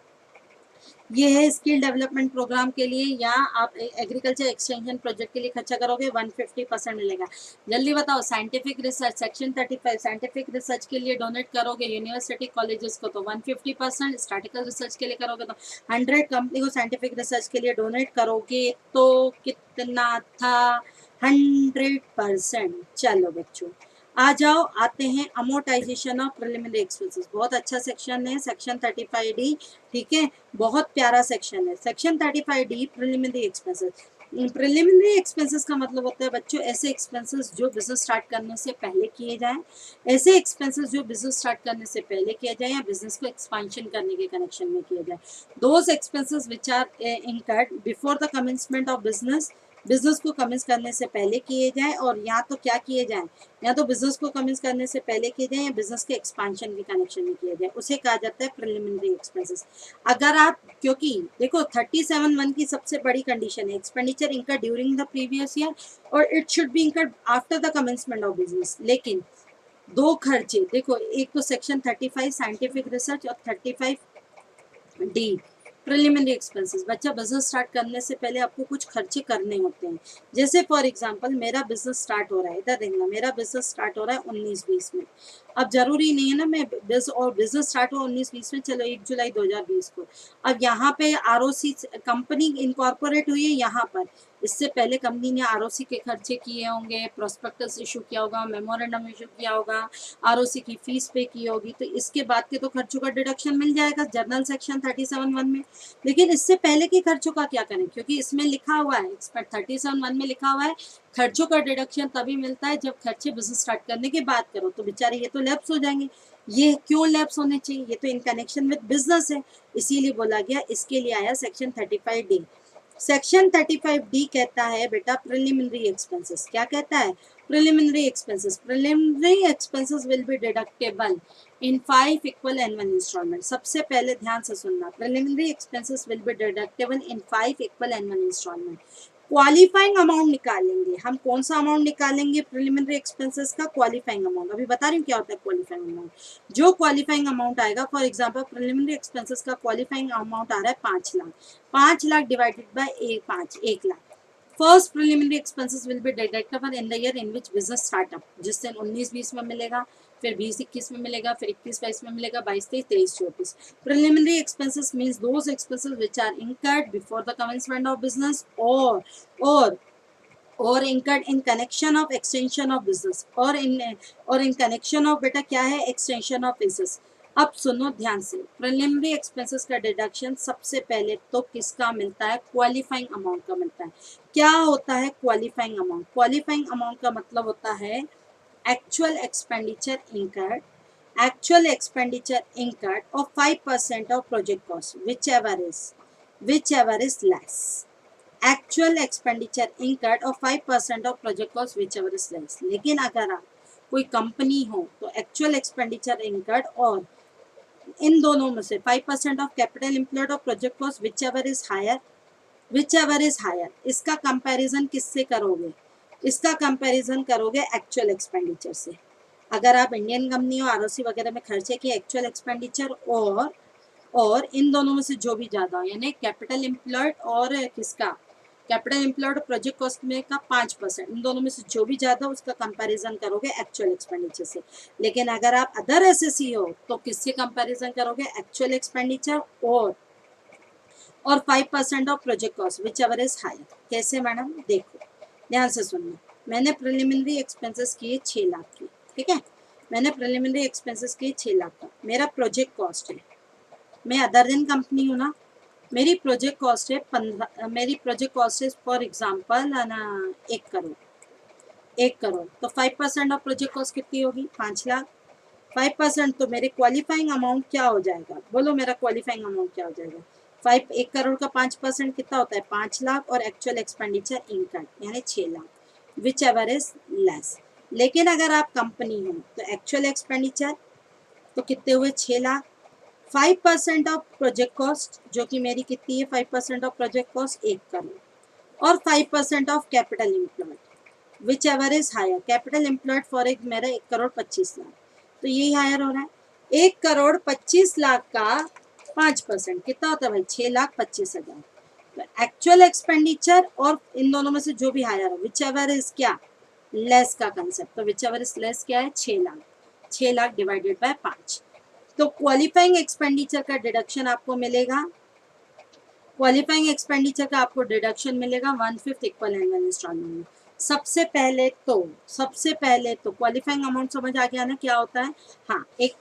ये है स्किल डेवलपमेंट प्रोग्राम के लिए, या आप एग्रीकल्चर एक्सटेंशन प्रोजेक्ट के लिए खर्चा करोगे 150% मिलेगा। जल्दी बताओ, scientific research section 35 scientific research के लिए डोनेट करोगे यूनिवर्सिटी कॉलेजेस को तो 150%, स्टैटिकल रिसर्च के लिए करोगे तो 100 कंपनी को साइंटिफिक रिसर्च के लिए डोनेट करोगे तो कितना था, 100%। चलो बच्चों आ जाओ, आते हैं अमोर्टाइजेशन ऑफ प्रिलिमिनरी एक्सपेंसेस। बहुत अच्छा सेक्शन है सेक्शन 35D। ठीक है, बहुत प्यारा सेक्शन है section 35D preliminary expenses. Preliminary expenses का मतलब होता है बच्चों ऐसे एक्सपेंसेस जो बिजनेस स्टार्ट करने से पहले किए जाएं, ऐसे एक्सपेंसेस जो बिजनेस स्टार्ट करने से पहले किया जाए या बिजनेस को एक्सपांशन करने के कनेक्शन में किया जाए। Those expenses which are incurred before the commencement of business, business को कमेंस करने से पहले किए जाए, और या तो क्या किए जाए, या तो बिजनेस को कमेंस करने से पहले किए जाए या बिजनेस के एक्सपांशन के कनेक्शन में किया जाए, उसे कहा जाता है प्रिलिमिनरी एक्सपेंसेस। अगर आप, क्योंकि देखो 37(1) की सबसे बड़ी कंडीशन है एक्सपेंडिचर इनकर ड्यूरिंग द प्रीवियस ईयर और it should be incurred after the commencement of business. लेकिन दो खर्चे देखो, एक तो सेक्शन 35 साइंटिफिक रिसर्च और 35D प्रिलिमिनरी एक्सपेंसेस। बच्चा बिजनेस स्टार्ट करने से पहले आपको कुछ खर्चे करने होते हैं। जैसे फॉर एग्जांपल मेरा बिजनेस स्टार्ट हो रहा है, इधर देखना, मेरा बिजनेस स्टार्ट हो रहा है 19-20 में। अब जरूरी नहीं है ना मैं बिजनेस स्टार्ट हुआ 19-20 में, चलो 1 जुलाई 2020 को। अब यहाँ पे आरओसी कंपनी इनकॉर्पोरेट हुई है यहाँ पर, इससे पहले कंपनी ने आरओसी के खर्चे किए होंगे, प्रोस्पेक्टस इशू किया होगा, मेमोरेंडम इशू किया होगा, आरओसी की फीस पे की होगी, तो इसके बाद के तो खर्चों का डिडक्शन मिल जाएगा जनरल सेक्शन 37(1) में। लेकिन इससे पहले के खर्चों का क्या करें, क्योंकि इसमें लिखा हुआ है 37(1) में लिखा हुआ है खर्चों का डिडक्शन तभी मिलता है जब खर्चे बिजनेस स्टार्ट करने की बात करो। तो बेचारे ये तो लैप्स हो जाएंगे। ये क्यों लैप्स होने चाहिए, ये तो इन कनेक्शन विद बिजनेस है, इसीलिए बोला गया, इसके लिए आया सेक्शन 35D। सेक्शन 35D कहता है बेटा प्रिलिमिनरी एक्सपेंसेस, क्या कहता है, preliminary expenses, preliminary expenses will be deductible in 5 equal annual instalment. सबसे पहले ध्यान से सुनना, preliminary expenses will be deductible in 5 equal annual instalment. Qualifying amount निकालेंगे हम, कौन सा अमाउंट निकालेंगे प्रिलिमिनरी एक्सपेंसेस का, क्वालिफाइंग अमाउंट। अभी बता रही हूँ क्या होता है क्वालिफाइंग अमाउंट। जो क्वालिफाइंग अमाउंट आएगा, फॉर एग्जांपल प्रिलिमिनरी एक्सपेंसेस का क्वालिफाइंग अमाउंट आ रहा है 5 lakh, 5 lakh divided by 1 lakh. First preliminary expenses will be deductible in the year in which business startup, जिस दिन 19-20 में मिलेगा, फिर 20-21 में मिलेगा, फिर 21-22 में मिलेगा, 22-23, 23-24। Preliminary expenses means those expenses which are incurred before the commencement of business और incurred in connection of extension of business और in connection of बेटा क्या है, extension of business। अब सुनो ध्यान से, प्रिलिमिनरी एक्सपेंसेस का डिडक्शन सबसे पहले तो किसका मिलता है, क्वालिफाइंग अमाउंट का मिलता है। क्या होता है क्वालिफाइंग अमाउंट, क्वालिफाइंग अमाउंट का मतलब होता है actual expenditure incurred of 5% of project cost whichever is less। Actual expenditure incurred और 5% of project cost whichever is less। लेकिन अगर आप कोई कंपनी हो तो एक्चुअल एक्सपेंडिचर incurred और इन दोनों में से 5% ऑफ कैपिटल एम्प्लॉयड और project cost whichever is higher, इसका कंपैरिजन किससे करोगे, इसका कंपैरिजन करोगे एक्चुअल एक्सपेंडिचर से। अगर आप इंडियन कंपनी हो, आरओसी वगैरह में खर्चे किए एक्चुअल एक्सपेंडिचर और इन दोनों में से जो भी ज़्यादा हो, यानी कैपिटल एम्प्लॉयड और किसका, कैपिटल एम्प्लॉयड प्रोजेक्ट कॉस्ट में का 5%, इन दोनों में से जो भी ज़्यादा उसका कंपैरिजन करोगे एक्चुअल एक्सपेंडिचर से। लेकिन अगर आप अदर एसएससी हो तो किससे कंपैरिजन करोगे, एक्चुअल एक्सपेंडिचर और 5% of project cost whichever is higher. कैसे मैडम, देखो ध्यान से सुनना। मैंने प्रिलिमिनरी एक्सपेंसेस किए 6 लाख के, ठीक है, मैंने प्रिलिमिनरी एक्सपेंसेस किए 6 लाख का, मेरा प्रोजेक्ट कॉस्ट है, मैं अदर दिन कंपनी हूँ ना, मेरी प्रोजेक्ट कॉस्ट है 15, मेरी प्रोजेक्ट कॉस्ट है फॉर एग्जाम्पल ना 1 करोड़, 1 करोड़, तो 5% ऑफ प्रोजेक्ट कॉस्ट कितनी होगी, 5 लाख। 5% तो मेरे क्वालिफाइंग अमाउंट क्या हो जाएगा, बोलो मेरा क्वालिफाइंग अमाउंट क्या हो जाएगा, 1 करोड़ का 5% कितना होता है, 5 लाख, और एक्चुअल एक्सपेंडिचर इनकम यानी 6 lakh, which ever is less. लेकिन अगर आप कंपनी हो तो एक्चुअल एक्सपेंडिचर तो कितने हुए, 6 लाख, 5% ऑफ प्रोजेक्ट कॉस्ट जो कि मेरी कितनी है, 5% ऑफ प्रोजेक्ट कॉस्ट 1 करोड़, और 5% of capital employed whichever is higher. Capital employed for एक मेरा 1 करोड़ 25 लाख, तो यही हायर हो रहा है। 1 करोड़ 25 लाख का 5% कितना होता है भाई, 6,25,000। तो एक्चुअल एक्सपेंडिचर और इन दोनों में से जो भी हायर हो, विच एवर इज क्या, लेस का कंसेप्ट, तो विच एवर इज लेस क्या है, 6 लाख, 6 लाख डिवाइडेड बाय 5। तो क्वालिफाइंग एक्सपेंडिचर का डिडक्शन आपको मिलेगा, क्वालिफाइंग एक्सपेंडिचर का आपको डिडक्शन मिलेगा 1/5 इक्वल एनुअल इंस्टॉलमेंट में। सबसे पहले तो क्वालिफाइंग अमाउंट समझ आ गया ना क्या होता है। हाँ, एक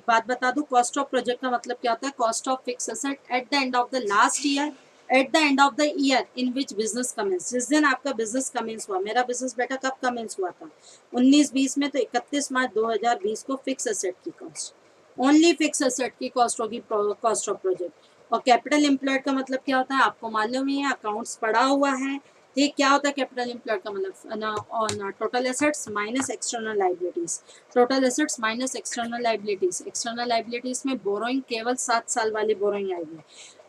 बात बता दूं, कॉस्ट ऑफ प्रोजेक्ट का मतलब क्या होता है, cost of fix asset at the end of the last year, at the end of the year in which business commence, जिस दिन आपका बिजनेस कमेंस हुआ। मेरा बिजनेस बेटा कब कमेंस हुआ था, 19-20 में, तो 31 मार्च 2020 को फिक्स एसेट की कॉस्ट, ओनली फिक्स एसेट की कॉस्ट होगी कॉस्ट ऑफ प्रोजेक्ट। और कैपिटल एम्प्लॉयड का मतलब क्या होता है, आपको मालूम ही है, अकाउंट्स पढ़ा हुआ है, ठीक, क्या होता है कैपिटल एम्प्लॉयड का मतलब ना total assets minus external liabilities, total assets minus external liabilities. External liabilities में बोरोइंग केवल 7 साल वाली बोरोइंग आएगी।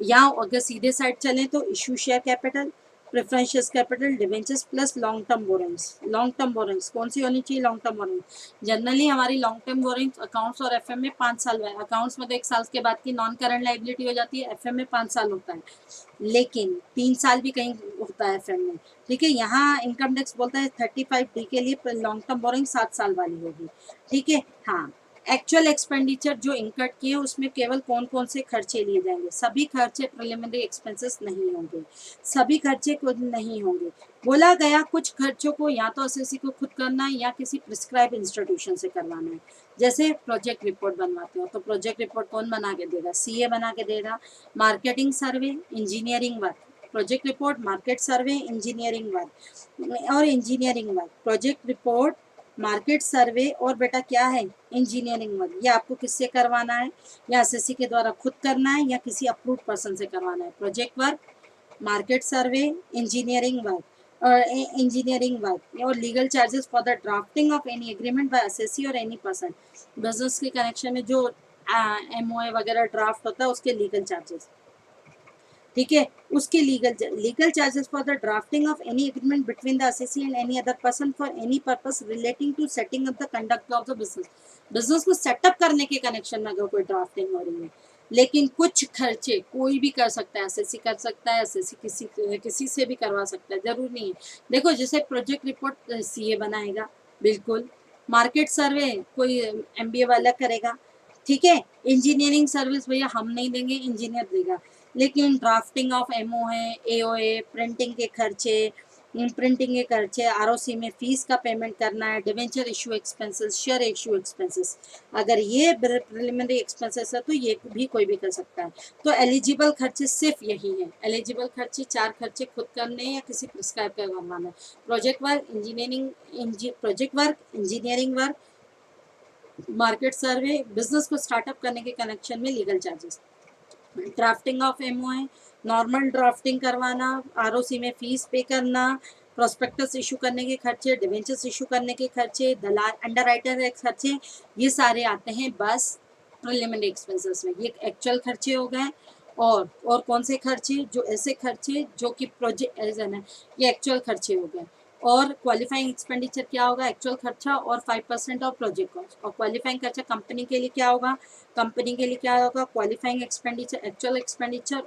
यहाँ अगर सीधे साइड चलें तो issue share capital, preferential capital, debentures plus long term borrowings. Long term borrowings कौन सी होनी चाहिए, लॉन्ग टर्म बोरोइंग्स। जनरली हमारी लॉन्ग टर्म बोरोइंग्स अकाउंट्स और एफएम में 5 साल है, अकाउंट्स में तो 1 साल के बाद की नॉन करंट लाइबिलिटी हो जाती है, एफएम में 5 साल होता है, लेकिन 3 साल भी कहीं होता है एफएम में, ठीक है। यहाँ इनकम टैक्स बोलता है 35D के लिए लॉन्ग टर्म बोरोइंग 7 साल वाली होगी, ठीक है। हाँ, एक्चुअल एक्सपेंडिचर जो इनकट किए उसमें केवल कौन कौन से खर्चे लिए जाएंगे, सभी खर्चे प्रिलिमिनरी एक्सपेंसेस नहीं होंगे, सभी खर्चे खुद नहीं होंगे। बोला गया कुछ खर्चों को या तो एसएससी को खुद करना है या किसी प्रिस्क्राइब इंस्टीट्यूशन से करवाना है। जैसे प्रोजेक्ट रिपोर्ट बनवाते हो तो प्रोजेक्ट रिपोर्ट कौन बना के देगा, सीए बना के देगा। Marketing survey, engineering work, project report, market survey, engineering work और engineering work, project report, market survey और बेटा क्या है, इंजीनियरिंग वर्क। ये आपको किससे करवाना है, या एसएससी के द्वारा खुद करना है या किसी अप्रूव्ड पर्सन से करवाना है। Project work, market survey, engineering work और इंजीनियरिंग वर्क और legal charges for the drafting of any agreement by SSC और एनी पर्सन। बिजनेस के कनेक्शन में जो एमओए वगैरह ड्राफ्ट होता है उसके लीगल चार्जेस, ठीक है, उसके legal charges for the drafting of any agreement between the SSC and any other person for any purpose relating to setting up the conduct of the business. Business को setup करने के connection में अगर कोई drafting हो रही है। लेकिन कुछ खर्चे कोई भी कर सकता है, एसएससी कर सकता है, एसएससी किसी से भी करवा सकता है, जरूर नहीं है। देखो जैसे प्रोजेक्ट रिपोर्ट सीए बनाएगा, बिल्कुल। मार्केट सर्वे कोई एमबीए वाला करेगा, ठीक है। इंजीनियरिंग सर्विस भैया हम नहीं देंगे, इंजीनियर देगा। लेकिन ड्राफ्टिंग ऑफ एमओ है, एओए, प्रिंटिंग के खर्चे, आरओसी में फीस का पेमेंट करना है, debenture issue expenses, share issue expenses, अगर ये प्रिलिमिनरी एक्सपेंसेस है तो ये भी कोई भी कर सकता है। तो एलिजिबल खर्चे सिर्फ यही है, एलिजिबल खर्चे 4 खर्चे खुद करने या किसी प्रिस्क्राइब का करवाना है। Project work, engineering work, market सर्वे, बिजनेस को स्टार्टअप करने के कनेक्शन में legal charges, drafting of MOA, normal drafting करवाना, आरओसी में फीस पे करना, प्रोस्पेक्टस इशू करने के खर्चे, डिवेंचर्स इशू करने के खर्चे, दलाल अंडर राइटर के खर्चे, ये सारे आते हैं बस प्रिलिमिनरी एक्सपेंसेस में। ये एक्चुअल खर्चे हो गए। और कौन से खर्चे, जो ऐसे खर्चे जो कि प्रोजेक्ट एज है, ये एक्चुअल खर्चे हो गए। और क्वालिफाइंग एक्सपेंडिचर क्या होगा, एक्चुअल खर्चा और 5% ऑफ प्रोजेक्ट कॉस्ट। और क्वालिफाइंग खर्चा कंपनी के लिए क्या होगा, कंपनी के लिए क्या होगा, क्वालिफाइंग एक्सपेंडिचर, एक्चुअल एक्सपेंडिचर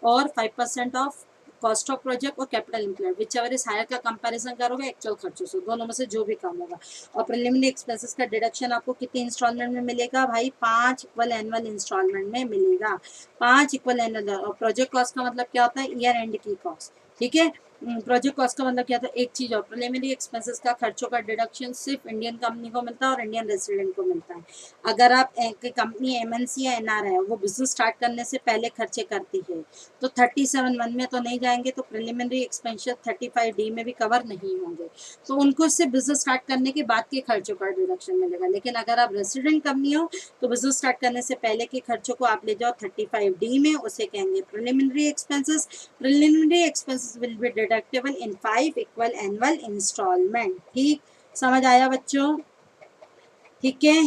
और 5% ऑफ कॉस्ट ऑफ प्रोजेक्ट और capital employed whichever is higher का कंपैरिजन करोगे एक्चुअल खर्चों से, दोनों में से जो भी कम होगा। और प्रिलिमिनरी एक्सपेंसेस का डिडक्शन आपको कितनी इंस्टॉलमेंट में मिलेगा भाई, 5 इक्वल एनुअल इंस्टॉलमेंट में मिलेगा, 5 इक्वल एनुअल। और प्रोजेक्ट कॉस्ट का मतलब क्या होता है, ईयर एंड की कॉस्ट, ठीक है। प्रोजेक्ट कॉस्ट का मतलब क्या था, एक चीज और, प्रिलिमिनरी एक्सपेंसेस का खर्चों का डिडक्शन सिर्फ इंडियन कंपनी को मिलता है और इंडियन रेसिडेंट को मिलता है। अगर आप कंपनी एमएनसी या एनआरआई है, वो बिजनेस स्टार्ट करने से पहले खर्चे करती है तो 37(1) में तो नहीं जाएंगे, तो प्रिलिमिनरी एक्सपेंसेस 35D में भी कवर नहीं होंगे, तो उनको सिर्फ बिजनेस स्टार्ट करने के बाद के खर्चों का डिडक्शन मिलेगा। लेकिन अगर आप रेसिडेंट कंपनी हो तो बिजनेस स्टार्ट करने से पहले के खर्चों को आप ले जाओ 35D में, उसे कहेंगे preliminary expenses. Preliminary expenses will be deductible in 5 equal annual instalment. ठीक, समझ आया बच्चों, ठीक है।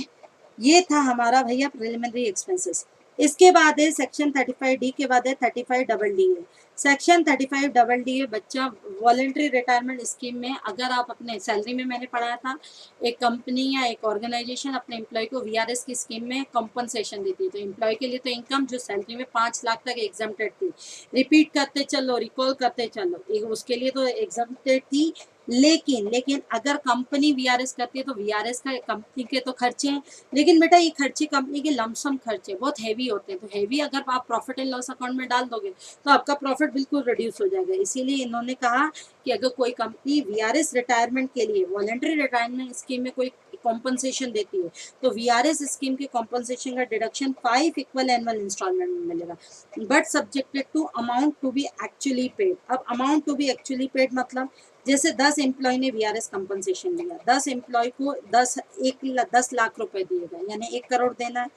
ये था हमारा भैया प्रिलिमिनरी एक्सपेंसेस। इसके बाद है सेक्शन 35D के बाद है 35DD है। सेक्शन 35DD है बच्चा, वॉलेंट्री रिटायरमेंट स्कीम में अगर आप अपने सैलरी में, मैंने पढ़ाया था, एक कंपनी या एक ऑर्गेनाइजेशन अपने एम्प्लॉय को वीआरएस की स्कीम में कंपनसेशन देती है। तो एम्प्लॉय के लिए तो इनकम जो सैलरी में 5 लाख तक एग्जम्प्टेड थी, रिपीट करते चलो, रिकॉल करते चलो, उसके लिए तो एग्जम्प्टेड थी। लेकिन अगर कंपनी वीआरएस करती है तो वीआरएस का कंपनी के तो खर्चे हैं, लेकिन बेटा ये खर्चे कंपनी के लमसम खर्चे बहुत हैवी होते हैं, तो हैवी अगर आप प्रॉफिट एंड लॉस अकाउंट में डाल दोगे तो आपका प्रॉफिट बिल्कुल रिड्यूस हो जाएगा। इसीलिए इन्होंने कहा कि अगर कोई कंपनी वीआरएस रिटायरमेंट के लिए, वॉलंटरी रिटायरमेंट स्कीम में कोई कॉम्पनसेशन देती है तो वीआरएस स्कीम के कॉम्पनसेशन का डिडक्शन 5 इक्वल एनुअल इंस्टॉलमेंट में मिलेगा, but subjected to amount to be actually paid. अब amount to be actually paid मतलब जैसे 10 एम्प्लॉय ने वीआरएस कंपनसेशन लिया, 10 एम्प्लॉय को 10 लाख रुपए दिए गए, यानी 1 करोड़ देना है।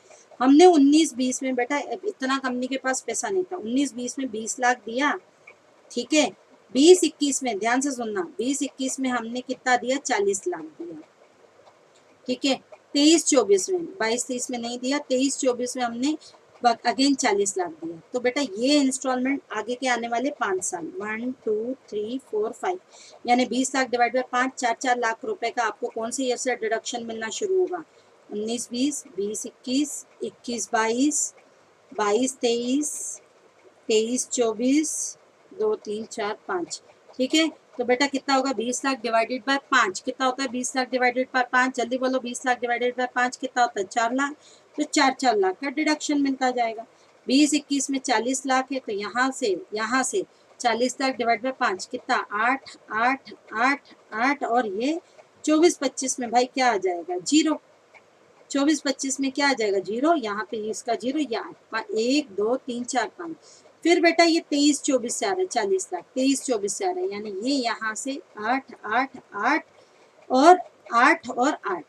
हमने 19-20 में बेटा इतना कंपनी के पास पैसा नहीं था, 19-20 में 20 लाख दिया, ठीक है। 20-21 में, ध्यान से सुनना, 20-21 में हमने कितना दिया, 40 लाख दिया, ठीक है। 23-24 में, 22-23 में नहीं दिया, 23-24 में हमने अगेन 40 लाख दिया। तो बेटा ये इंस्टॉलमेंट आगे के आने वाले 5 साल, 1 2 3 4 5, यानी 20 लाख डिवाइड बाय 5, 4-4 लाख रुपए का आपको कौन से ईयर से डिडक्शन मिलना शुरू होगा, 19-20, 20-21, 21-22, 22-23, 23-24, 2-3-4-5, ठीक है। तो बेटा कितना होगा, 20 लाख डिवाइडेड बाय 5 कितना होता है, 20 लाख डिवाइडेड बाय 5, जल्दी बोलो, 20 लाख डिवाइडेड बाय 5 कितना होता है, 4 लाख। तो 4-4 लाख का डिडक्शन मिलता जाएगा। 20-21 में 40 लाख है, तो यहाँ से 40 लाख डिवाइड बाय 5 कितना, 8 8 8 8, और ये 24-25 में भाई क्या आ जाएगा, 0। 24-25 में क्या आ जाएगा, 0, यहाँ पे इसका 0, या 1 2 3 4 5। फिर बेटा ये 23-24 से आ रहा है, 40 लाख 23-24 से आ रहा है, यानी ये यहाँ से 8 8 8 और 8 और 8।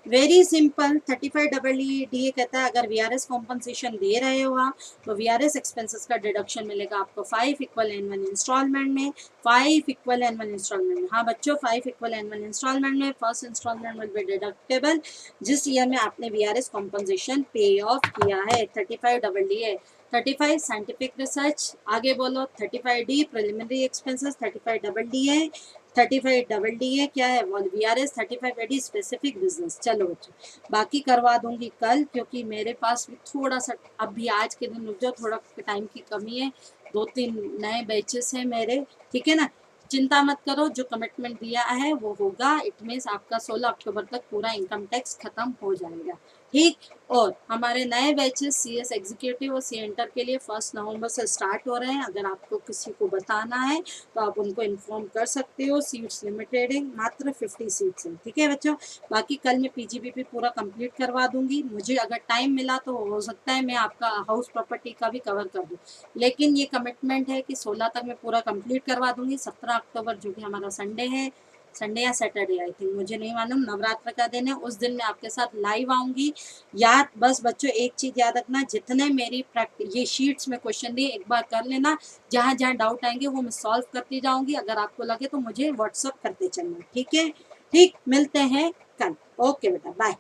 Very simple. 35DD कहता है अगर वीआरएस कॉम्पनसेशन दे रहे हो आप तो वीआरएस एक्सपेंसेस का डिडक्शन मिलेगा आपको 5 इक्वल एनुअल इंस्टॉलमेंट में, 5 इक्वल एनुअल इंस्टॉलमेंट में। हाँ बच्चों, 5 इक्वल एनुअल इंस्टॉलमेंट में first instalment will be deductible जिस ईयर में आपने वीआरएस कॉम्पनसेशन पे ऑफ किया है। 35DD है। 35 साइंटिफिक रिसर्च, आगे बोलो। 35D प्रिलिमिनरी एक्सपेंसेस, 35DD है। 35DD है क्या है, वीआरएस। 35AD specific business. चलो बच्चों, बाकी करवा दूंगी कल, क्योंकि मेरे पास भी थोड़ा सा अभी आज के दिन रुक जाओ, थोड़ा टाइम की कमी है, 2-3 नए बैचेस हैं मेरे, ठीक है ना। चिंता मत करो, जो कमिटमेंट दिया है वो होगा। इट मीन्स आपका 16 अक्टूबर तक पूरा इनकम टैक्स खत्म हो जाएगा, ठीक। और हमारे नए बैचेस CS एग्जीक्यूटिव और सी एंटर के लिए 1 नवंबर से स्टार्ट हो रहे हैं। अगर आपको किसी को बताना है तो आप उनको इन्फॉर्म कर सकते हो। सीट्स लिमिटेड है, मात्र 50 सीट्स हैं, ठीक है बच्चों। बाकी कल मैं PGBP पूरा कंप्लीट करवा दूंगी। मुझे अगर टाइम मिला तो हो सकता है मैं आपका हाउस प्रॉपर्टी का भी कवर कर दूँ, लेकिन ये कमिटमेंट है कि 16 तक मैं पूरा कंप्लीट करवा दूंगी। 17 अक्टूबर जो कि हमारा संडे है, संडे या सैटरडे आई थिंक, मुझे नहीं मालूम, नवरात्र का दिन है, उस दिन मैं आपके साथ लाइव आऊंगी। याद, बस बच्चों एक चीज याद रखना, जितने मेरी प्रैक्टिस ये शीट्स में क्वेश्चन दिए एक बार कर लेना, जहाँ जहाँ डाउट आएंगे वो मैं सॉल्व करती जाऊंगी। अगर आपको लगे तो मुझे व्हाट्सअप करते चलना, ठीक है। ठीक, मिलते हैं कल। ओके बेटा, बाय।